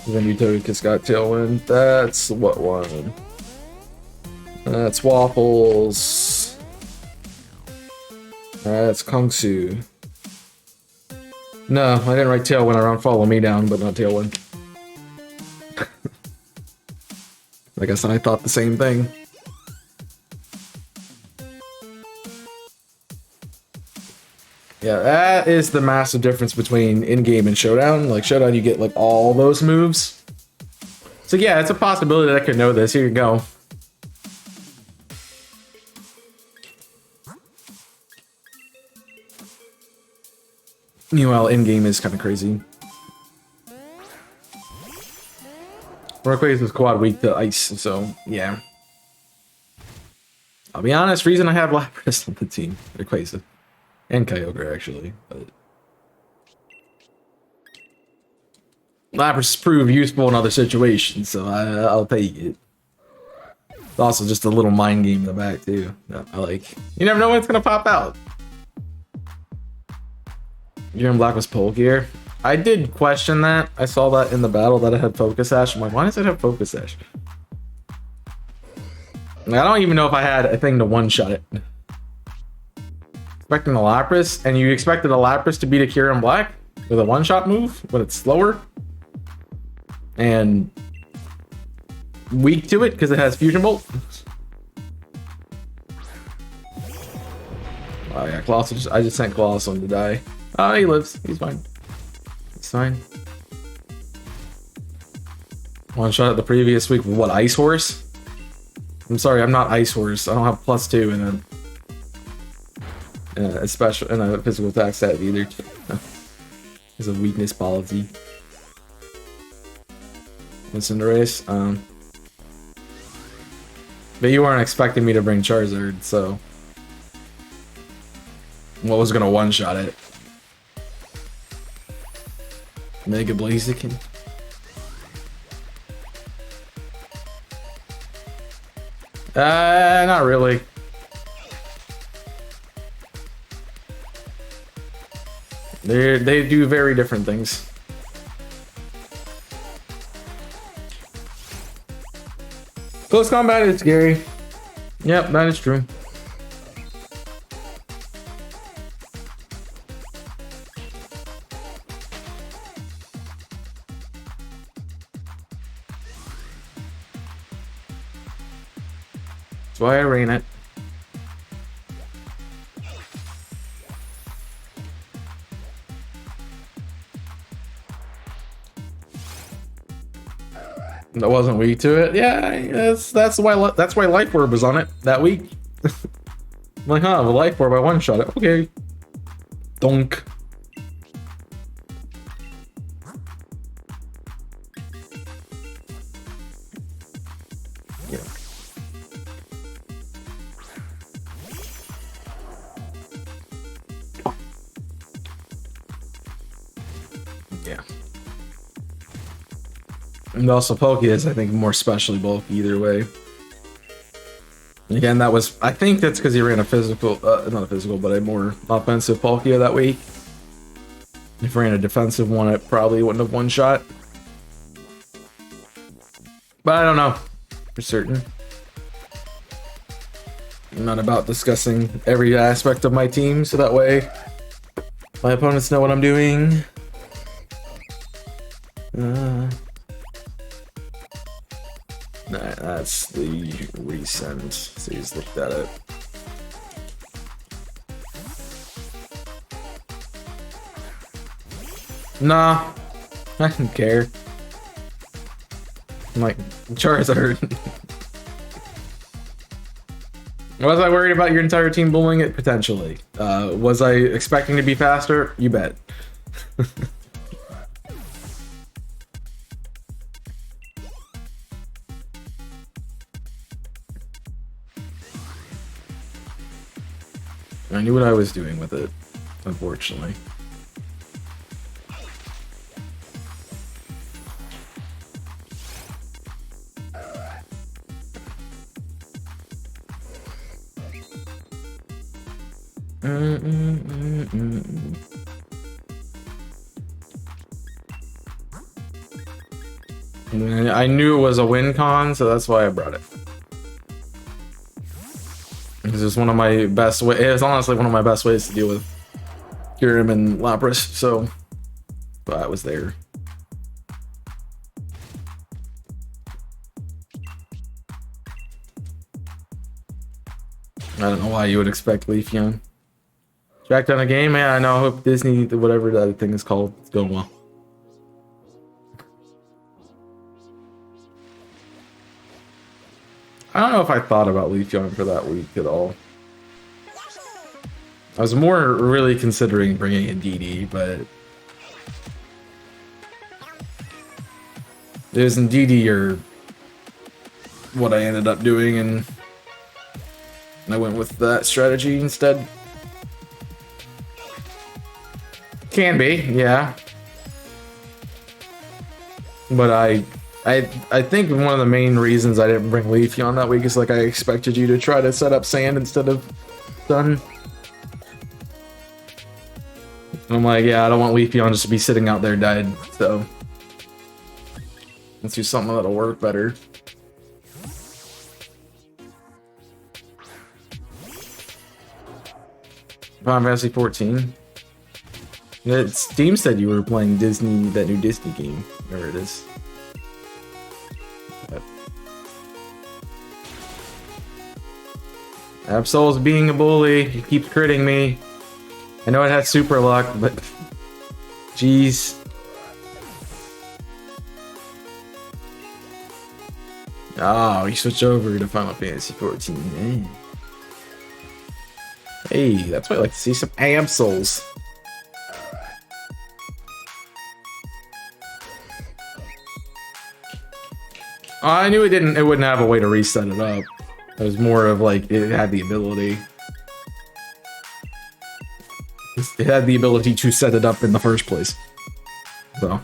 When you Togekiss got Tailwind. That's what one? That's Waffles. That's Kongsu. No, I didn't write Tailwind around Follow Me Down, but not Tailwind. I guess I thought the same thing. Yeah, that is the massive difference between in-game and Showdown. Like, Showdown, you get, like, all those moves. So, yeah, it's a possibility that I could know this. Here you go. Meanwhile, in-game is kind of crazy. Rayquaza is quad weak to ice, so, yeah. I'll be honest, reason I have Lapras on the team. Rayquaza. And Kyogre, actually. But Lapras prove useful in other situations, so I'll take it. It's also just a little mind game in the back, too. I like. You never know when it's gonna pop out. You're in Black was Polgear. I did question that. I saw that in the battle that it had Focus Sash. I'm like, why does it have Focus Sash? I don't even know if I had a thing to one-shot it. Expecting a Lapras, and you expected a Lapras to beat a Kyurem Black with a one-shot move, but it's slower and weak to it because it has Fusion Bolt. Oh yeah, Colossal. I just sent Colossal to die. Oh, he lives. He's fine. He's fine. One-shot the previous week with what, Ice Horse? I'm sorry, I'm not Ice Horse. I don't have +2 in a special and a physical attack stat either. It's a weakness policy. What's in the race? But you weren't expecting me to bring Charizard, so what was gonna one-shot it? Mega Blaziken. Not really. They do very different things. Close combat is scary. Yep, that is true. That's why I ran it. That wasn't weak to it. Yeah, that's why Life Orb was on it that week. I'm like, huh, the Life Orb I one shot it. Okay. Donk. Yeah. Yeah. And also Poke is, I think, more specially bulky either way. Again, that was, I think that's because he ran a physical, not a physical, but a more offensive Palkia that week. If he ran a defensive one, it probably wouldn't have one shot. But I don't know for certain. I'm not about discussing every aspect of my team, so that way my opponents know what I'm doing. Nah, that's the recent. So he's looked at it. Nah, I don't care. I'm like, Charizard. Was I worried about your entire team bullying it? Potentially. Was I expecting to be faster? You bet. I knew what I was doing with it, unfortunately. I knew it was a win con, so that's why I brought it. It's just one of my best ways. It's honestly one of my best ways to deal with Kyurem and Lapras, so I was there. I don't know why you would expect Leafeon. Back down a game, yeah, I know. I hope Disney, whatever that thing is called, is going well. I don't know if I thought about Leafeon for that week at all. I was more really considering bringing in DD, but it was in DD or what I ended up doing, and I went with that strategy instead. Can be, yeah. But I think one of the main reasons I didn't bring Leafeon that week is like I expected you to try to set up Sand instead of Sun. I'm like, yeah, I don't want Leafeon just to be sitting out there dead, so let's do something that'll work better. Final Fantasy 14. Yeah, Steam said you were playing Disney, that new Disney game. There it is. Absol's being a bully. He keeps critting me. I know it has super luck, but jeez. Oh, you switch over to Final Fantasy 14. Eh. Hey, that's why I like to see some Absols. I knew it wouldn't have a way to reset it up. It was more of like, it had the ability. It had the ability to set it up in the first place. So.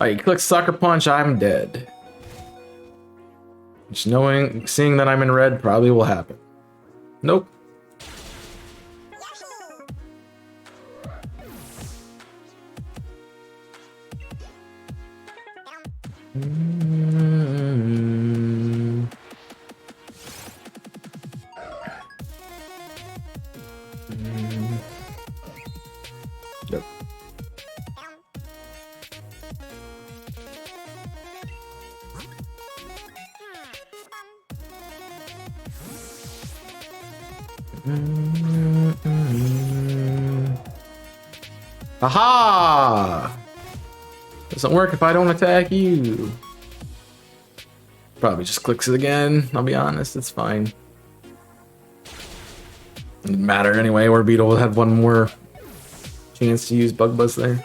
Alright, click Sucker Punch, I'm dead. Just seeing that I'm in red probably will happen. Nope. Yep. Aha! Doesn't work if I don't attack you. Probably just clicks it again, I'll be honest, it's fine. Doesn't matter anyway, or Beetle will have one more chance to use Bug Buzz there.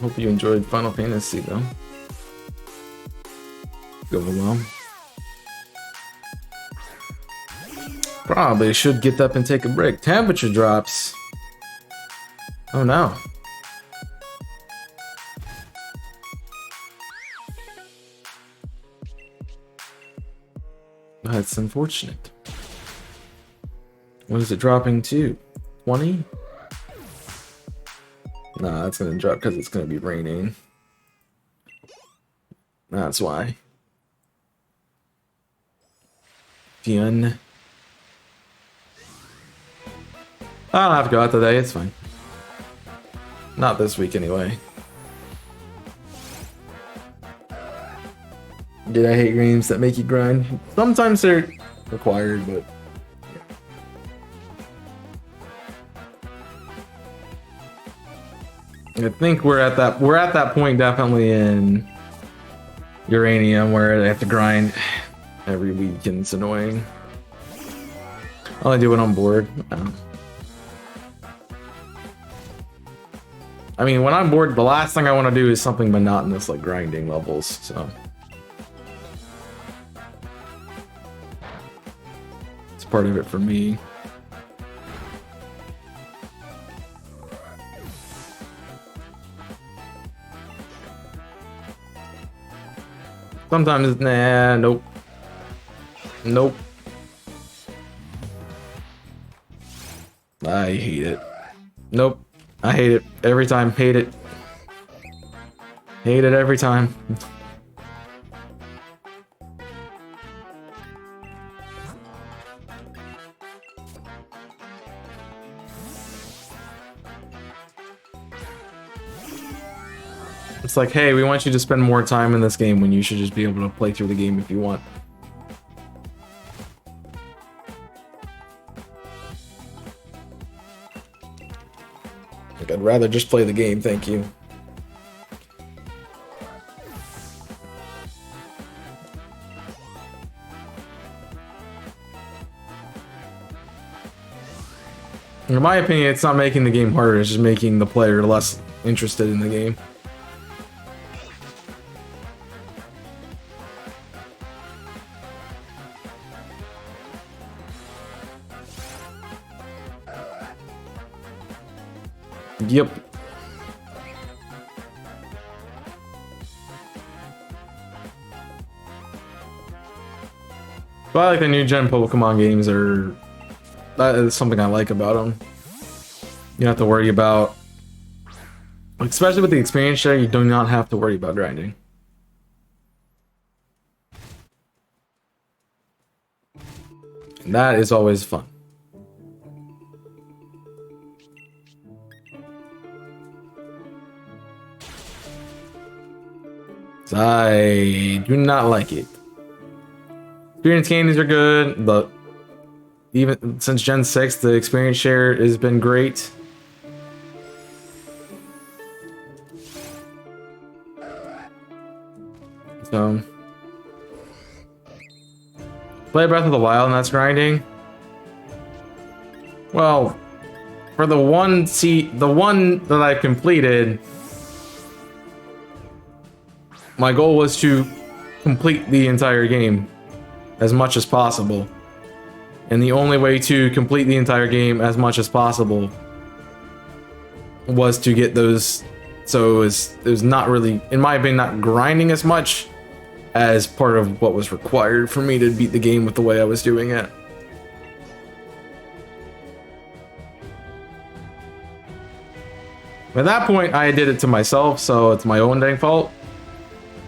Hope you enjoyed Final Fantasy though. Going well. Probably should get up and take a break. Temperature drops. Oh no. That's unfortunate. What is it dropping to? 20? Nah, it's gonna drop because it's gonna be raining. That's why. Fun. I don't have to go out today, it's fine. Not this week anyway. Did I hate games that make you grind? Sometimes they're required, but I think we're at that point definitely in Uranium where they have to grind every week and it's annoying. I only do it on board. I mean, when I'm bored, the last thing I want to do is something monotonous like grinding levels, so. It's part of it for me. Sometimes, nah, nope. Nope. I hate it. Nope. I hate it every time. Hate it. Hate it every time. It's like, hey, we want you to spend more time in this game when you should just be able to play through the game if you want. Like, I'd rather just play the game, thank you. In my opinion, it's not making the game harder, it's just making the player less interested in the game. Yep. But I like the new gen Pokemon games that is something I like about them. You don't have to worry about, especially with the experience share, you do not have to worry about grinding. And that is always fun. I do not like it. Experience candies are good, but even since Gen 6, the experience share has been great. So, play Breath of the Wild and that's grinding. Well, for the one that I've completed, my goal was to complete the entire game as much as possible. And the only way to complete the entire game as much as possible was to get those. So it was not really, in my opinion, not grinding as much as part of what was required for me to beat the game with the way I was doing it. At that point, I did it to myself, so it's my own dang fault.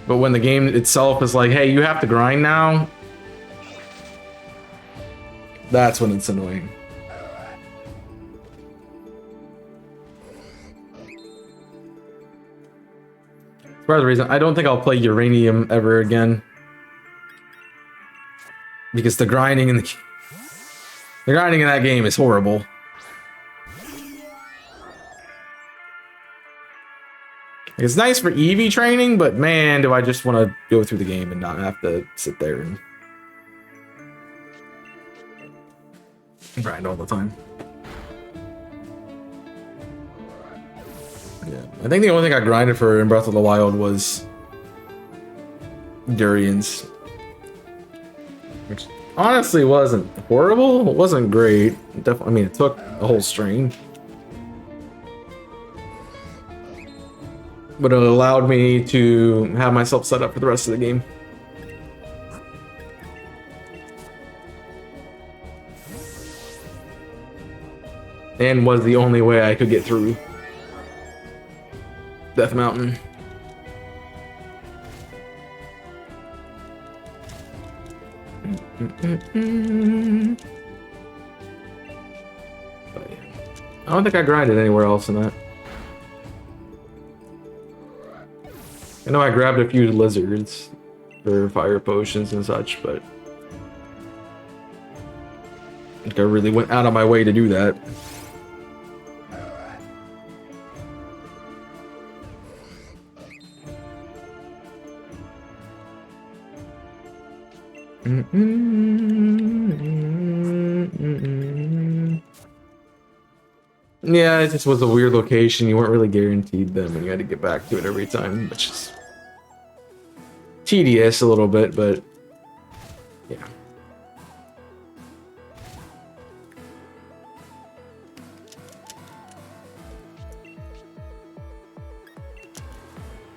But when the game itself is like, hey, you have to grind now, that's when it's annoying. That's part of the reason I don't think I'll play Uranium ever again. Because the grinding in that game is horrible. It's nice for EV training, but man, do I just want to go through the game and not have to sit there and grind all the time. Yeah, I think the only thing I grinded for in Breath of the Wild was durians, which honestly wasn't horrible. It wasn't great. Definitely, I mean, it took a whole string, but it allowed me to have myself set up for the rest of the game. And was the only way I could get through Death Mountain. But yeah. I don't think I grinded anywhere else in that. I know I grabbed a few lizards for fire potions and such, but I think I really went out of my way to do that. Yeah, it just was a weird location. You weren't really guaranteed them, and you had to get back to it every time, which is tedious a little bit, but yeah.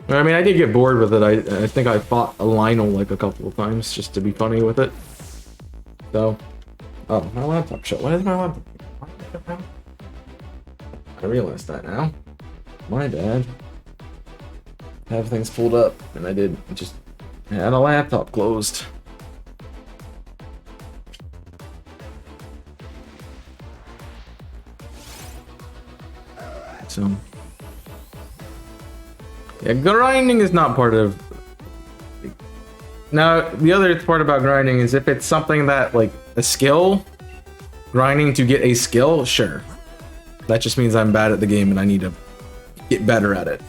I mean, I did get bored with it. I think I fought a Lionel like a couple of times just to be funny with it. So, oh, my laptop shut. Why is my laptop? I realized that now. My bad. I have things pulled up, and I did just had a laptop closed. So, yeah, grinding is not part of. Now, the other part about grinding is if it's something that, like, a skill, grinding to get a skill, sure. That just means I'm bad at the game and I need to get better at it.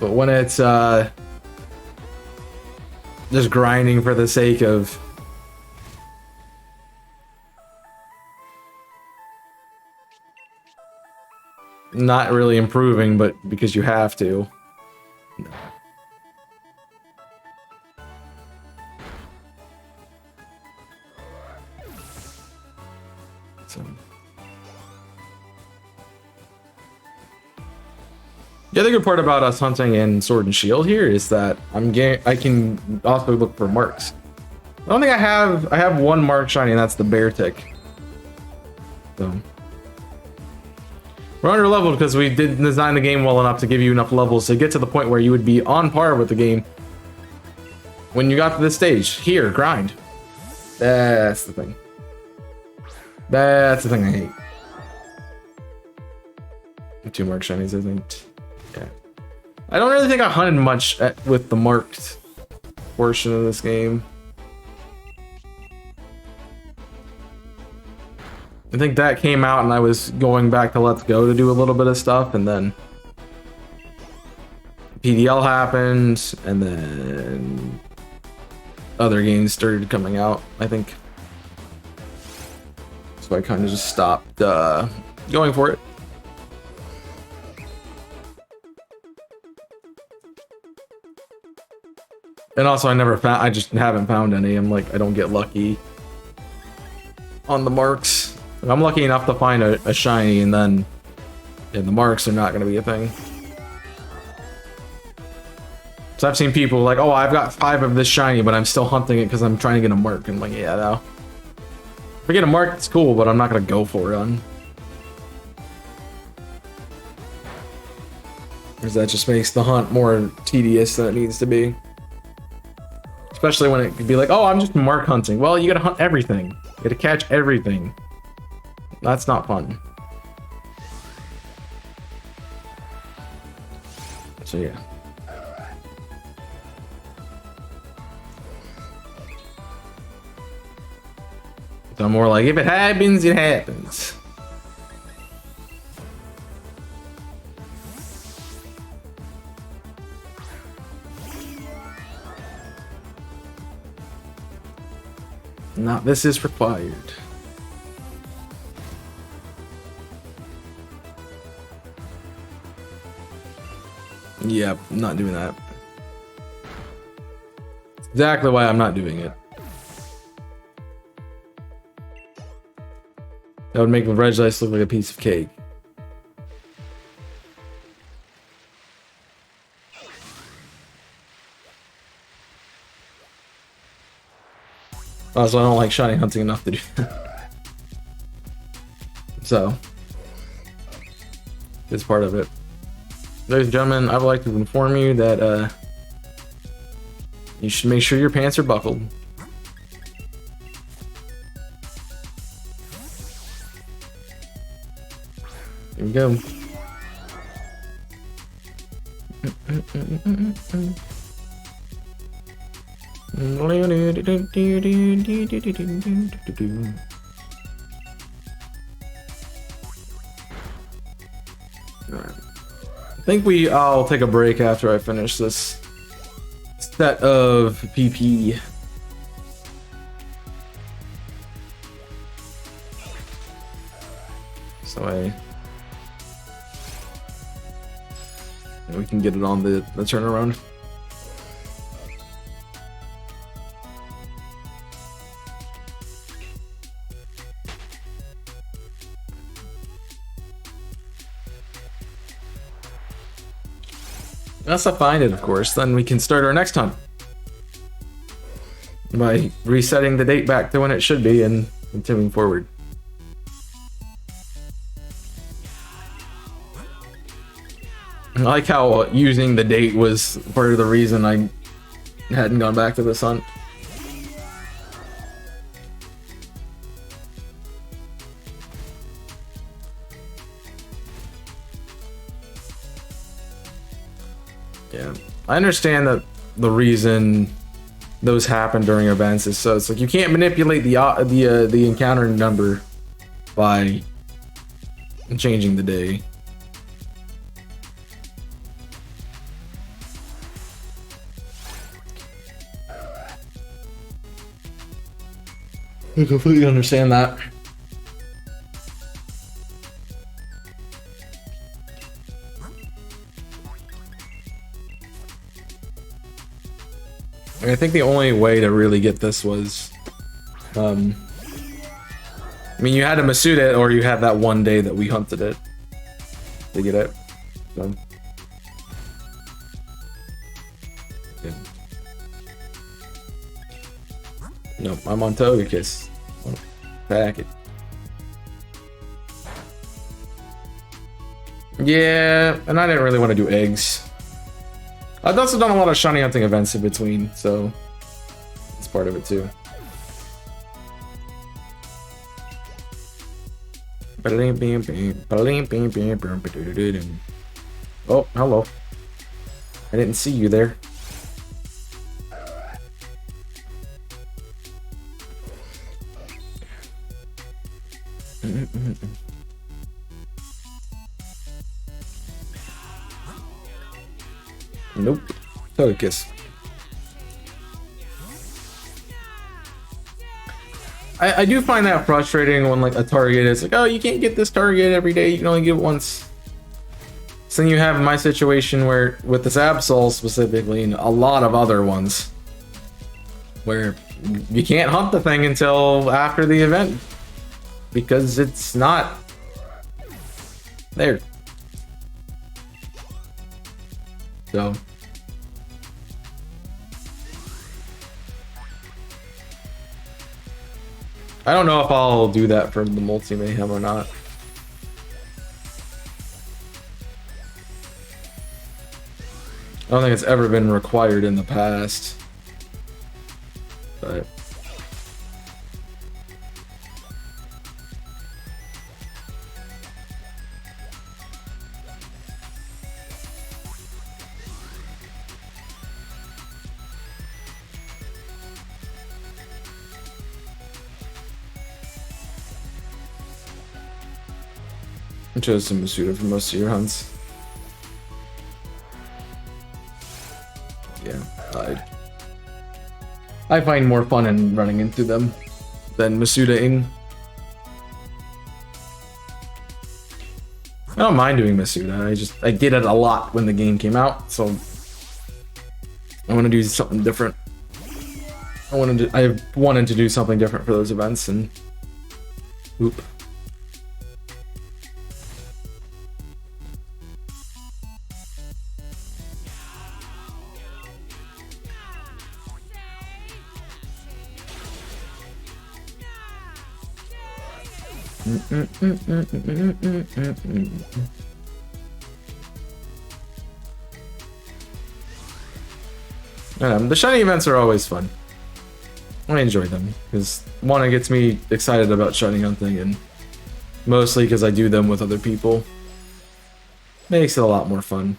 But when it's just grinding for the sake of not really improving, but because you have to. No. So. The other good part about us hunting in Sword and Shield here is that I can also look for marks. I don't think I have one mark shiny, and that's the bear tick. So. We're under leveled because we didn't design the game well enough to give you enough levels to get to the point where you would be on par with the game when you got to this stage. Here, grind. That's the thing. That's the thing I hate. 2 mark shinies, I think. Yeah. I don't really think I hunted much with the marked portion of this game. I think that came out and I was going back to Let's Go to do a little bit of stuff, and then PDL happened, and then other games started coming out, I think. So I kind of just stopped going for it. And also I just haven't found any. I'm like, I don't get lucky on the marks. I'm lucky enough to find a shiny, and then the marks are not going to be a thing. So I've seen people like, oh, I've got 5 of this shiny, but I'm still hunting it because I'm trying to get a mark. And I'm like, yeah, no. If I get a mark, it's cool, but I'm not going to go for it. Because that just makes the hunt more tedious than it needs to be. Especially when it could be like, oh, I'm just mark hunting. Well, you got to hunt everything. You got to catch everything. That's not fun. So yeah. So I'm more like, if it happens, it happens. Not this is required. Yep, not doing that. Exactly why I'm not doing it. That would make the Regice look like a piece of cake. Also, I don't like shiny hunting enough to do that. So, it's part of it. Ladies and gentlemen, I would like to inform you that you should make sure your pants are buckled. Here we go. I think I'll take a break after I finish this set of PP. So we can get it on the turnaround. Unless I find it, of course, then we can start our next hunt by resetting the date back to when it should be and continuing forward. I like how using the date was part of the reason I hadn't gone back to this hunt. Yeah, I understand that the reason those happen during events is so it's like you can't manipulate the encounter number by changing the day. I completely understand that. I think the only way to really get this was, I mean, you had to Masuda it, or you had that one day that we hunted it to get it. So, yeah. Nope, I'm on Togekiss. Pack it. Yeah, and I didn't really want to do eggs. I've also done a lot of shiny hunting events in between, so it's part of it too. Oh, hello. I didn't see you there. Nope. Focus. I do find that frustrating when like a target is like, oh, you can't get this target every day, you can only get it once. So then you have my situation where with this Absol specifically and a lot of other ones where you can't hunt the thing until after the event because it's not there. So I don't know if I'll do that for the multi mayhem or not. I don't think it's ever been required in the past, but I chose some Masuda for most of your hunts. Yeah, I find more fun in running into them than Masuda-ing. I don't mind doing Masuda, I did it a lot when the game came out, so I want to do something different. I wanted to do something different for those events, and oop. The shiny events are always fun. I enjoy them because one, it gets me excited about shiny hunting, and mostly because I do them with other people. Makes it a lot more fun.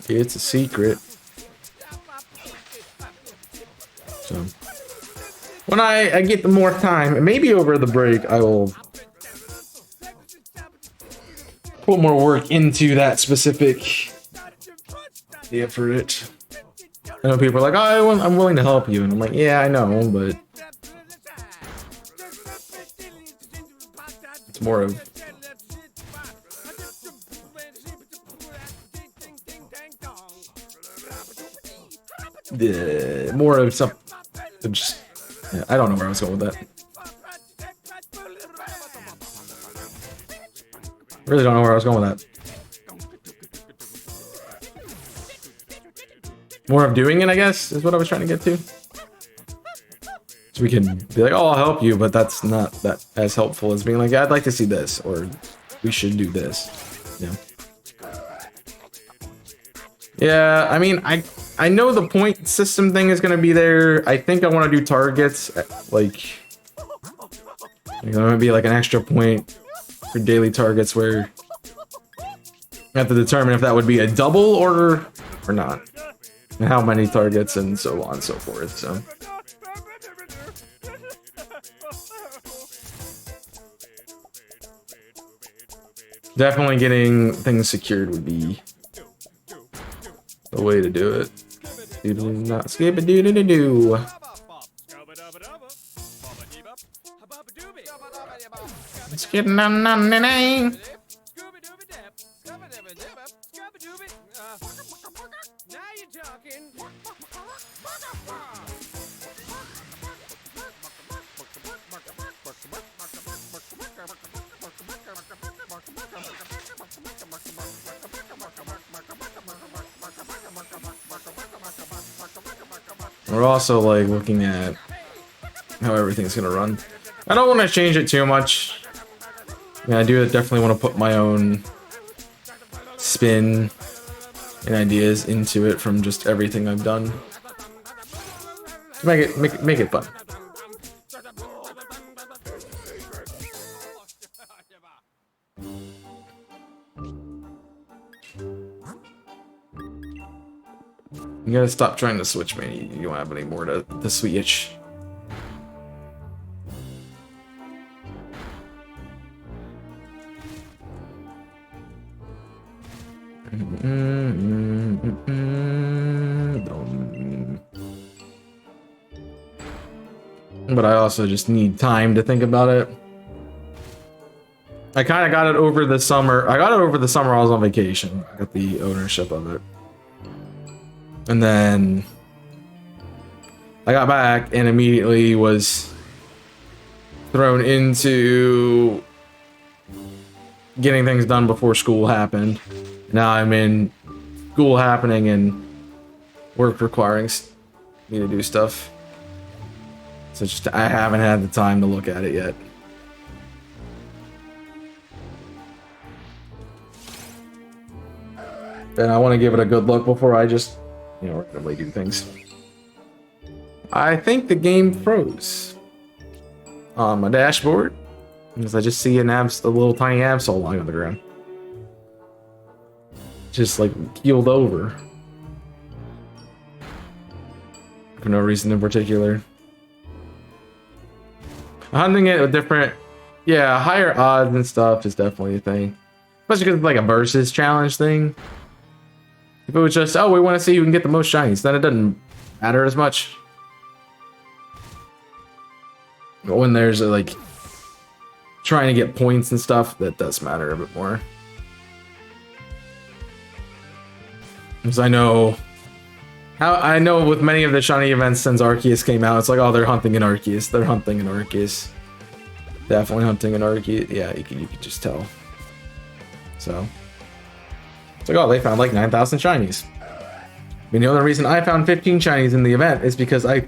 It's a secret. So when I get the more time, and maybe over the break, I will put more work into that specific effort. I know people are like, oh, I'm willing to help you, and I'm like, yeah, I know, but it's more of some. Just, yeah, I don't know where I was going with that. Really don't know where I was going with that. More of doing it, I guess, is what I was trying to get to. So we can be like, oh, I'll help you, but that's not that as helpful as being like, yeah, I'd like to see this, or we should do this. Yeah. Yeah, I mean, I know the point system thing is going to be there. I think I want to do targets, like, you know, maybe like an extra point for daily targets where I have to determine if that would be a double order or not. And how many targets and so on and so forth, so. Definitely getting things secured would be the way to do it. Not skip it, do. It's getting on. We're also like looking at how everything's gonna run. I don't want to change it too much. Yeah, I do definitely want to put my own spin and ideas into it from just everything I've done. Make it fun. You gotta stop trying to switch me. You don't have any more to switch. But I also just need time to think about it. I kind of got it over the summer. I got it over the summer. I was on vacation. I got the ownership of it. And then I got back and immediately was thrown into getting things done before school happened. Now I'm in school happening and work requiring me to do stuff. So just I haven't had the time to look at it yet. And I want to give it a good look before I just, you know, randomly do things. I think the game froze on my dashboard because I just see a little tiny Absol lying on the ground, just like keeled over for no reason in particular. Hunting it with different, yeah, higher odds and stuff is definitely a thing, especially because it's like a versus challenge thing. If it was just, oh, we want to see who can get the most shinies, then it doesn't matter as much. But when there's like trying to get points and stuff, that does matter a bit more. Because I know with many of the shiny events since Arceus came out, it's like, oh, they're hunting an Arceus. They're hunting an Arceus. Definitely hunting an Arceus. Yeah, you can just tell. So it's like, oh, they found like 9,000 shinies. I mean, the only reason I found 15 shinies in the event is because I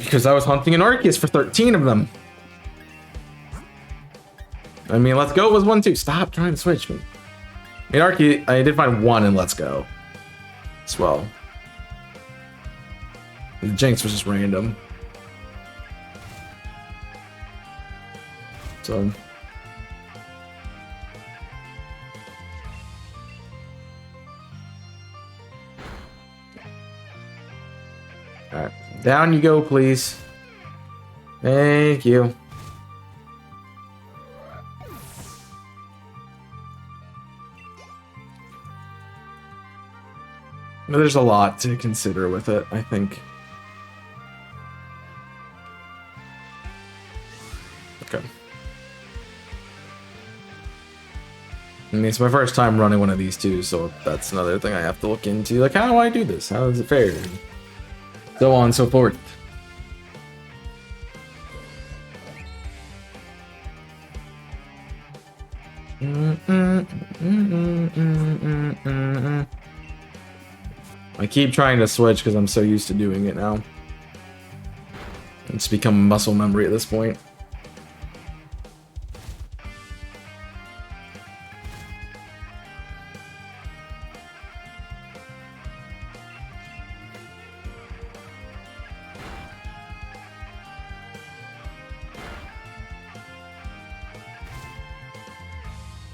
Because I was hunting an Arceus for 13 of them. I mean, Let's Go was one too. Stop trying to switch me. I mean, Arceus, I did find one in Let's Go as well. The Jinx was just random. So. Alright. Down you go, please. Thank you. There's a lot to consider with it, I think. Okay. I mean, it's my first time running one of these two, so that's another thing I have to look into. Like, how do I do this? How is it fair? And so on and so forth. I keep trying to switch because I'm so used to doing it now. It's become muscle memory at this point.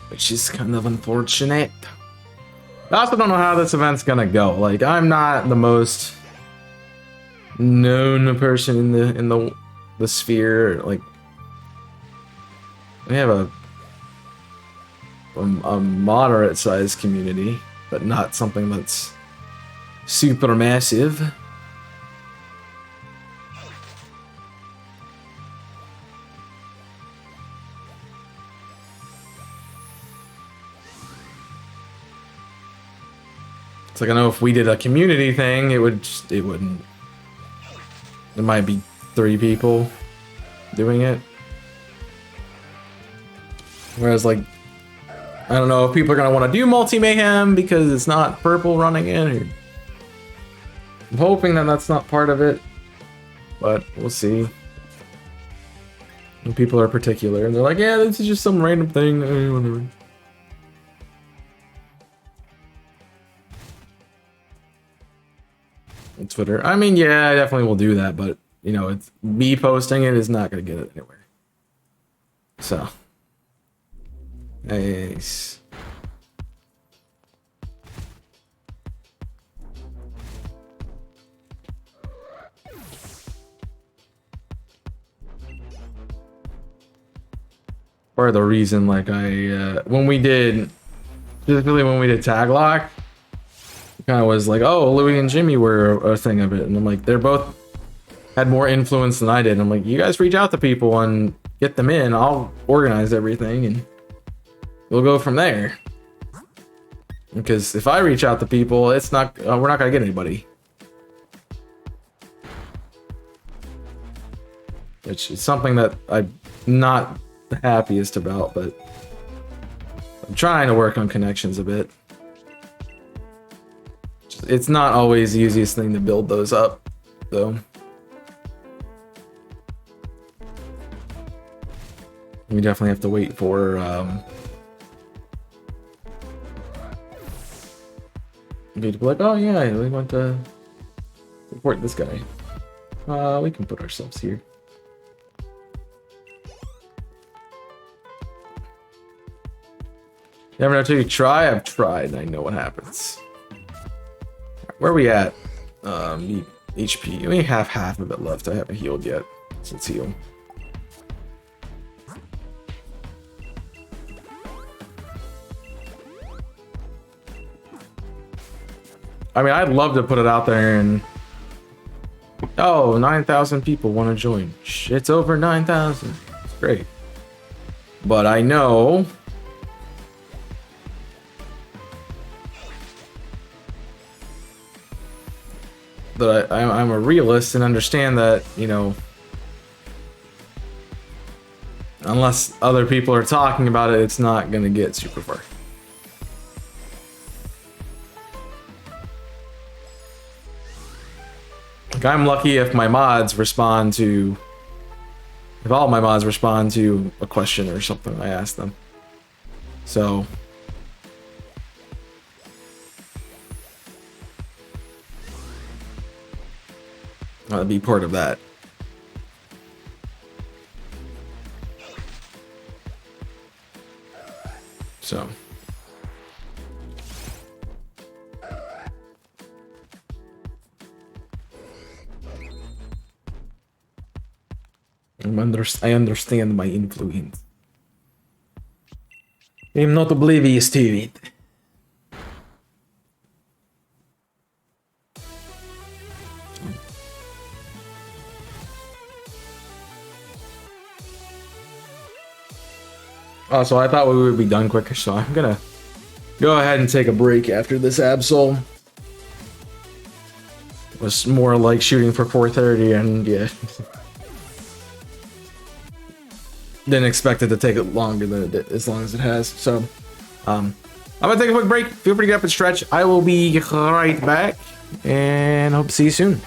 Which is kind of unfortunate. I also don't know how this event's gonna go. Like, I'm not the most known person in the sphere. Like, we have a moderate sized community, but not something that's super massive. It's like, I know if we did a community thing, it wouldn't. There might be 3 people doing it. Whereas, like, I don't know if people are gonna want to do multi-mayhem because it's not purple running in. Or I'm hoping that that's not part of it, but we'll see. And people are particular, and they're like, yeah, this is just some random thing, whatever. Twitter. I mean, yeah, I definitely will do that, but you know, it's me posting it is not going to get it anywhere. So, nice. Part of the reason, like, when we did tag lock, kind of was like, oh, Louis and Jimmy were a thing of it, and I'm like, they're both had more influence than I did. I'm like, you guys reach out to people and get them in. I'll organize everything, and we'll go from there. Because if I reach out to people, it's not we're not gonna get anybody. Which is something that I'm not the happiest about, but I'm trying to work on connections a bit. It's not always the easiest thing to build those up, though. We definitely have to wait for me to be like, oh yeah, we want to support this guy. We can put ourselves here. Never know till you try. I've tried and I know what happens. Where are we at? HP. We only have half of it left. I haven't healed yet. So let's heal. I mean, I'd love to put it out there and... Oh, 9,000 people want to join. It's over 9,000. It's great. But I know... that I'm a realist and understand that, you know, unless other people are talking about it, it's not gonna get super far. Like, I'm lucky if my mods respond to... If all my mods respond to a question or something I ask them. So... I'll be part of that. So... I understand my influence. I'm not oblivious to it. Oh, so I thought we would be done quicker, so I'm gonna go ahead and take a break after this Absol. It was more like shooting for 4:30, and yeah. Didn't expect it to take it longer than it did, as long as it has. So, I'm gonna take a quick break. Feel free to get up and stretch. I will be right back, and hope to see you soon.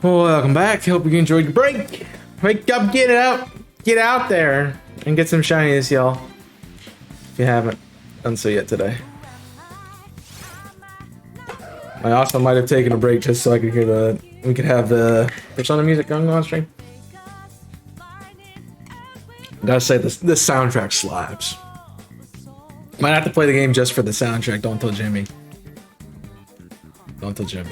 Welcome back. Hope you enjoyed your break. Wake up, get out there, and get some shinies, y'all. If you haven't done so yet today. I also might have taken a break just so I could hear we could have the Persona music going on stream. Gotta say, this soundtrack slaps. Might have to play the game just for the soundtrack. Don't tell Jimmy. Don't tell Jimmy.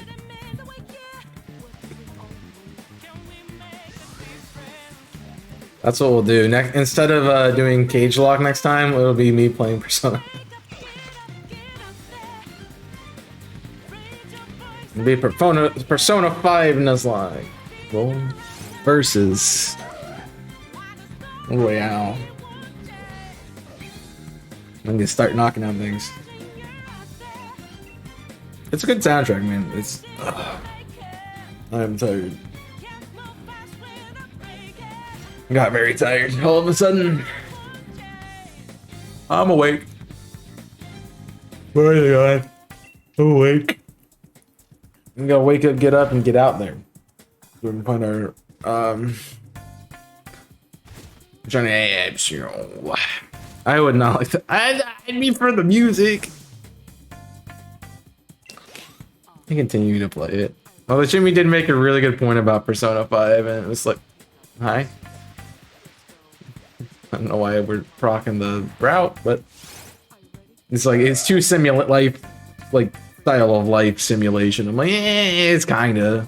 That's what we'll do. Next, instead of doing Cage Lock next time, it'll be me playing Persona. It'll be Persona 5 Nuzlocke. Versus Royale. I'm gonna start knocking out things. It's a good soundtrack, man. It's. I'm tired. I got very tired all of a sudden. I'm awake. Where are you going? I'm awake. I'm gonna wake up, get up, and get out there. We're gonna find our I would not like to. I'd be for the music. I continue to play it. Although Jimmy did make a really good point about Persona 5, and it was like, hi. I don't know why we're procking the route, but it's like it's too life, like style of life simulation. I'm like, it's kinda.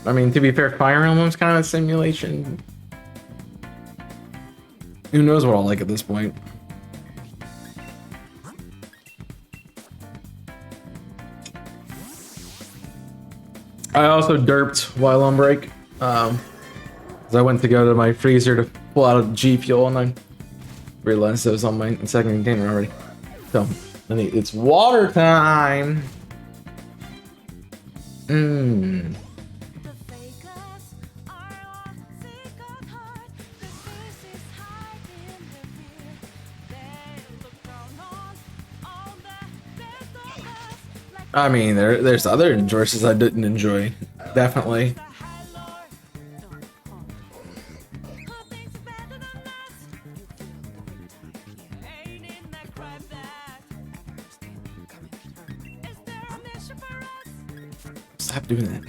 I mean, to be fair, Fire Emblem's kind of a simulation. Who knows what I'll like at this point. I also derped while on break. I went to go to my freezer to pull out a G Fuel, and I realized it was on my second container already. So, it's water time! Mmm. I mean, there's other choices I didn't enjoy. Definitely. Stop doing that.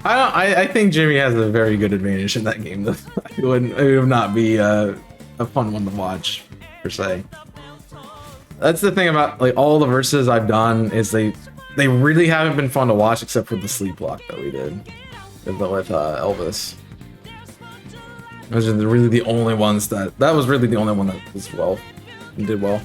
I think Jimmy has a very good advantage in that game. It would not be a fun one to watch, per se. That's the thing about like all the verses I've done is they really haven't been fun to watch except for the sleep block that we did with Elvis. Those are really the only ones that was really the only one that was well and did well.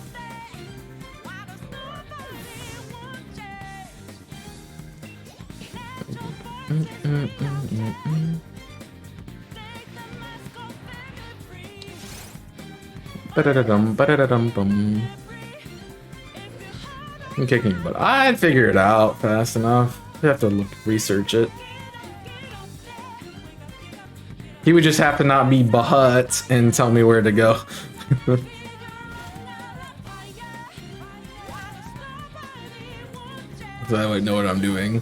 Ba-da-da-dum. I'm kicking, but I'd figure it out fast enough. You have to research it. He would just have to not be bahut and tell me where to go. So I would know what I'm doing.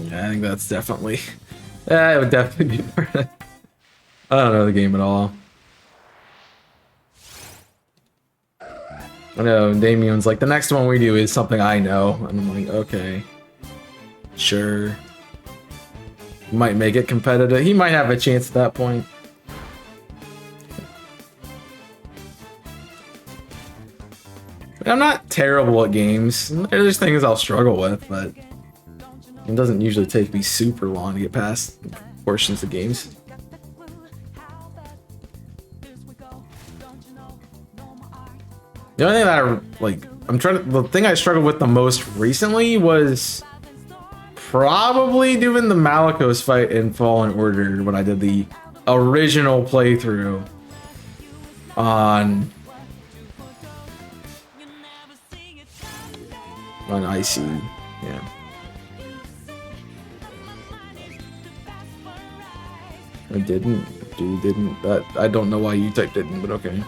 Yeah, I think that's definitely. Yeah, it would definitely be part of it. I don't know the game at all. I know Damien's like, the next one we do is something I know. And I'm like, okay. Sure. Might make it competitive. He might have a chance at that point. I'm not terrible at games. There's things I'll struggle with, but it doesn't usually take me super long to get past portions of games. The only thing that the thing I struggled with the most recently was probably doing the Malicos fight in Fallen Order when I did the original playthrough on Icy, yeah. I didn't. Dude, didn't. I don't know why you typed didn't, but okay.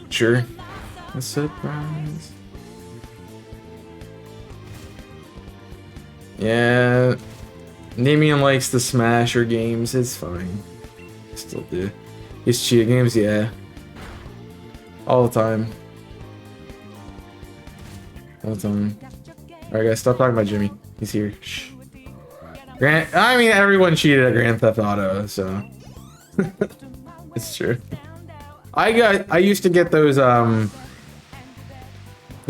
Sure. A surprise. Yeah. Damien likes the Smasher games. It's fine. Still do. His cheat games, yeah. All the time. All the time. Alright guys, stop talking about Jimmy. He's here. Shh. I mean, everyone cheated at Grand Theft Auto, so it's true. I used to get those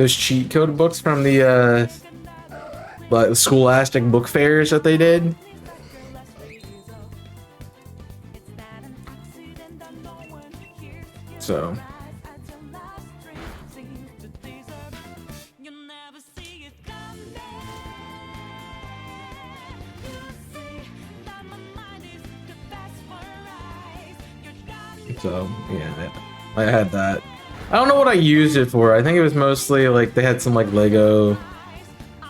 cheat code books from the like Scholastic book fairs that they did. So yeah, I had that. I don't know what I used it for. I think it was mostly like they had some like Lego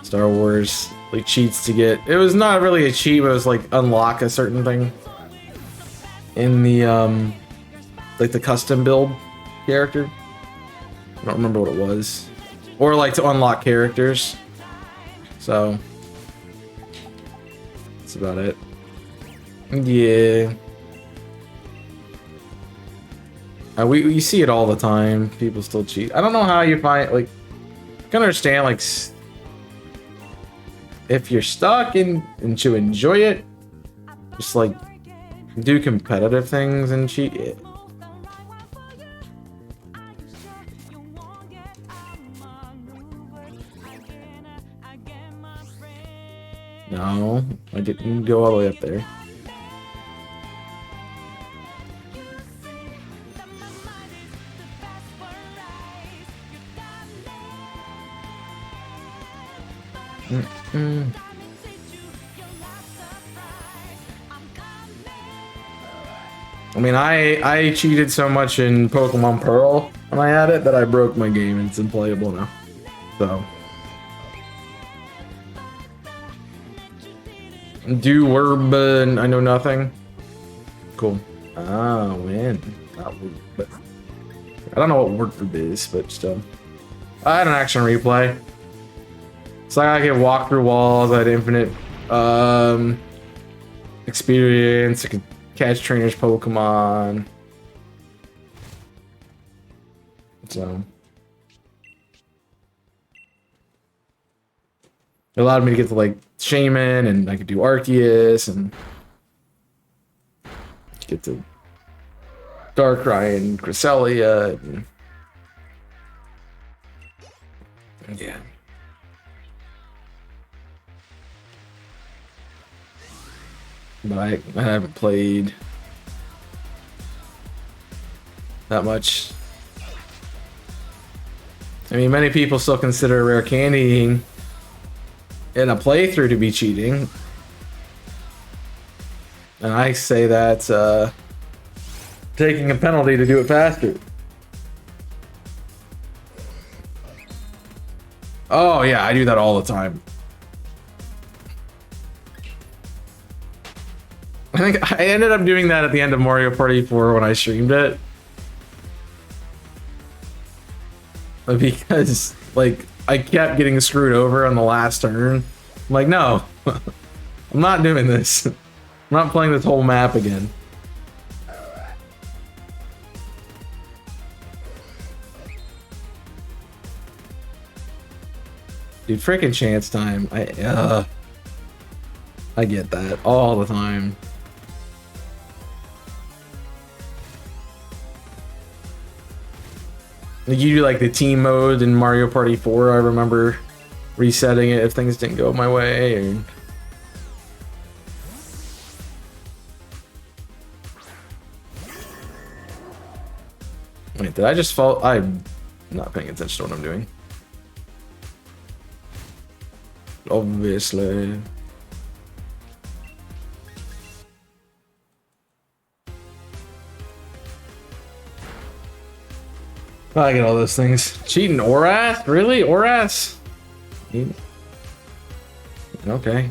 Star Wars like cheats to get. It was not really a cheat, but it was like unlock a certain thing in the like the custom build character. I don't remember what it was. Or like to unlock characters. So that's about it. Yeah. We see it all the time. People still cheat. I don't know how you find, like, I can understand, like, if you're stuck and to enjoy it, just like do competitive things and cheat. Yeah. No, I didn't go all the way up there. I mean, I cheated so much in Pokemon Pearl when I had it that I broke my game and it's unplayable now. So. Do Werb, I know nothing. Cool. Ah, win. But I don't know what Werb is, but still. I had an action replay. It's like I can walk through walls, I had infinite experience, I could catch trainers Pokemon. So it allowed me to get to like Shaman, and I could do Arceus and get to Darkrai and Cresselia and yeah. But I haven't played that much. I mean, many people still consider rare candying in a playthrough to be cheating. And I say that's taking a penalty to do it faster. Oh yeah, I do that all the time. I think I ended up doing that at the end of Mario Party 4 when I streamed it. Because, like, I kept getting screwed over on the last turn. I'm like, no, I'm not doing this. I'm not playing this whole map again. Dude, freaking chance time. I get that all the time. Like you do like the team mode in Mario Party 4, I remember resetting it if things didn't go my way. Or... Wait, did I just fall? I'm not paying attention to what I'm doing. Obviously. I get all those things. Cheating Oras? Really? Oras? Okay.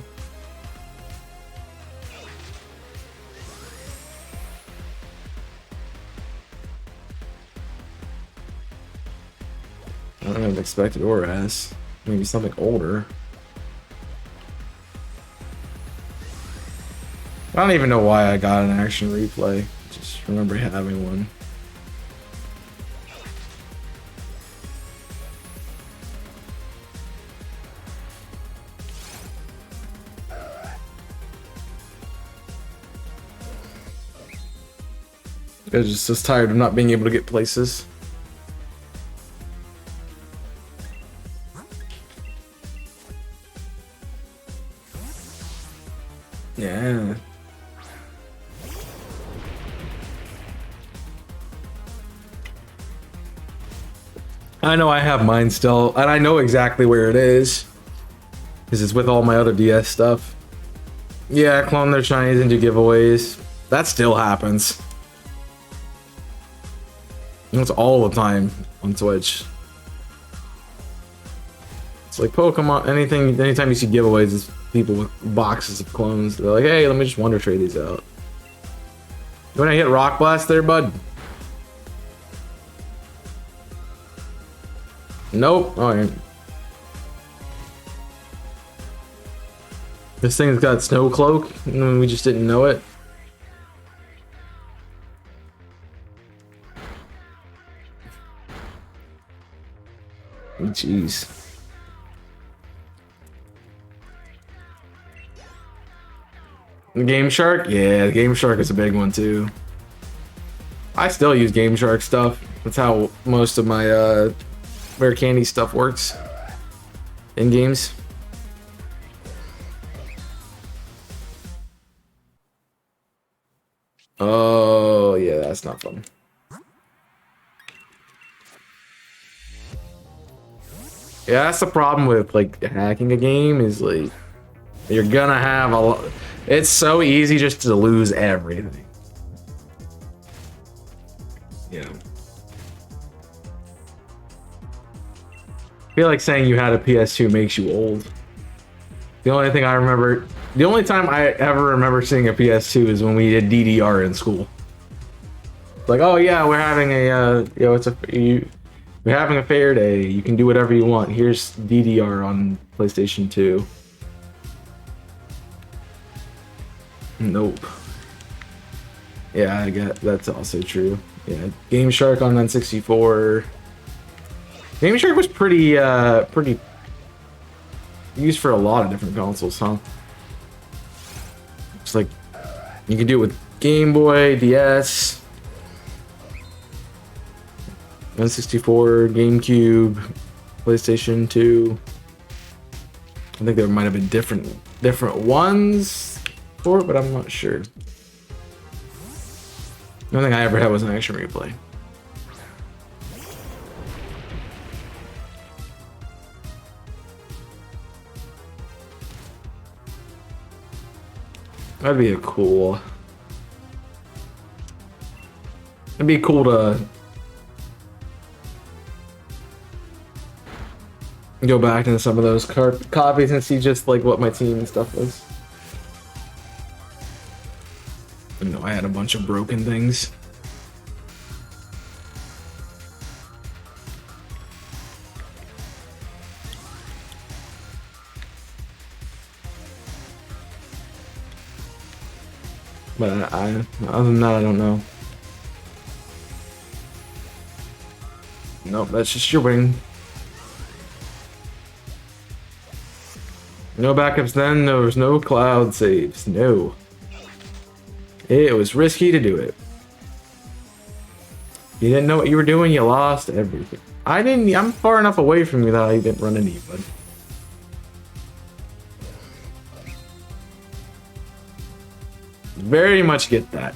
I don't even expect it or S. Maybe something older. I don't even know why I got an action replay. Just remember having one. I was just tired of not being able to get places. Yeah. I know I have mine still, and I know exactly where it is. Because it's with all my other DS stuff. Yeah, clone their shinies and do giveaways. That still happens. It's all the time on Twitch. It's like Pokemon, anytime you see giveaways, it's people with boxes of clones. They're like, hey, let me just Wonder Trade these out. You wanna hit Rock Blast there, bud? Nope. Alright. This thing's got Snow Cloak, and we just didn't know it. Jeez. Game Shark? Yeah, Game Shark is a big one too. I still use Game Shark stuff. That's how most of my Rare Candy stuff works in games. Oh, yeah, that's not fun. Yeah, that's the problem with like hacking a game is like you're gonna have a lot. It's so easy just to lose everything. Yeah. I feel like saying you had a PS2 makes you old. The only thing I remember, the only time I ever remember seeing a PS2 is when we did DDR in school. Like, oh yeah, we're having a, we're having a fair day. You can do whatever you want. Here's DDR on PlayStation 2. Nope. Yeah, I get that's also true. Yeah, Game Shark on N64. Game Shark was pretty used for a lot of different consoles, huh? It's like you can do it with Game Boy, DS, N64, GameCube, PlayStation 2. I think there might have been different ones for it, but I'm not sure. The only thing I ever had was an action replay. That'd be cool. It'd be cool to go back into some of those copies and see just like what my team and stuff was. You know, I had a bunch of broken things. But other than that, I don't know. Nope, that's just your wing. No backups then, there was no cloud saves, no. It was risky to do it. You didn't know what you were doing, you lost everything. I'm far enough away from you that I didn't run into you, bud. Very much get that.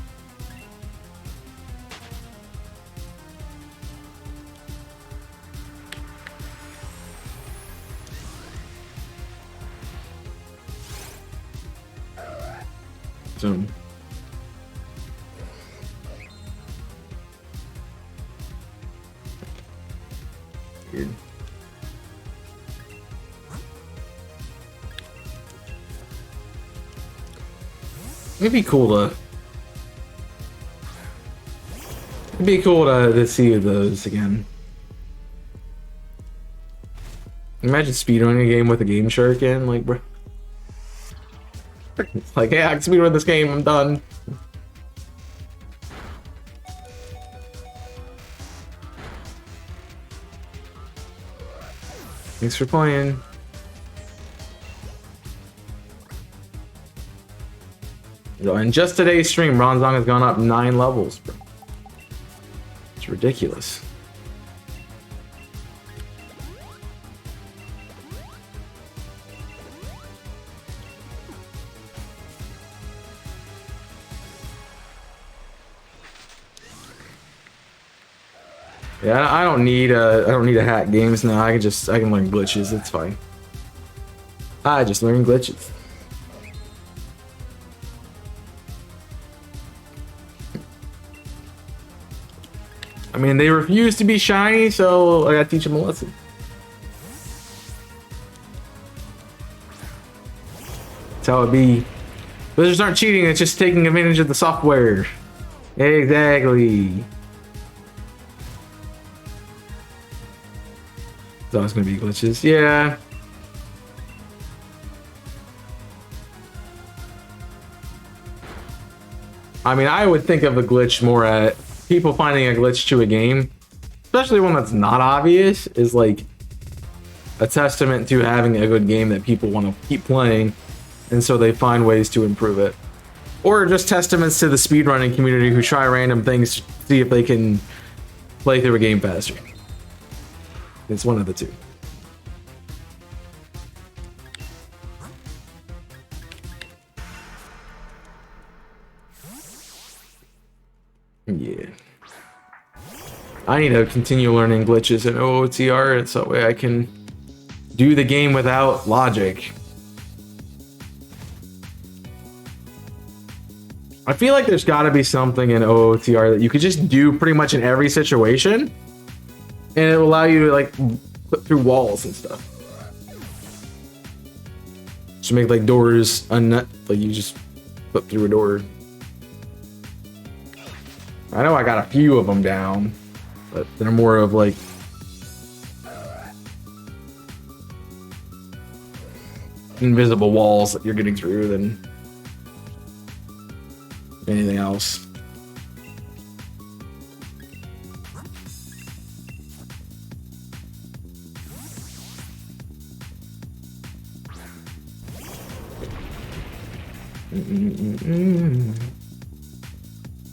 So weird. It'd be cool to see those again. Imagine speedrunning a game with a game shark in, like, bro. Like, hey, I can speedrun this game, I'm done. Thanks for playing. In just today's stream, Bronzong has gone up 9 levels, bro. It's ridiculous. Yeah, I don't need a hack games now. I can learn glitches. It's fine. I just learn glitches. I mean, they refuse to be shiny, so I gotta teach them a lesson. That's how it be. Blizzards aren't cheating, it's just taking advantage of the software. Exactly. It's always gonna be glitches. Yeah. I mean, I would think of a glitch more at people finding a glitch to a game, especially one that's not obvious, is like a testament to having a good game that people want to keep playing, and so they find ways to improve it. Or just testaments to the speedrunning community who try random things to see if they can play through a game faster. It's one of the two. Yeah. I need to continue learning glitches in OOTR so that way I can do the game without logic. I feel like there's got to be something in OOTR that you could just do pretty much in every situation, and it will allow you to like flip through walls and stuff. Just make like doors like you just flip through a door. I know I got a few of them down, but they're more of like invisible walls that you're getting through than anything else.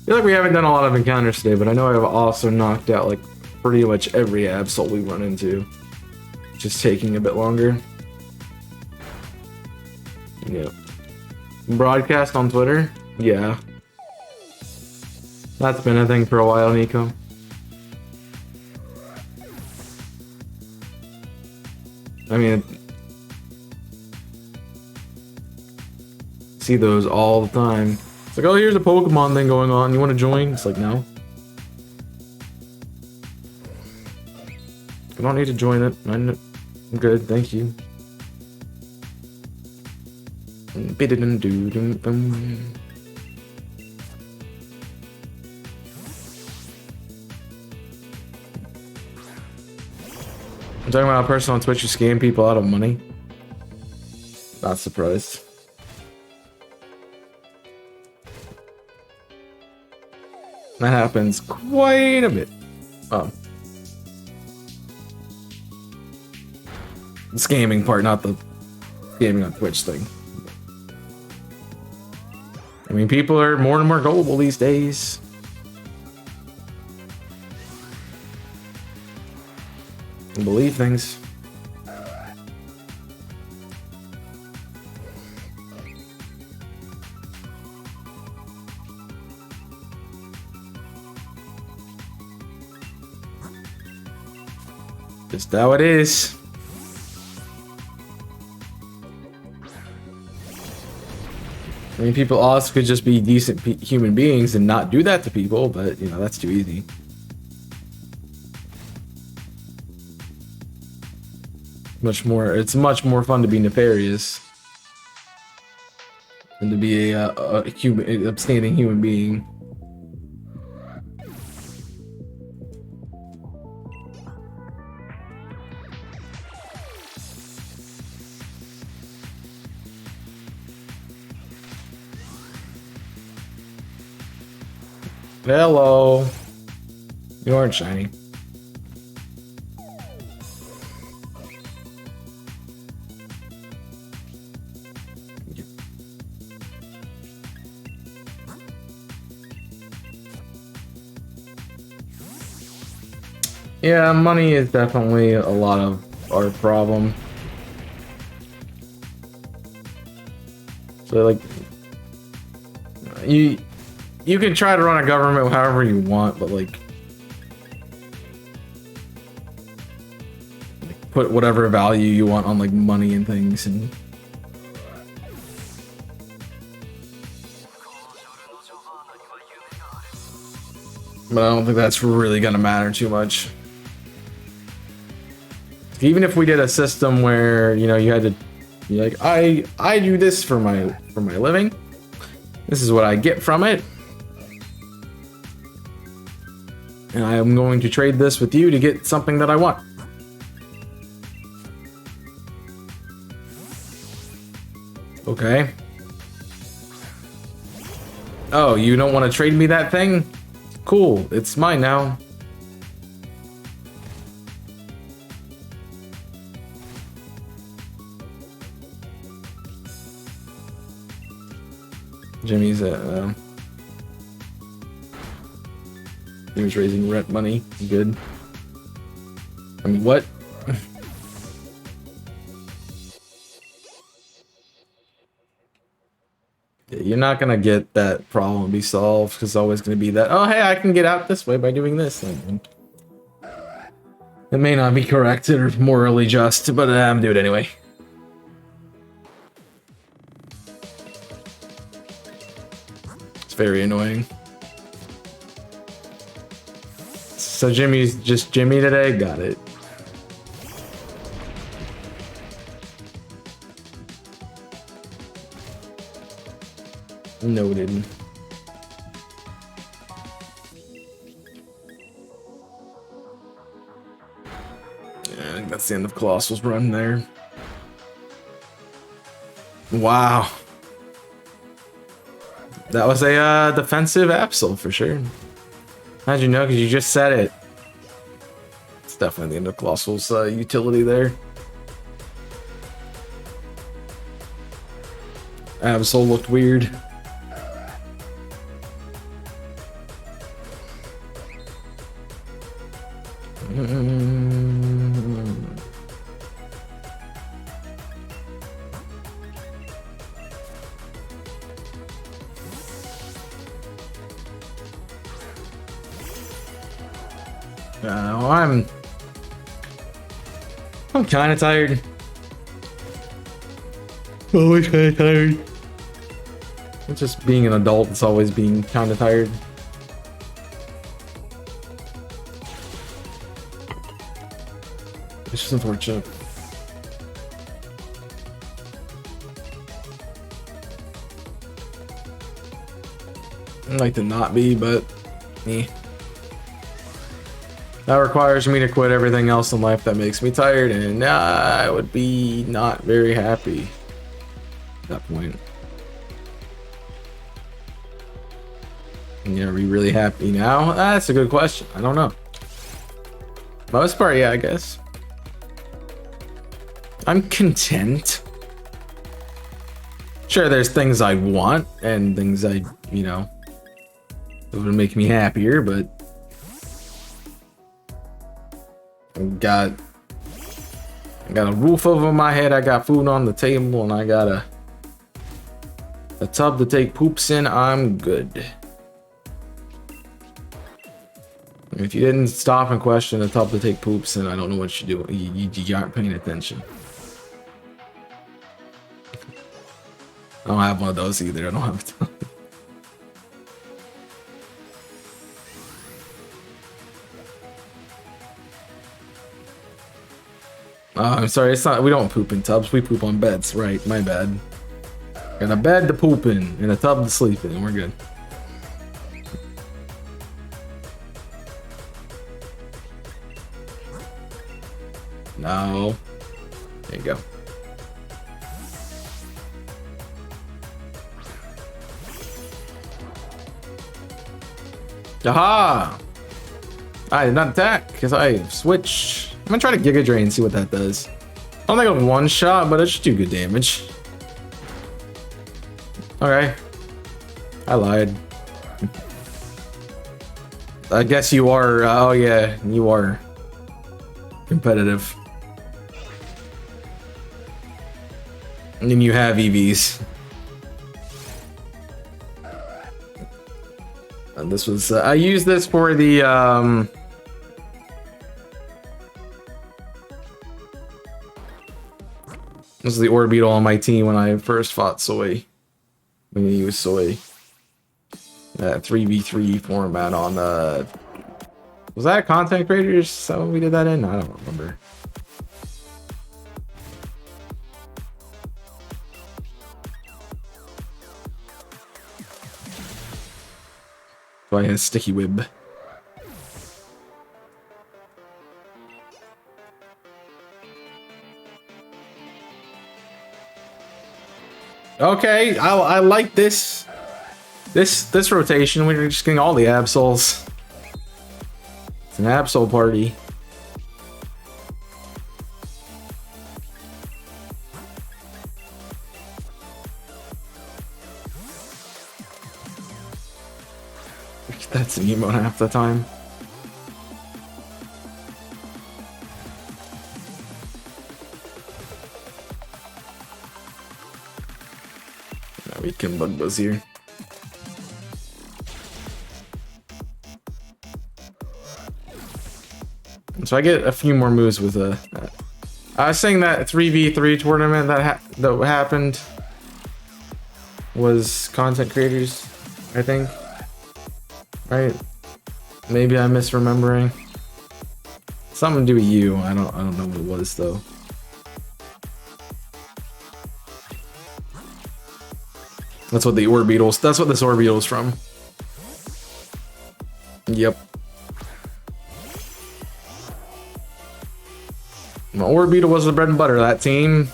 I feel like we haven't done a lot of encounters today, but I know I've also knocked out like pretty much every absol we run into. Just taking a bit longer. Yep. Broadcast on Twitter? Yeah. That's been a thing for a while, Nico. I mean, see those all the time. It's like, oh, here's a Pokemon thing going on. You want to join? It's like, no. I don't need to join it. I'm good, thank you. I'm talking about a person on Twitch who scam people out of money. Not surprised. That happens quite a bit. The scamming part, not the scamming on Twitch thing. I mean, people are more and more gullible these days. And believe things. Just how it is. I mean, people also could just be decent human beings and not do that to people, but, you know, that's too easy. It's much more fun to be nefarious than to be a upstanding human being. Hello. You aren't shiny. Yeah, money is definitely a lot of our problem. So like, you can try to run a government however you want, but like put whatever value you want on like money and things, and but I don't think that's really gonna matter too much. Even if we did a system where, you know, you had to be like, I do this for my living. This is what I get from it. And I am going to trade this with you to get something that I want. Okay. Oh, you don't want to trade me that thing? Cool, it's mine now. Jimmy's he was raising rent money. Good. I mean, what? You're not gonna get that problem be solved, because it's always gonna be that, oh hey, I can get out this way by doing this. And it may not be correct or morally just, but I'm doing it anyway. It's very annoying. So Jimmy's just Jimmy today? Got it. Noted. Yeah, I think that's the end of Colossal's run there. Wow. That was a defensive Absol for sure. How'd you know? Because you just said it. It's definitely the end of Colossal's utility there. Absol looked weird. I'm kind of tired. Always kind of tired. It's just being an adult. It's always being kind of tired. It's just unfortunate. I'd like to not be, but eh. That requires me to quit everything else in life that makes me tired, and I would be not very happy at that point. And are we really happy now? That's a good question. I don't know. Most part, yeah, I guess. I'm content. Sure, there's things I want and things I, you know, that would make me happier, but I got a roof over my head, I got food on the table, and I got a tub to take poops in. I'm good. If you didn't stop and question a tub to take poops in, I don't know what you do. You aren't paying attention. I don't have one of those either. I don't have a tub. I'm sorry, it's not. We don't poop in tubs. We poop on beds. Right, my bad. Got a bed to poop in and a tub to sleep in. We're good. No. There you go. Aha! I did not attack because I switched. I'm gonna try to Giga Drain and see what that does. I don't think it was one shot, but it should do good damage. Okay. I lied. I guess you are. Oh yeah, you are competitive. And you have EVs. And this was I used this for the this is the Orbeetle on my team when I first fought Soy. When you use Soy. That 3v3 format on was that content creators? So we did that in? I don't remember. So I had a sticky web. Okay, I like this rotation. We're just getting all the Absols. It's an Absol party. That's an emote half the time. Now we can bug buzz here. So I get a few more moves with a. I was saying that 3v3 tournament that happened was content creators, I think. Right? Maybe I'm misremembering. Something to do with you. I don't know what it was though. That's what the Orbeetles. That's what this Orbeetle's from. Yep. My Orbeetle was the bread and butter of that team.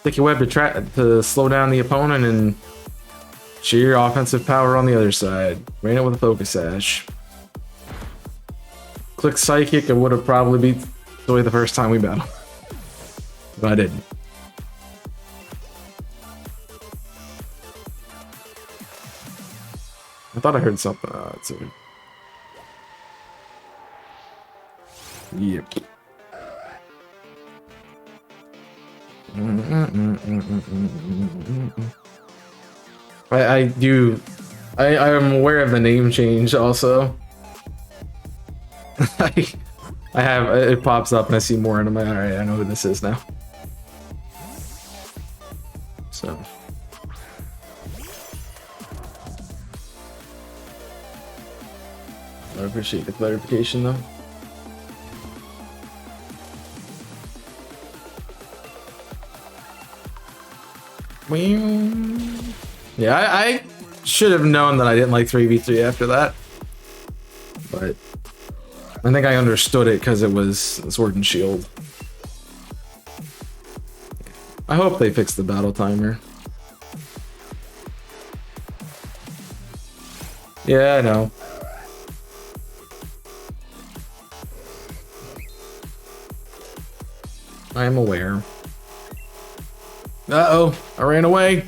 Sticky web to slow down the opponent and sheer offensive power on the other side. Ran it with a focus sash. Click psychic, I would have probably beat Soy the first time we battled. But I didn't. I thought I heard something. It's a... Yep. I am aware of the name change also. I have, it pops up and I see more and I'm like, alright, I know who this is now. So. I appreciate the clarification though. Yeah, I should have known that I didn't like 3v3 after that. But I think I understood it because it was Sword and Shield. I hope they fix the battle timer. Yeah, I know. I am aware. Uh-oh, I ran away.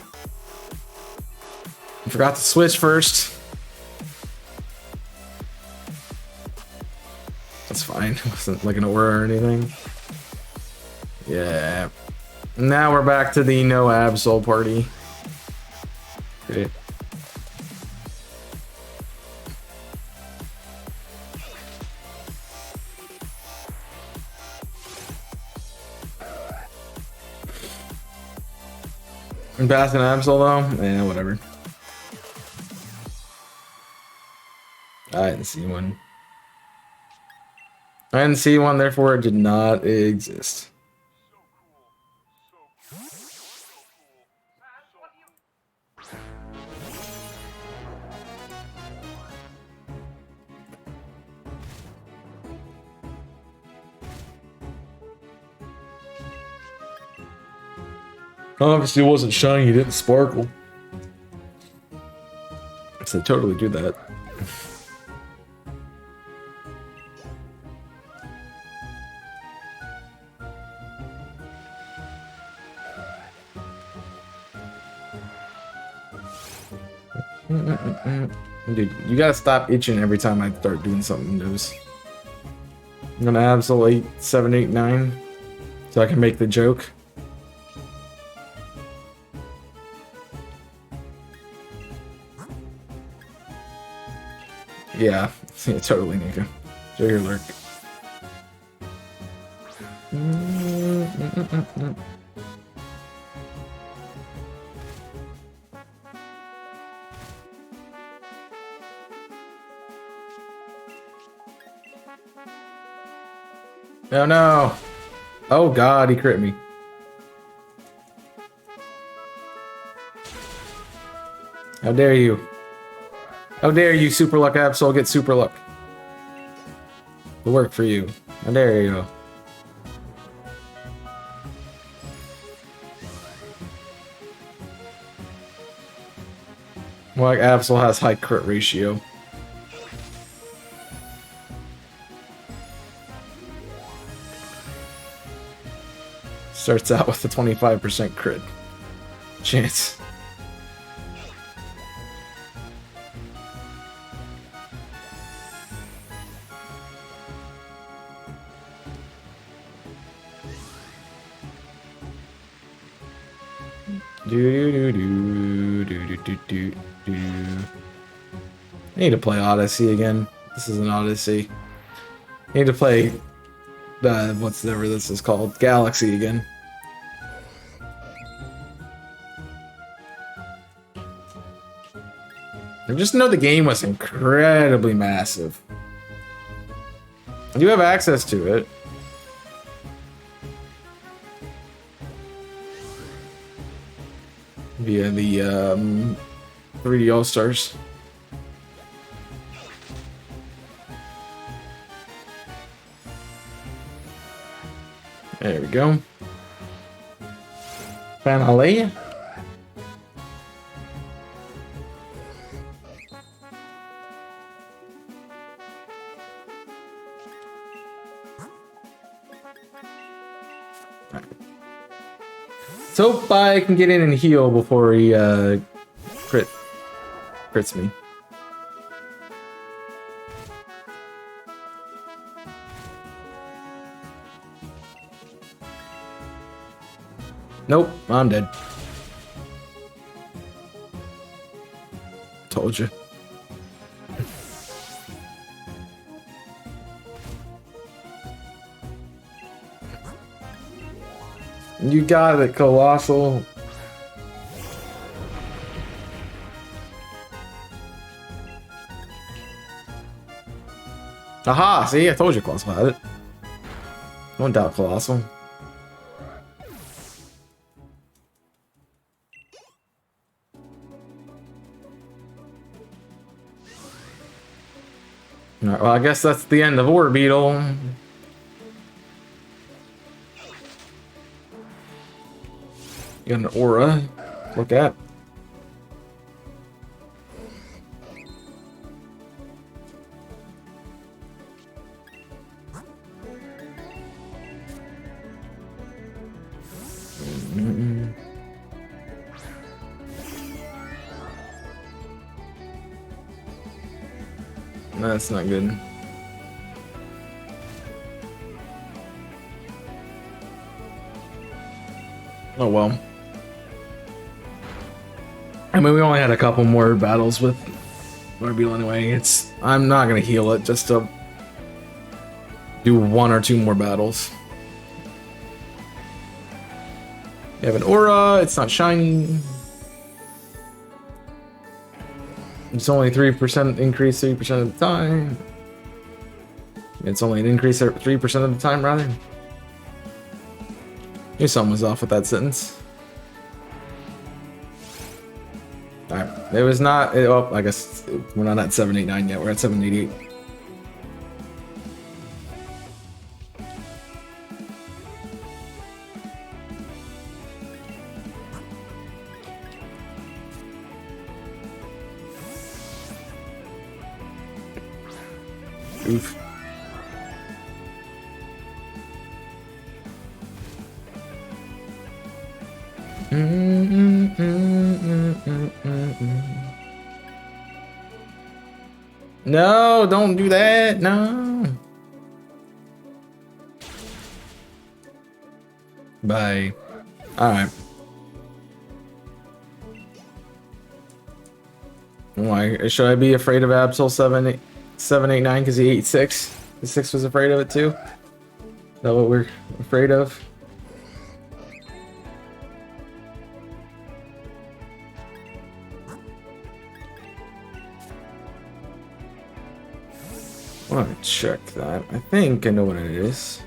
I forgot to switch first. That's fine. It wasn't like an aura or anything. Yeah. Now we're back to the no Absol party. Great. And Bass and Absol though? Yeah, whatever. I didn't see one. I didn't see one, therefore it did not exist. Obviously it wasn't shiny, it didn't sparkle. So totally do that. Dude, you gotta stop itching every time I start doing something news. I'm gonna absolute 7, 8, 9 so I can make the joke. Yeah, yeah, totally, Nika. Show your lurk. Oh no! Oh god, he crit me. How dare you? How dare you, Super Luck Absol, get Super Luck? It'll work for you. How dare you? Well, like Absol has high crit ratio. Starts out with a 25% crit chance. I need to play Odyssey again. This is an Odyssey. I need to play whatever this is called, Galaxy again. I just know the game was incredibly massive. You have access to it. Via the 3D All-Stars. There we go. Finally. Let's hope I can get in and heal before he crits me. Nope, I'm dead. Told you. You got it, Colossal. Aha! See, I told you Colossal had it. Don't doubt Colossal. Alright, well, I guess that's the end of Orbeetle. You got an aura. Look at. That's not good. Oh well. I mean, we only had a couple more battles with Orbeetle anyway. I'm not gonna heal it just to do 1 or 2 more battles. You have an aura, it's not shiny. It's only 3% increase 3% of the time. It's only an increase at 3% of the time, rather. Knew something was off with that sentence. Alright, it was not. Oh, I guess we're not at 789 yet, we're at 788. Oof. No, don't do that. No. Bye. Alright. Why should I be afraid of Absol 789 because he ate 6? The 6 was afraid of it too? Is that what we're afraid of? I want to check that. I think I know what it is.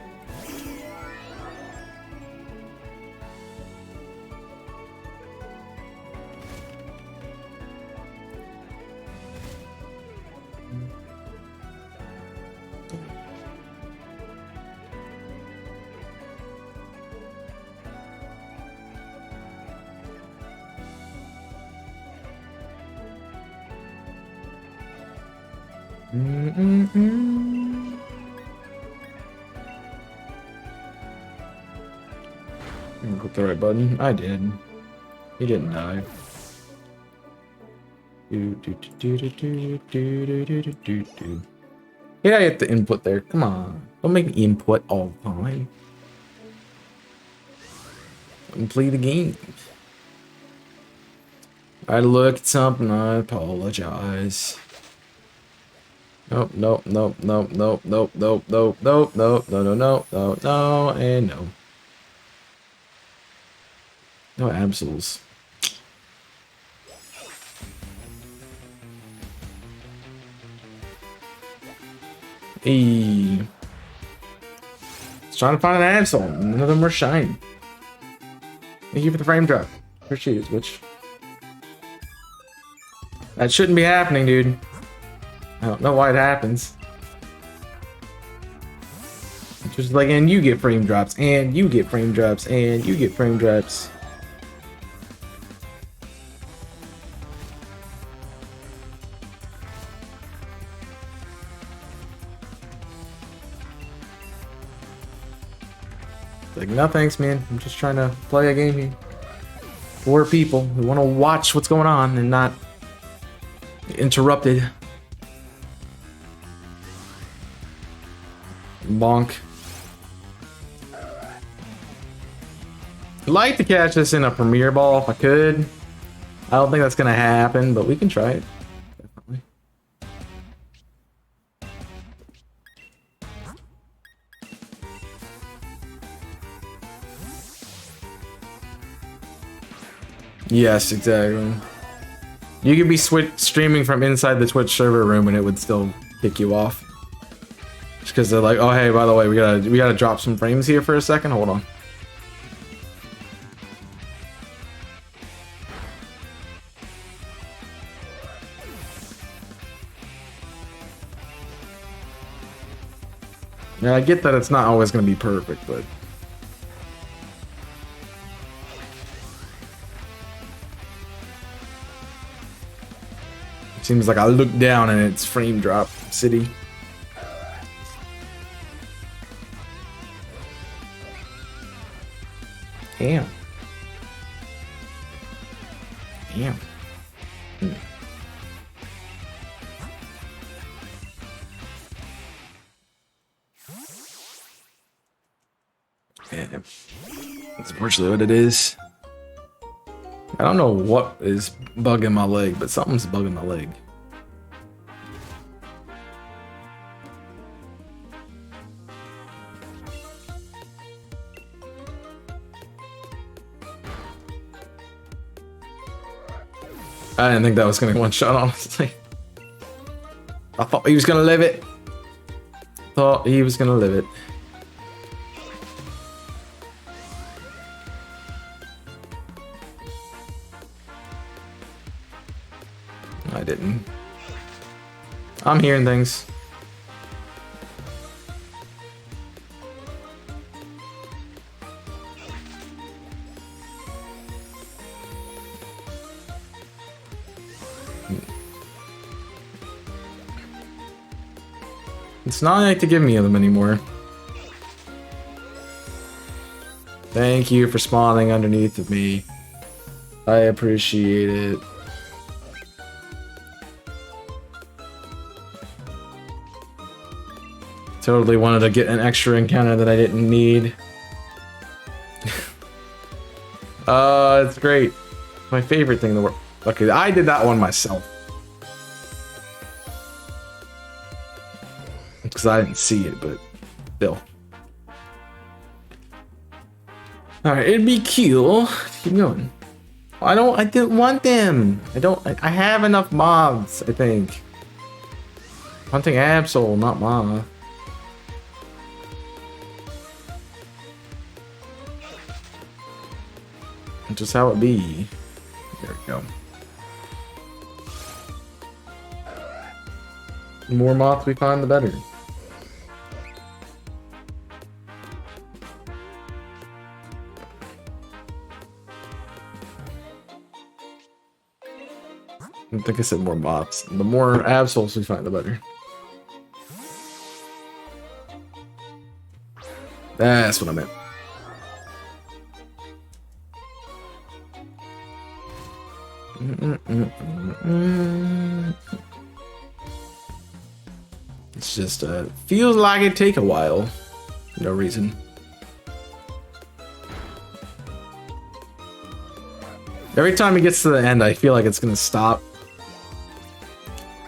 Click the right button. I did. He didn't die. Yeah, I hit the input there. Come on. Don't make me input all the time. Let me play the game. I looked at something, I apologize. Nope, nope, nope, nope, nope, nope, nope, nope, nope, nope, no, no, no, no, no, and no. No absols. Hey. Just trying to find an absol. None of them were shiny. Thank you for the frame drop. Appreciate it, which. That shouldn't be happening, dude. I don't know why it happens. It's just like, and you get frame drops, and you get frame drops, and you get frame drops. Like, no thanks, man. I'm just trying to play a game here. For people who want to watch what's going on and not interrupted. Bonk. I'd like to catch this in a premiere ball if I could. I don't think that's gonna happen, but we can try it. Definitely. Yes, exactly. You could be streaming from inside the Twitch server room and it would still kick you off. Just because they're like, oh hey, by the way, we gotta drop some frames here for a second. Hold on. Yeah, I get that it's not always gonna be perfect, but it seems like I look down and it's frame drop city. Damn. Damn. Yeah. That's unfortunately what it is. I don't know what is bugging my leg, but something's bugging my leg. I didn't think that was gonna be one shot, honestly. I thought he was gonna live it. Thought he was gonna live it. I didn't. I'm hearing things. It's not like to give me them anymore. Thank you for spawning underneath of me. I appreciate it. Totally wanted to get an extra encounter that I didn't need. It's great. My favorite thing in the world. Okay, I did that one myself. Because I didn't see it, but still. Alright, it'd be cool. Keep going. I didn't want them. I have enough mobs, I think. Hunting Absol, not mob. Just how it be. There we go. The more moths we find, the better. I think I said more moths. The more absols we find, the better. That's what I meant. It's just feels like it take a while. No reason. Every time he gets to the end, I feel like it's gonna stop.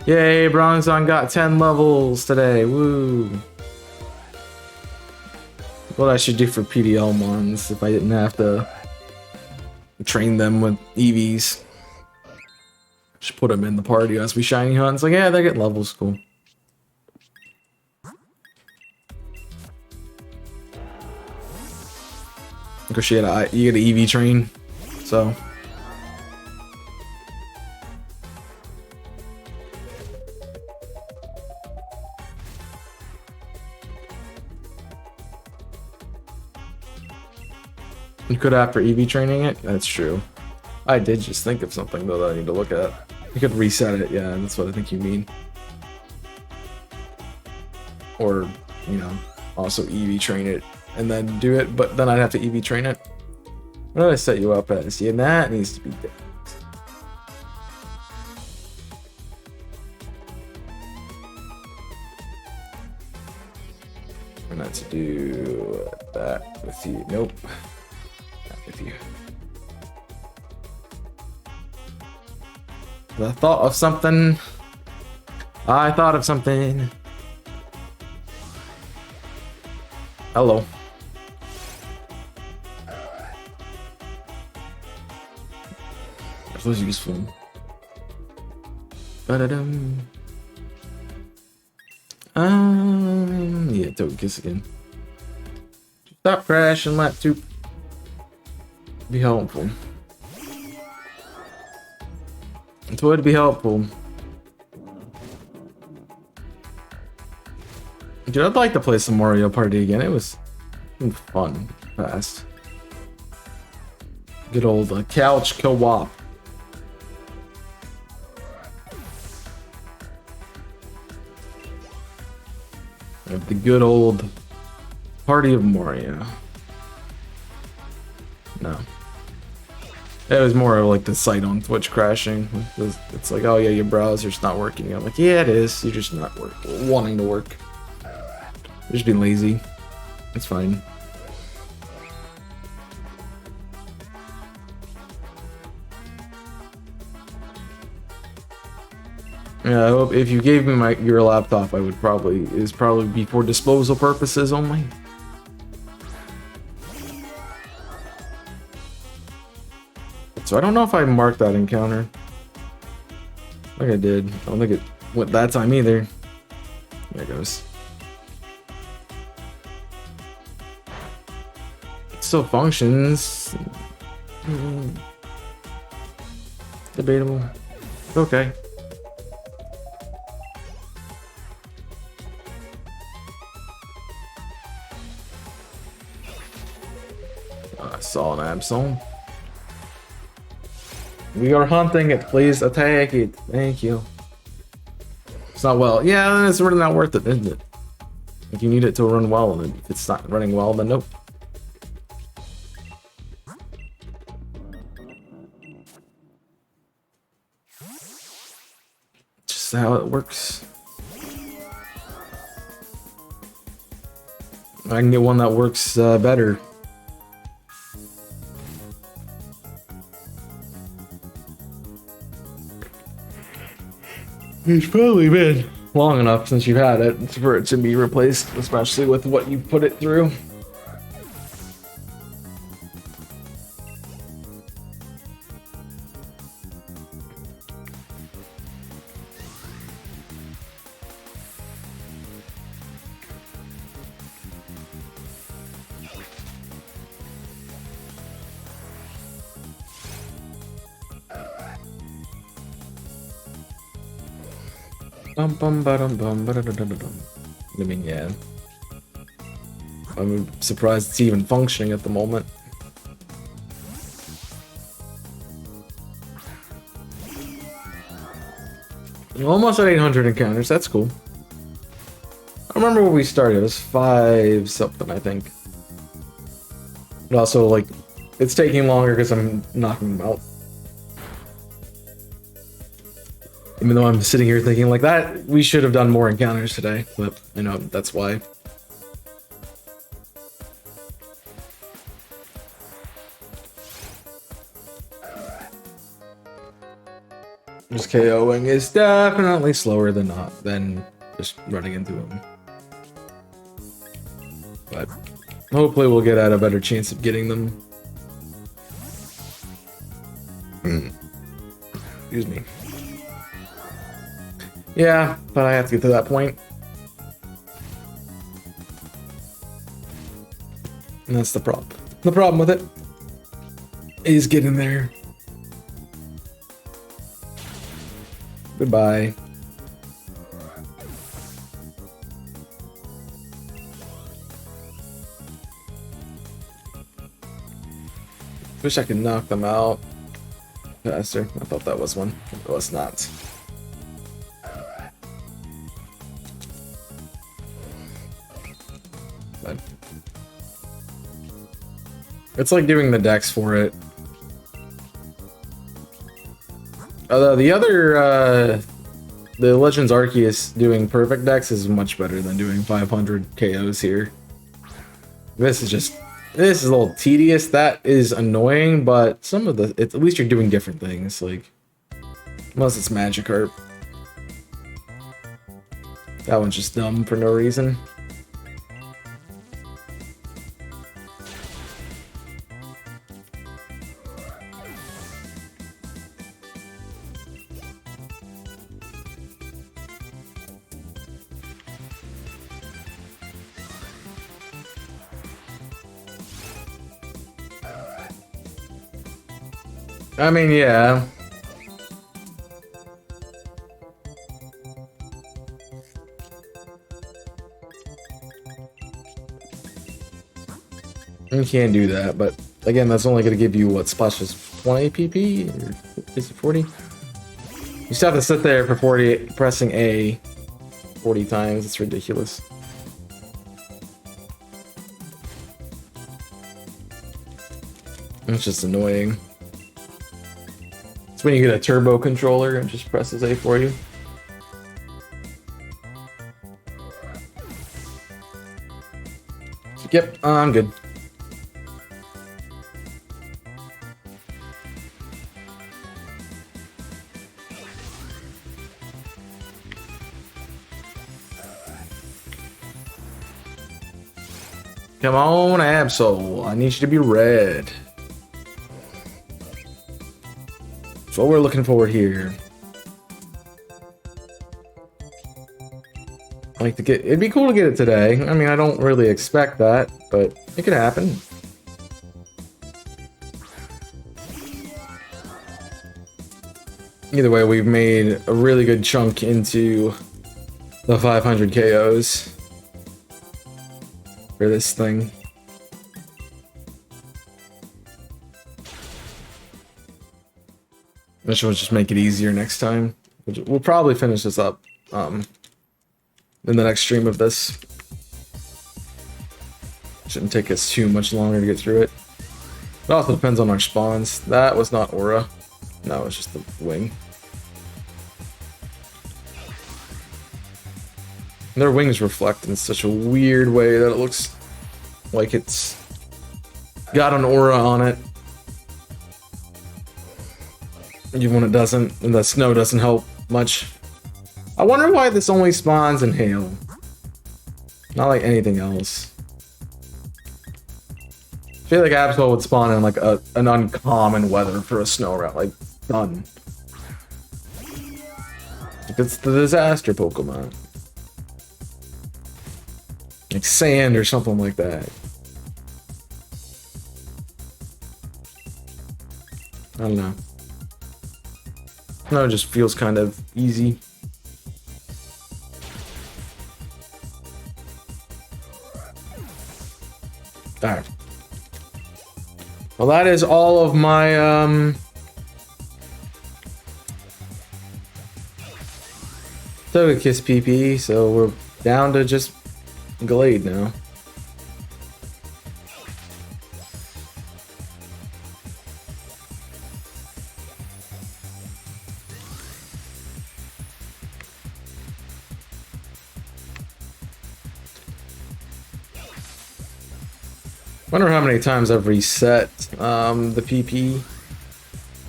Yay, Bronzon got 10 levels today. Woo. What I should do for PDL mons if I didn't have to train them with EVs. Just put them in the party as we shiny hunt. It's like, yeah, they get levels, cool. Because you get an EV train, so. You could after EV training it? That's true. I did just think of something though that I need to look at. You could reset it, yeah, that's what I think you mean. Or, you know, also EV train it and then do it, but then I'd have to EV train it. What did I set you up as? Yeah, that needs to be different. We're not to do that with you. Nope. With you. I thought of something. I thought of something. Hello. That was useful. Ba-da-dum. Yeah, don't kiss again. Stop crashing, lap 2. Be helpful. It would be helpful. Dude, I'd like to play some Mario Party again. It was fun, fast. Good old couch co-op. The good old Party of Mario. No. It was more of like the site on Twitch crashing. It's like, oh yeah, your browser's not working. I'm like, yeah, it is. You're just not wanting to work. You're just being lazy. It's fine. Yeah, I hope if you gave me your laptop, I would probably be for disposal purposes only. So I don't know if I marked that encounter. I think I did. I don't think it went that time either. There it goes. It still functions. Debatable. It's okay. I saw an Absol. We are hunting it. Please attack it. Thank you. It's not well. Yeah, then it's really not worth it, isn't it? Like you need it to run well, and if it's not running well, then nope. Just how it works. I can get one that works better. It's probably been long enough since you've had it for it to be replaced, especially with what you put it through. Bum bum ba-dum bum ba-da-da-da-da-dum. I mean, yeah. I'm surprised it's even functioning at the moment. Almost at 800 encounters, that's cool. I remember where we started, it was 5 something, I think. But also, like, it's taking longer because I'm knocking them out. Even though I'm sitting here thinking like that, we should have done more encounters today, but I know that's why. Just KOing is definitely slower than just running into him. But hopefully we'll get at a better chance of getting them. Excuse me. Yeah, but I have to get to that point. And that's the problem. The problem with it is getting there. Goodbye. Wish I could knock them out faster. I thought that was one. It was not. But it's like doing the dex for it. Although the other, the Legends Arceus doing perfect decks is much better than doing 500 KOs here. This is a little tedious. That is annoying, but some of at least you're doing different things, like, unless it's Magikarp. That one's just dumb for no reason. I mean, yeah. You can't do that, but again, that's only going to give you, what, splashes 20 PP? Or is it 40? You still have to sit there for 40, pressing A 40 times. It's ridiculous. It's just annoying. It's when you get a turbo controller and just presses A for you. Yep, I'm good. Come on, Absol. I need you to be red. That's what we're looking for here. Like to get, it'd be cool to get it today. I mean, I don't really expect that, but it could happen. Either way, we've made a really good chunk into the 500 KOs for this thing. This will just make it easier next time. We'll probably finish this up in the next stream of this. Shouldn't take us too much longer to get through it. It also depends on our spawns. That was not aura. No, it's just the wing. Their wings reflect in such a weird way that it looks like it's got an aura on it. Even when it doesn't, and the snow doesn't help much. I wonder why this only spawns in hail. Not like anything else. I feel like Absol would spawn in like an uncommon weather for a snow route, like done. It's the disaster Pokemon. Like sand or something like that. I don't know. No, it just feels kind of easy. Alright. Well, that is all of my, Togekiss PP, so we're down to just Glade now. Wonder how many times I've reset the PP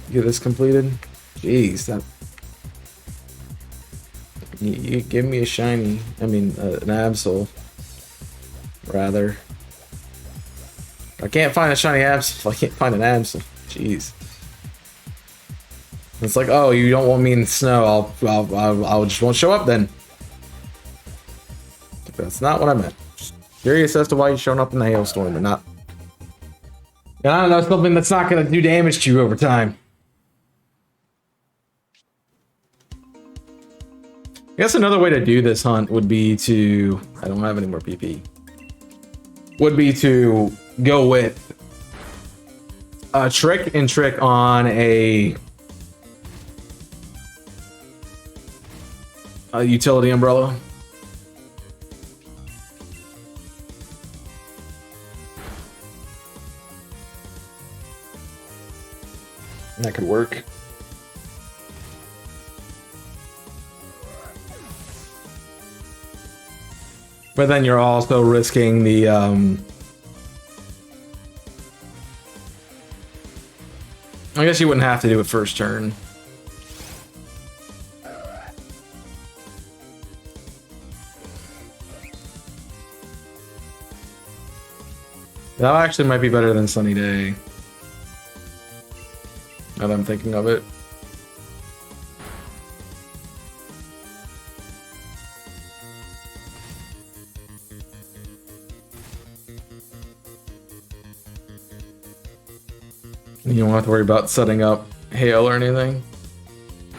to get this completed. Jeez, that you give me a shiny. I mean, an Absol, rather. I can't find a shiny Absol. I can't find an Absol. Jeez. It's like, oh, you don't want me in the snow. I'll just won't show up then. That's not what I meant. Just curious as to why you're showing up in the hailstorm and not. I don't know, something that's not going to do damage to you over time. I guess another way to do this hunt would be to... I don't have any more PP. Would be to go with a trick and trick on a utility umbrella. That could work. But then you're also risking the I guess you wouldn't have to do it first turn. That actually might be better than Sunny Day. Now that I'm thinking of it. You don't have to worry about setting up hail or anything. I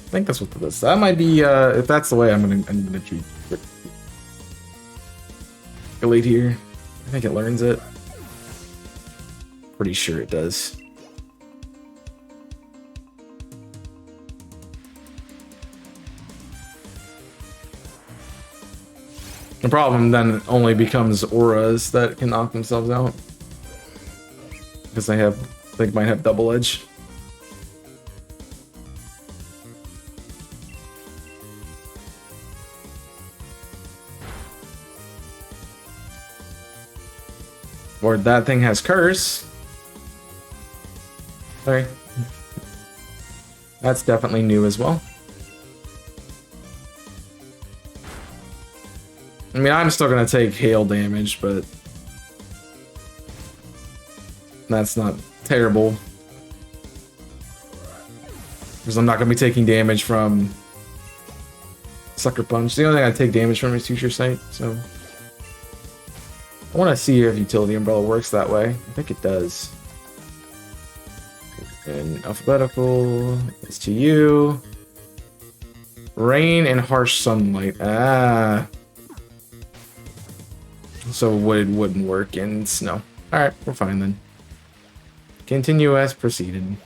think that's what this is. That might be if that's the way I'm gonna treat Elite here. I think it learns it. Pretty sure it does. The problem then only becomes auras that can knock themselves out. Because they might have double edge. Or that thing has curse. Sorry. That's definitely new as well. I mean, I'm still gonna take hail damage, but that's not terrible. Because I'm not gonna be taking damage from Sucker Punch. The only thing I take damage from is Future Sight, so I want to see if Utility Umbrella works that way. I think it does. And alphabetical is to you. Rain and harsh sunlight. Ah. So wood wouldn't work in snow. Alright, we're fine then. Continue as proceeded.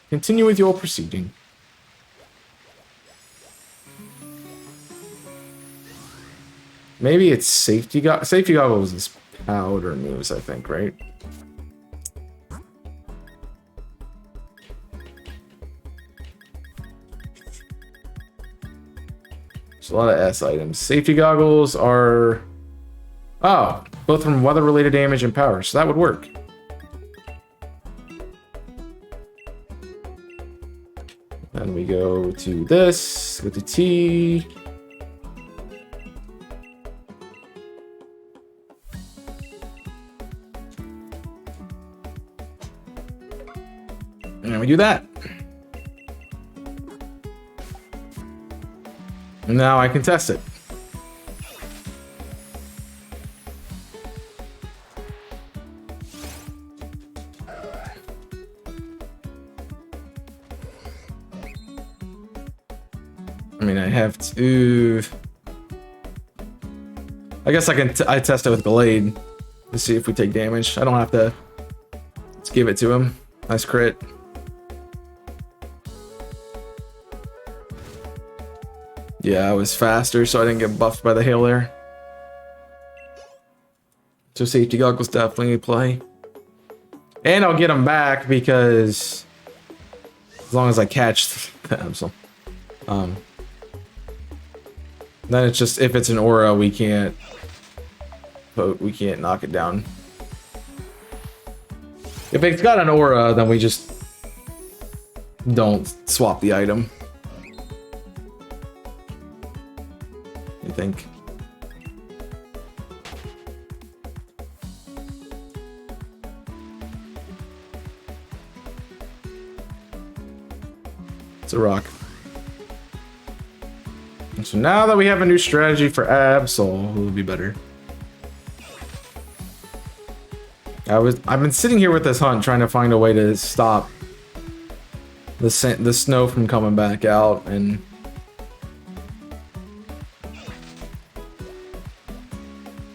Continue with your proceeding. Maybe it's safety goggles is powder moves, I think, right? There's a lot of S items. Safety goggles are Oh, both from weather-related damage and power, so that would work. Then we go to this, go to T. And we do that. And now I can test it. I mean, I have to... I guess I can I test it with Glade to see if we take damage. I don't have to... Let's give it to him. Nice crit. Yeah, I was faster, so I didn't get buffed by the hail there. So safety goggles definitely a play. And I'll get him back because... As long as I catch the Absol. Then it's just, if it's an aura, we can't knock it down. If it's got an aura, then we just don't swap the item. I think. It's a rock. So now that we have a new strategy for Absol, it will be better. I've been sitting here with this hunt trying to find a way to stop the snow from coming back out, and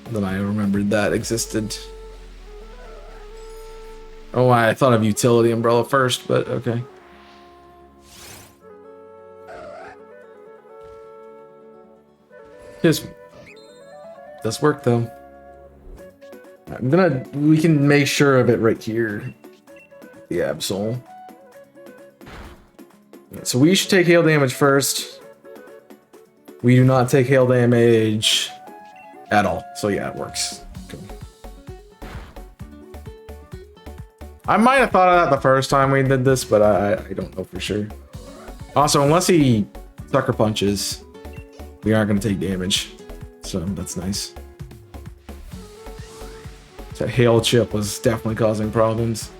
then I remembered that existed. Oh, I thought of utility umbrella first, but okay. This does work though. We can make sure of it right here. The Absol. So we should take hail damage first. We do not take hail damage at all. So yeah, it works. Okay. I might have thought of that the first time we did this, but I don't know for sure. Also, unless he sucker punches, we aren't going to take damage, so that's nice. That hail chip was definitely causing problems.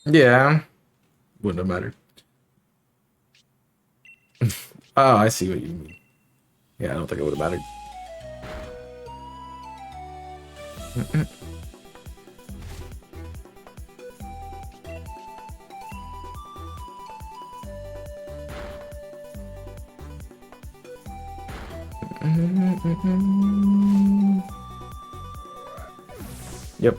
Yeah, wouldn't have mattered. Oh, I see what you mean. Yeah, I don't think it would have mattered. Yep.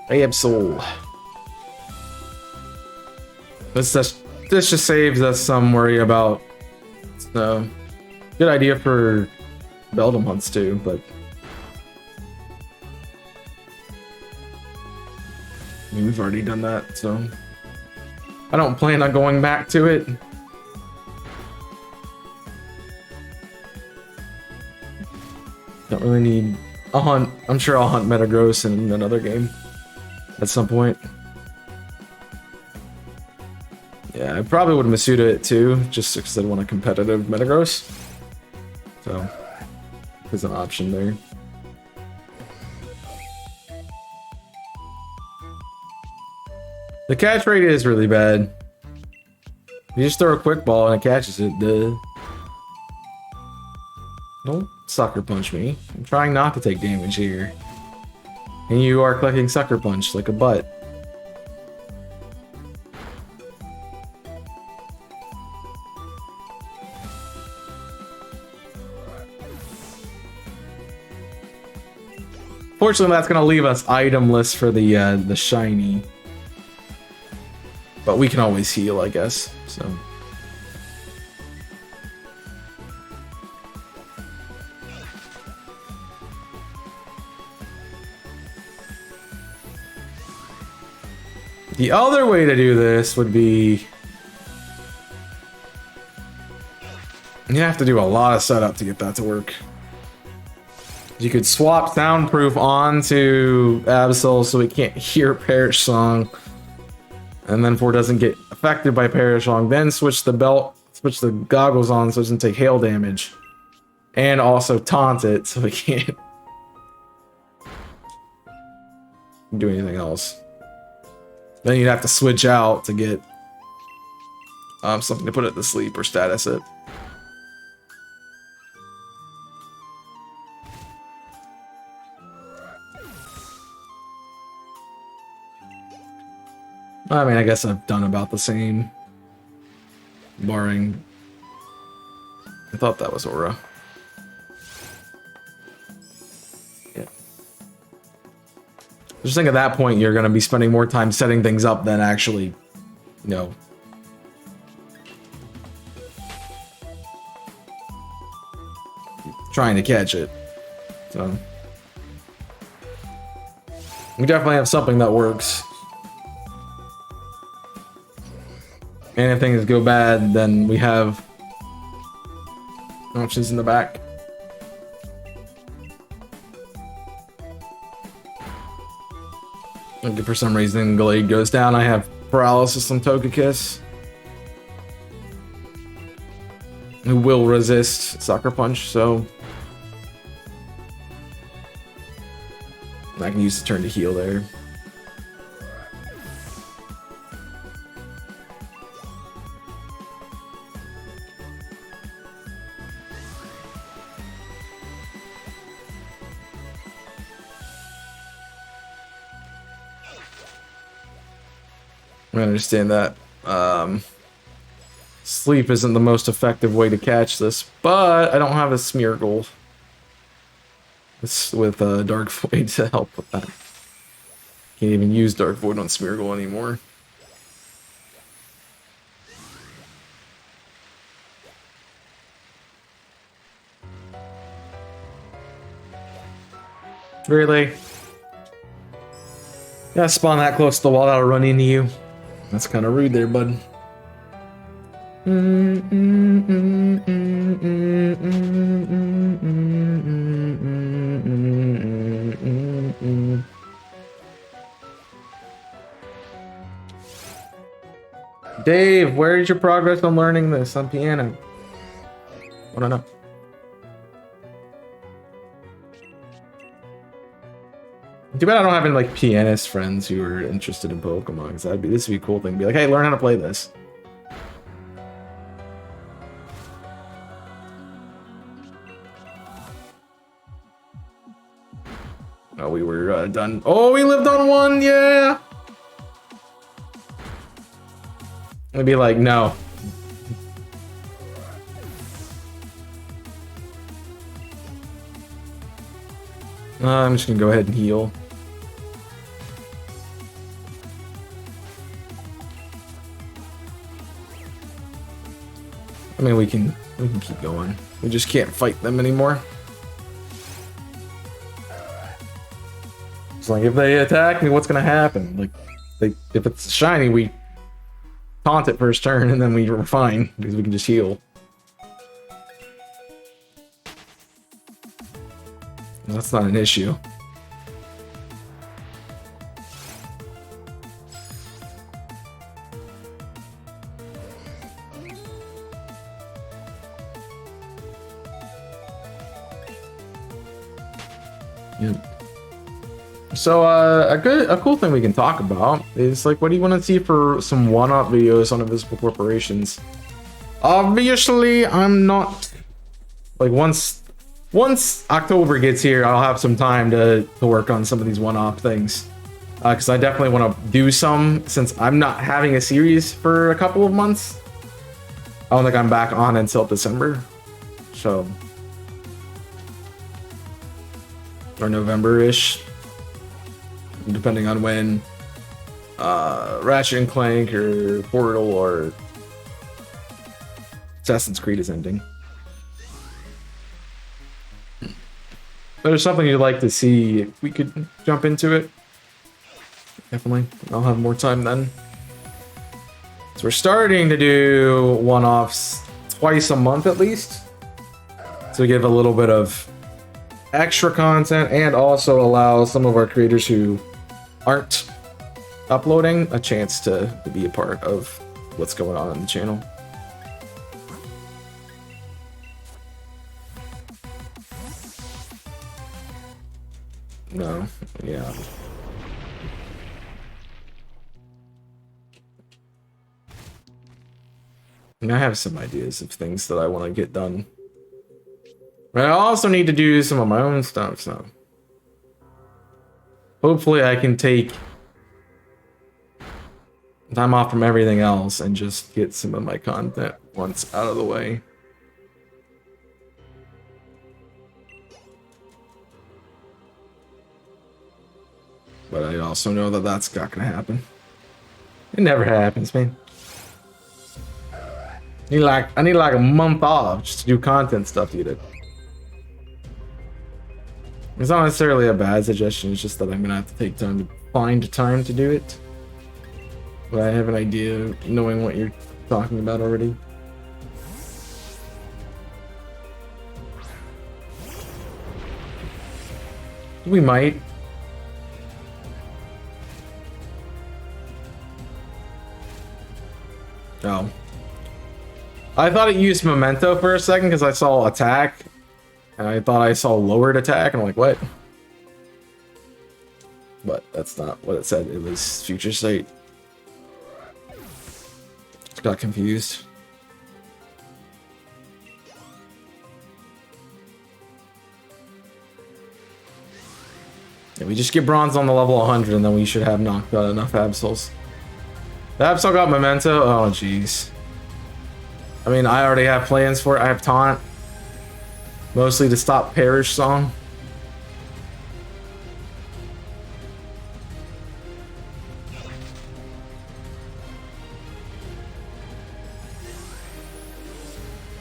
Absol. This just saves us some worry about snow. Good idea for Beldum hunts too, but I mean, we've already done that, so I don't plan on going back to it. Don't really need a hunt. I'm sure I'll hunt Metagross in another game at some point. Yeah, I probably would Masuda it too, just because I'd want a competitive Metagross. So, there's an option there. The catch rate is really bad. You just throw a quick ball and it catches it. Duh. Don't sucker punch me. I'm trying not to take damage here. And you are clicking sucker punch like a butt. Fortunately, that's gonna leave us itemless for the shiny. But we can always heal, I guess. So The other way to do this would be... You have to do a lot of setup to get that to work. You could swap soundproof onto Absol so we can't hear Perish Song. And then for it doesn't get affected by Perish Song, then switch the goggles on so it doesn't take hail damage. And also taunt it so we can't do anything else. Then you'd have to switch out to get something to put it to sleep or status it. I mean, I guess I've done about the same. Barring... I thought that was Aura. Yeah. Just think at that point you're going to be spending more time setting things up than actually, you know... trying to catch it. So... we definitely have something that works. And if things go bad, then we have options in the back. Like if for some reason Glade goes down, I have Paralysis on Togekiss, who will resist Sucker Punch, so I can use the turn to heal there. I understand that sleep isn't the most effective way to catch this, but I don't have a Smeargle with Dark Void to help with that. Can't even use Dark Void on Smeargle anymore. Really? Yeah, spawn that close to the wall, that'll run into you. That's kind of rude there, bud. Dave, where is your progress on learning this on piano? Wanna know? Too bad I don't have any like pianist friends who are interested in Pokemon, because this would be a cool thing. Be like, hey, learn how to play this. Oh, we were done. Oh, we lived on one, yeah. I'd be like, no. I'm just gonna go ahead and heal. I mean, we can keep going. We just can't fight them anymore. It's like if they attack me, what's gonna happen? Like, if it's shiny, we taunt it first turn, and then we're fine because we can just heal. That's not an issue. Yep. So a cool thing we can talk about is like, what do you want to see for some one-up videos on Invisible Corporations? Obviously, I'm not like once October gets here, I'll have some time to work on some of these one-off things, because I definitely want to do some since I'm not having a series for a couple of months. I don't think I'm back on until December, so. Or November-ish, depending on when Ratchet and Clank or Portal or Assassin's Creed is ending. But there's something you'd like to see, if we could jump into it. Definitely. I'll have more time then. So we're starting to do one-offs twice a month at least. So we give a little bit of extra content and also allow some of our creators who aren't uploading a chance to be a part of what's going on the channel. No, yeah. And I have some ideas of things that I want to get done. But I also need to do some of my own stuff, so hopefully I can take time off from everything else and just get some of my content once out of the way. But I also know that that's not gonna happen. It never happens, man. I need like a month off just to do content stuff, dude. It's not necessarily a bad suggestion, it's just that I'm gonna have to take time to find time to do it. But I have an idea knowing what you're talking about already. We might. Oh. I thought it used memento for a second because I saw attack. And I thought I saw lowered attack, and I'm like, what? But that's not what it said. It was future sight. Just got confused. Yeah, we just get bronze on the level 100, and then we should have knocked out enough Absols. The Absol got memento? Oh, jeez. I mean, I already have plans for it. I have taunt. Mostly to stop Perish Song.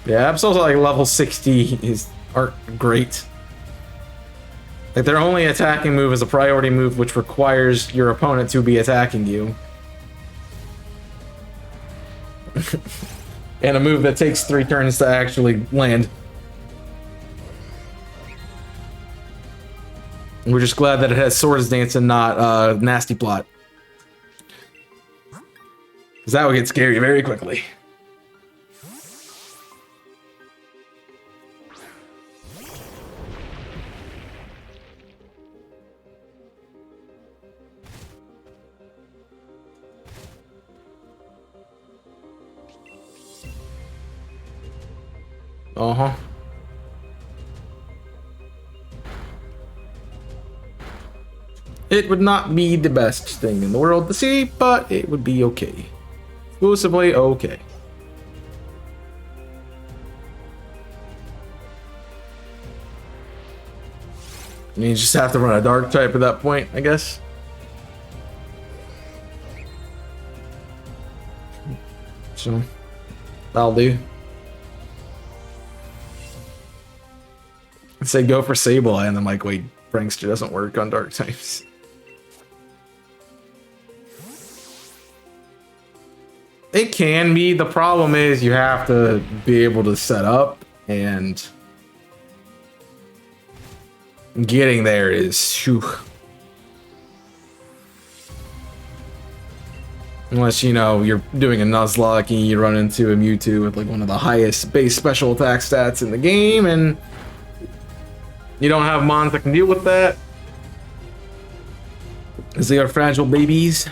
Yeah, Absols like level 60 aren't great. Like their only attacking move is a priority move which requires your opponent to be attacking you. And a move that takes 3 turns to actually land. We're just glad that it has Swords Dance and not Nasty Plot. Because that would get scary very quickly. Uh-huh. It would not be the best thing in the world to see, but it would be okay. Exclusively okay. I mean, you just have to run a dark type at that point, I guess. So, that'll do. I'd say go for Sableye, and then like, wait, Prankster doesn't work on dark types. It can be. The problem is you have to be able to set up, and getting there is whew. Unless, you know, you're doing a Nuzlocke and you run into a Mewtwo with like one of the highest base special attack stats in the game, and you don't have mons that can deal with that, because they are fragile babies.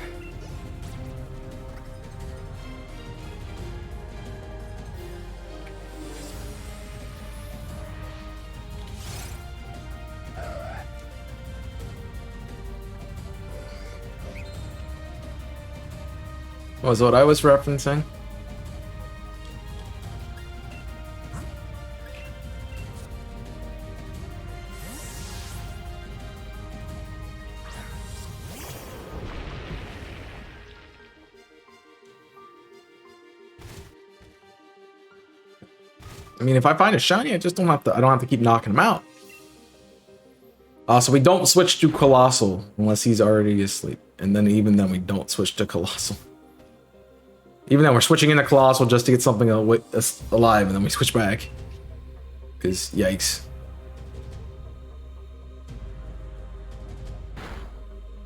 Was what I was referencing. I mean, if I find a shiny, I don't have to keep knocking him out. So we don't switch to Colossal unless he's already asleep. And then even then we don't switch to Colossal. Even then we're switching into Colossal just to get something alive, and then we switch back. Because, yikes.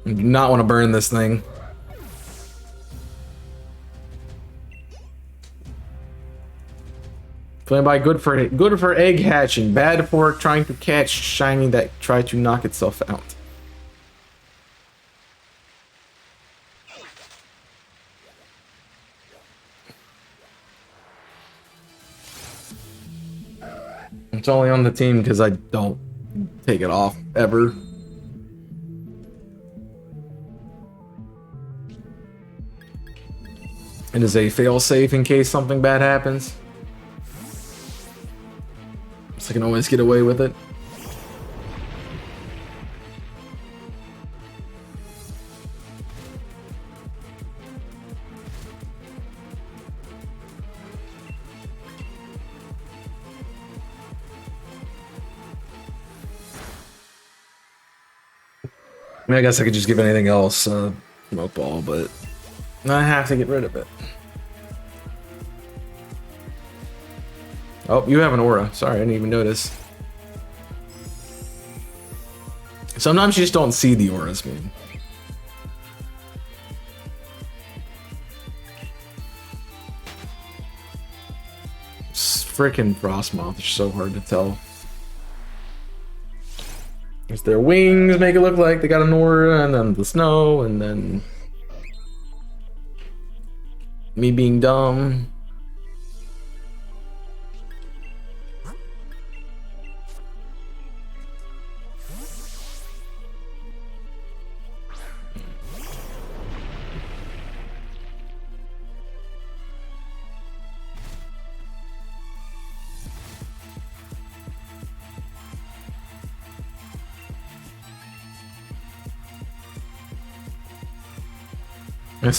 I do not want to burn this thing. Playing by good for egg hatching, bad for trying to catch shiny that try to knock itself out. It's only on the team because I don't take it off ever. It is a fail-safe in case something bad happens. So I can always get away with it. I mean, I guess I could just give anything else smoke ball, but I have to get rid of it. Oh, you have an aura. Sorry, I didn't even notice. Sometimes you just don't see the auras, man. Freaking Frostmoth are so hard to tell. There's their wings make it look like they got an aura, and then the snow, and then me being dumb.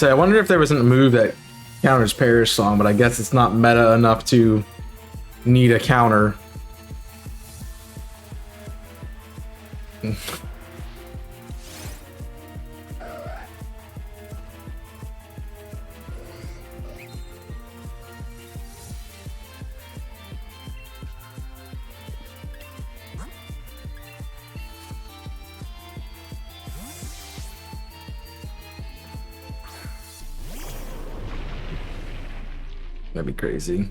I wonder if there wasn't a move that counters Perish Song, but I guess it's not meta enough to need a counter. That'd be crazy.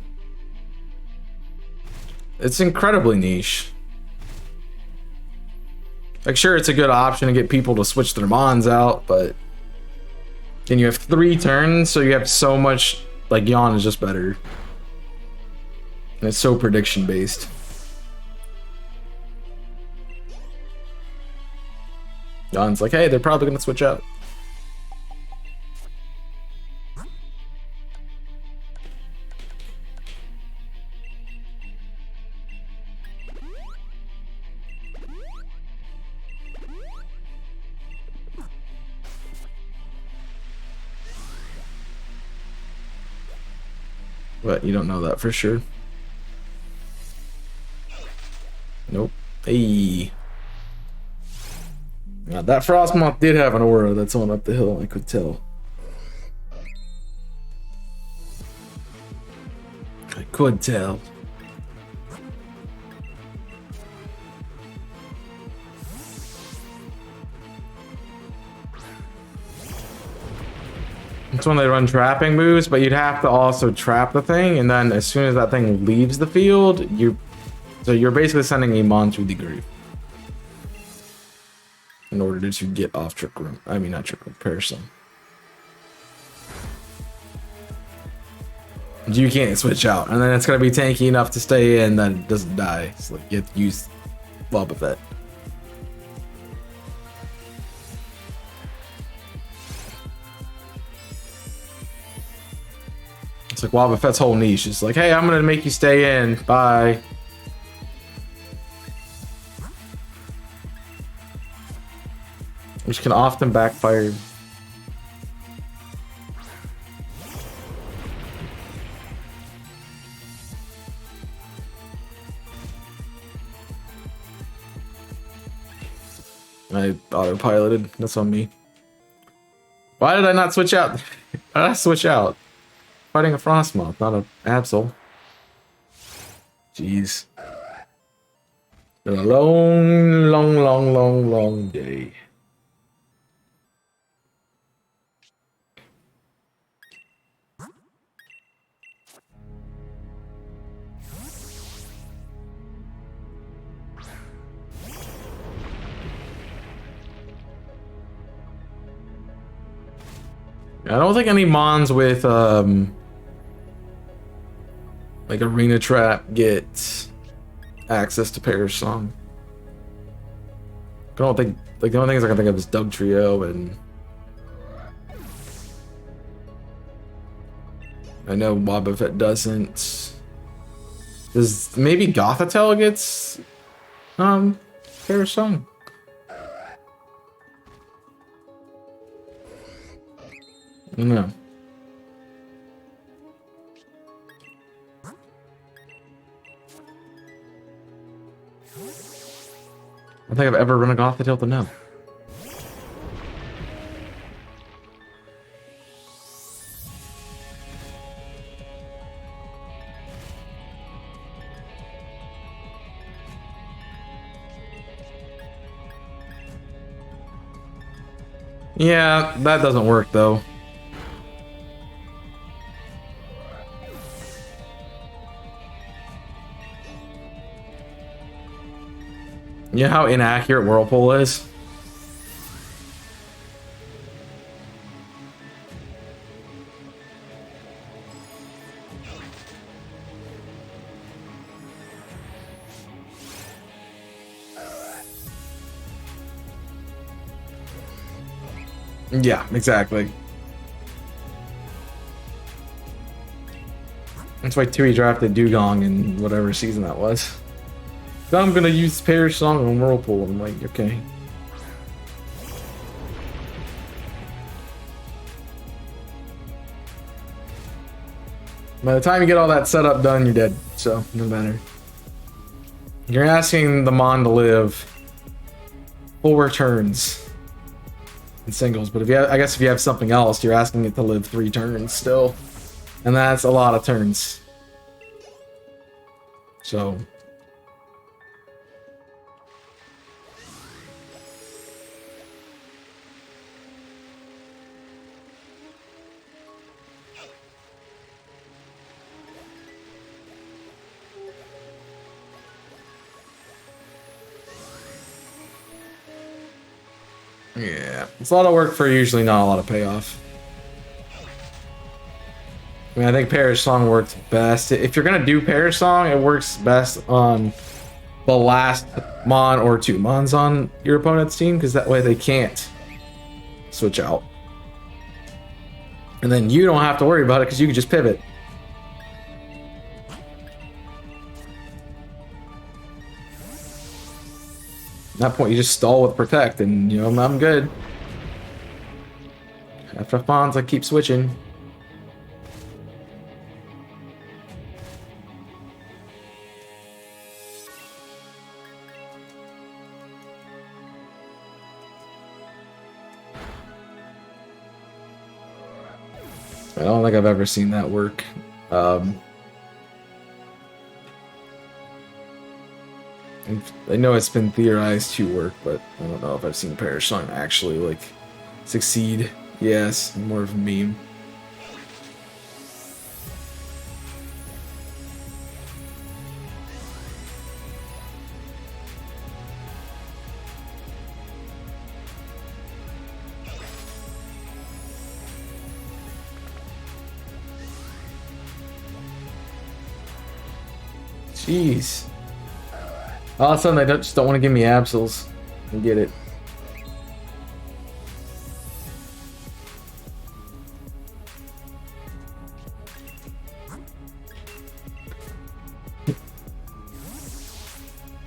It's incredibly niche. Like, sure, it's a good option to get people to switch their mons out, but then you have 3 turns, so you have so much. Like, Yawn is just better. And it's so prediction based. Yawn's like, hey, they're probably gonna switch out. But you don't know that for sure. Nope. Hey. Now, that Frostmoth did have an aura that's on up the hill, I could tell. I could tell. It's when they run trapping moves, but you'd have to also trap the thing, and then as soon as that thing leaves the field, you're basically sending a mon to the grave in order to get off Trick Room. I mean, not Trick Room, Perish Song. You can't switch out, and then it's gonna be tanky enough to stay in that it doesn't die. So like, you have to use Wobbuffet. It's like Wobbuffet's whole niche. It's like, hey, I'm gonna make you stay in. Bye. Which can often backfire. I autopiloted. That's on me. Why did I not switch out? Why did I switch out? Fighting a frost moth, not a absol. Jeez. Been a long day. I don't think any mons with like arena trap get access to Perish Song. I don't think, like, the only things I can think of is Doug Trio, and I know Boba Fett doesn't. Does maybe Gothitelle gets Perish Song? No. I don't think I've ever run a Gothitelle to know. Yeah, that doesn't work though. You know how inaccurate Whirlpool is? Yeah, exactly. That's why Tui drafted Dugong in whatever season that was. I'm gonna use Perish Song on Whirlpool. I'm like, okay. By the time you get all that setup done, you're dead. So, no matter. You're asking the Mon to live 4 turns in singles, but if you have, I guess if you have something else, you're asking it to live 3 turns still. And that's a lot of turns. So... yeah, it's a lot of work for usually not a lot of payoff. I mean, I think Perish Song works best. If you're gonna do Perish Song, it works best on the last Mon or 2 Mons on your opponent's team, because that way they can't switch out. And then you don't have to worry about it because you can just pivot. At that point, you just stall with Protect, and you know, I'm good. After Mons, I keep switching. I don't think I've ever seen that work. I know it's been theorized to work, but I don't know if I've seen Perish Song actually, like, succeed. Yes, more of a meme. Jeez. All of a sudden, they just don't want to give me Absols. I get it.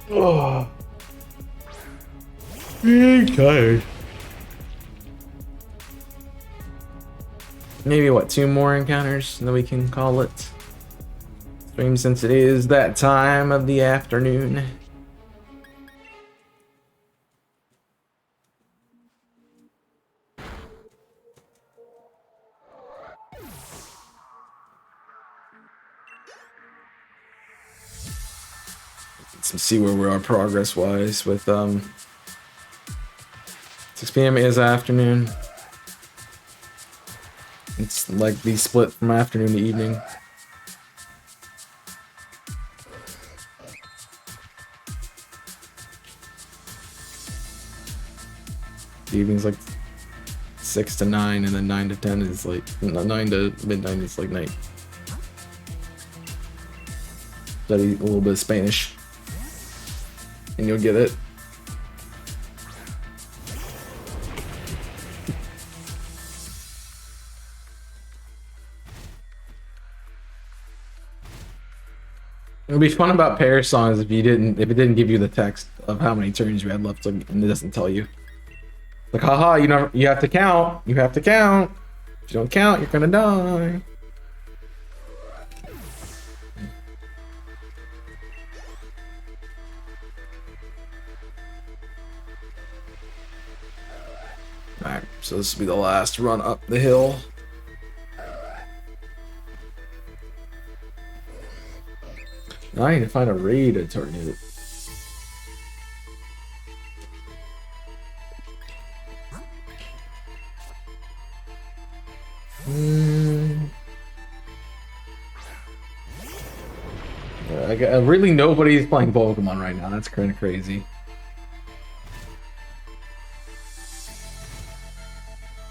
Oh. I'm tired. Maybe, what, 2 more encounters, and then we can call it stream, since it is that time of the afternoon. Let's see where we are progress-wise with 6 p.m. is afternoon. It's like the split from afternoon to evening. The evening's like 6 to 9, and then 9 to 10 is like 9 to midnight is like night. Study a little bit of Spanish, and you'll get it. It would be fun about pair songs if it didn't give you the text of how many turns you had left, and it doesn't tell you. Like, haha, you have to count. You have to count. If you don't count, you're gonna die. Alright, so this will be the last run up the hill. Now I need to find a raid to target. Really, nobody's playing Pokemon right now. That's kind of crazy.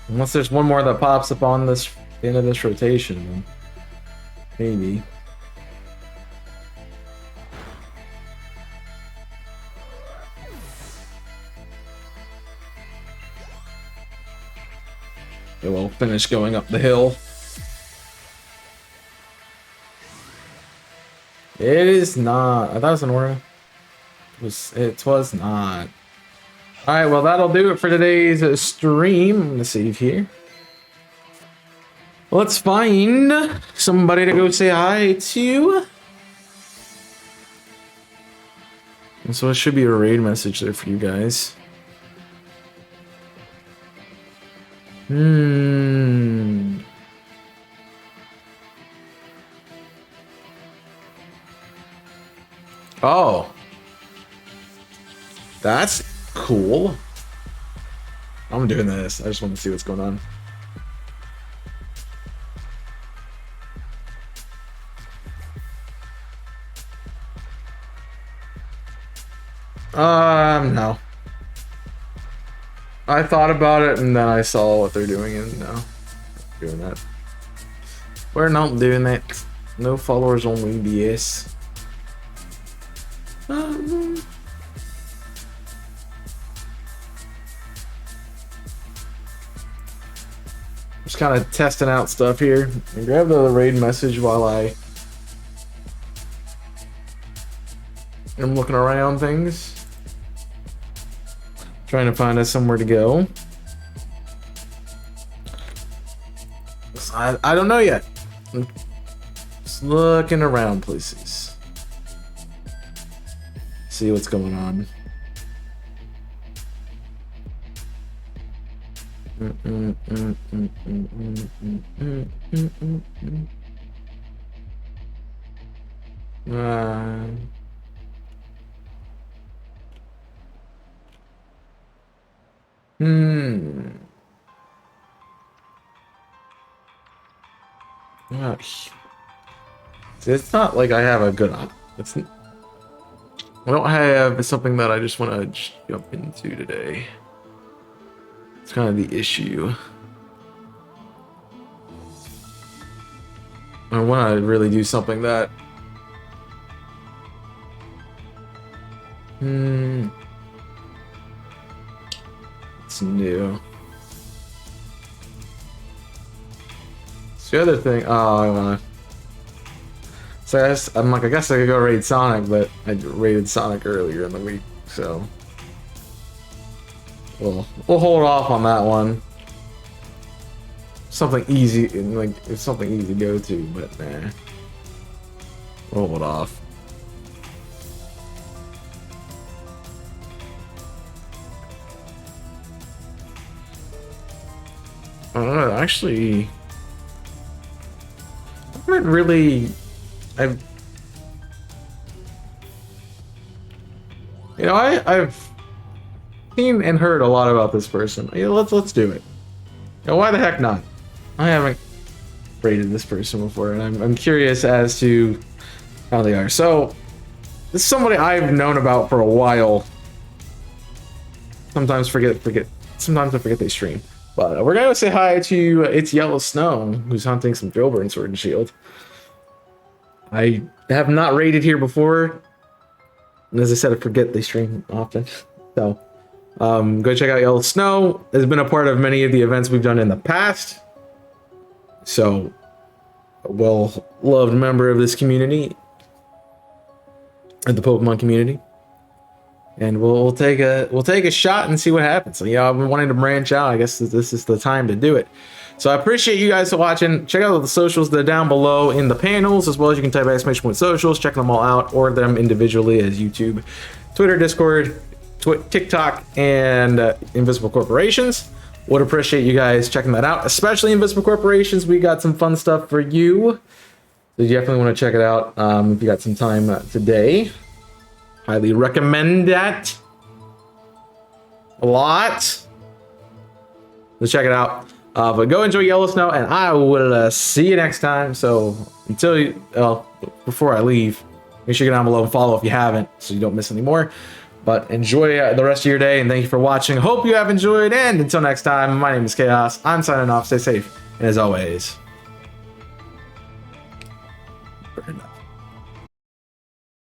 Unless there's one more that pops up on this end of this rotation, maybe. It will finish going up the hill. It is not. I thought it was an aura. It was not. Alright, well that'll do it for today's stream. I'm gonna save here. Let's find somebody to go say hi to. And so it should be a raid message there for you guys. Oh. That's cool. I'm doing this. I just want to see what's going on. No. I thought about it and then I saw what they're doing and no. Doing that. We're not doing that. No followers only BS. Just kind of testing out stuff here. And grab the raid message while I am looking around things. Trying to find us somewhere to go. I don't know yet. Just looking around places. See what's going on. See, it's not like I have a good I don't have something that I just want to jump into today. It's kind of the issue. I want to really do something that it's new. It's the other thing. Oh, I wanna. So I guess I guess I could go raid Sonic, but I raided Sonic earlier in the week, so we'll hold off on that one. Something easy, like it's something easy to go to, but nah, we'll hold off. Actually, I haven't really. You know, I've seen and heard a lot about this person. You know, let's do it. You know, why the heck not? I haven't rated this person before, and I'm curious as to how they are. So, this is somebody I've known about for a while. Sometimes I forget they stream. But we're gonna say hi to It's Yellow Snow, who's hunting some Drillburn Sword and Shield. I have not raided here before. And as I said, I forget they stream often. So go check out Yellow Snow. Has been a part of many of the events we've done in the past. So a well-loved member of this community, of the Pokemon community. And we'll take a shot and see what happens. So, yeah, I've been wanting to branch out. I guess this is the time to do it. So I appreciate you guys for watching. Check out the socials that are down below in the panels, as well as you can type !socials, check them all out, or them individually as YouTube, Twitter, Discord, TikTok, and Invisible Corporations. Would appreciate you guys checking that out, especially Invisible Corporations. We got some fun stuff for you. So you definitely want to check it out if you got some time today. Highly recommend that. A lot. Let's check it out. But go enjoy Yellow Snow, and I will see you next time. So before I leave, make sure you get down below and follow if you haven't, so you don't miss any more. But enjoy the rest of your day, and thank you for watching. Hope you have enjoyed, and until next time, my name is Chaos. I'm signing off. Stay safe, and as always, burn up.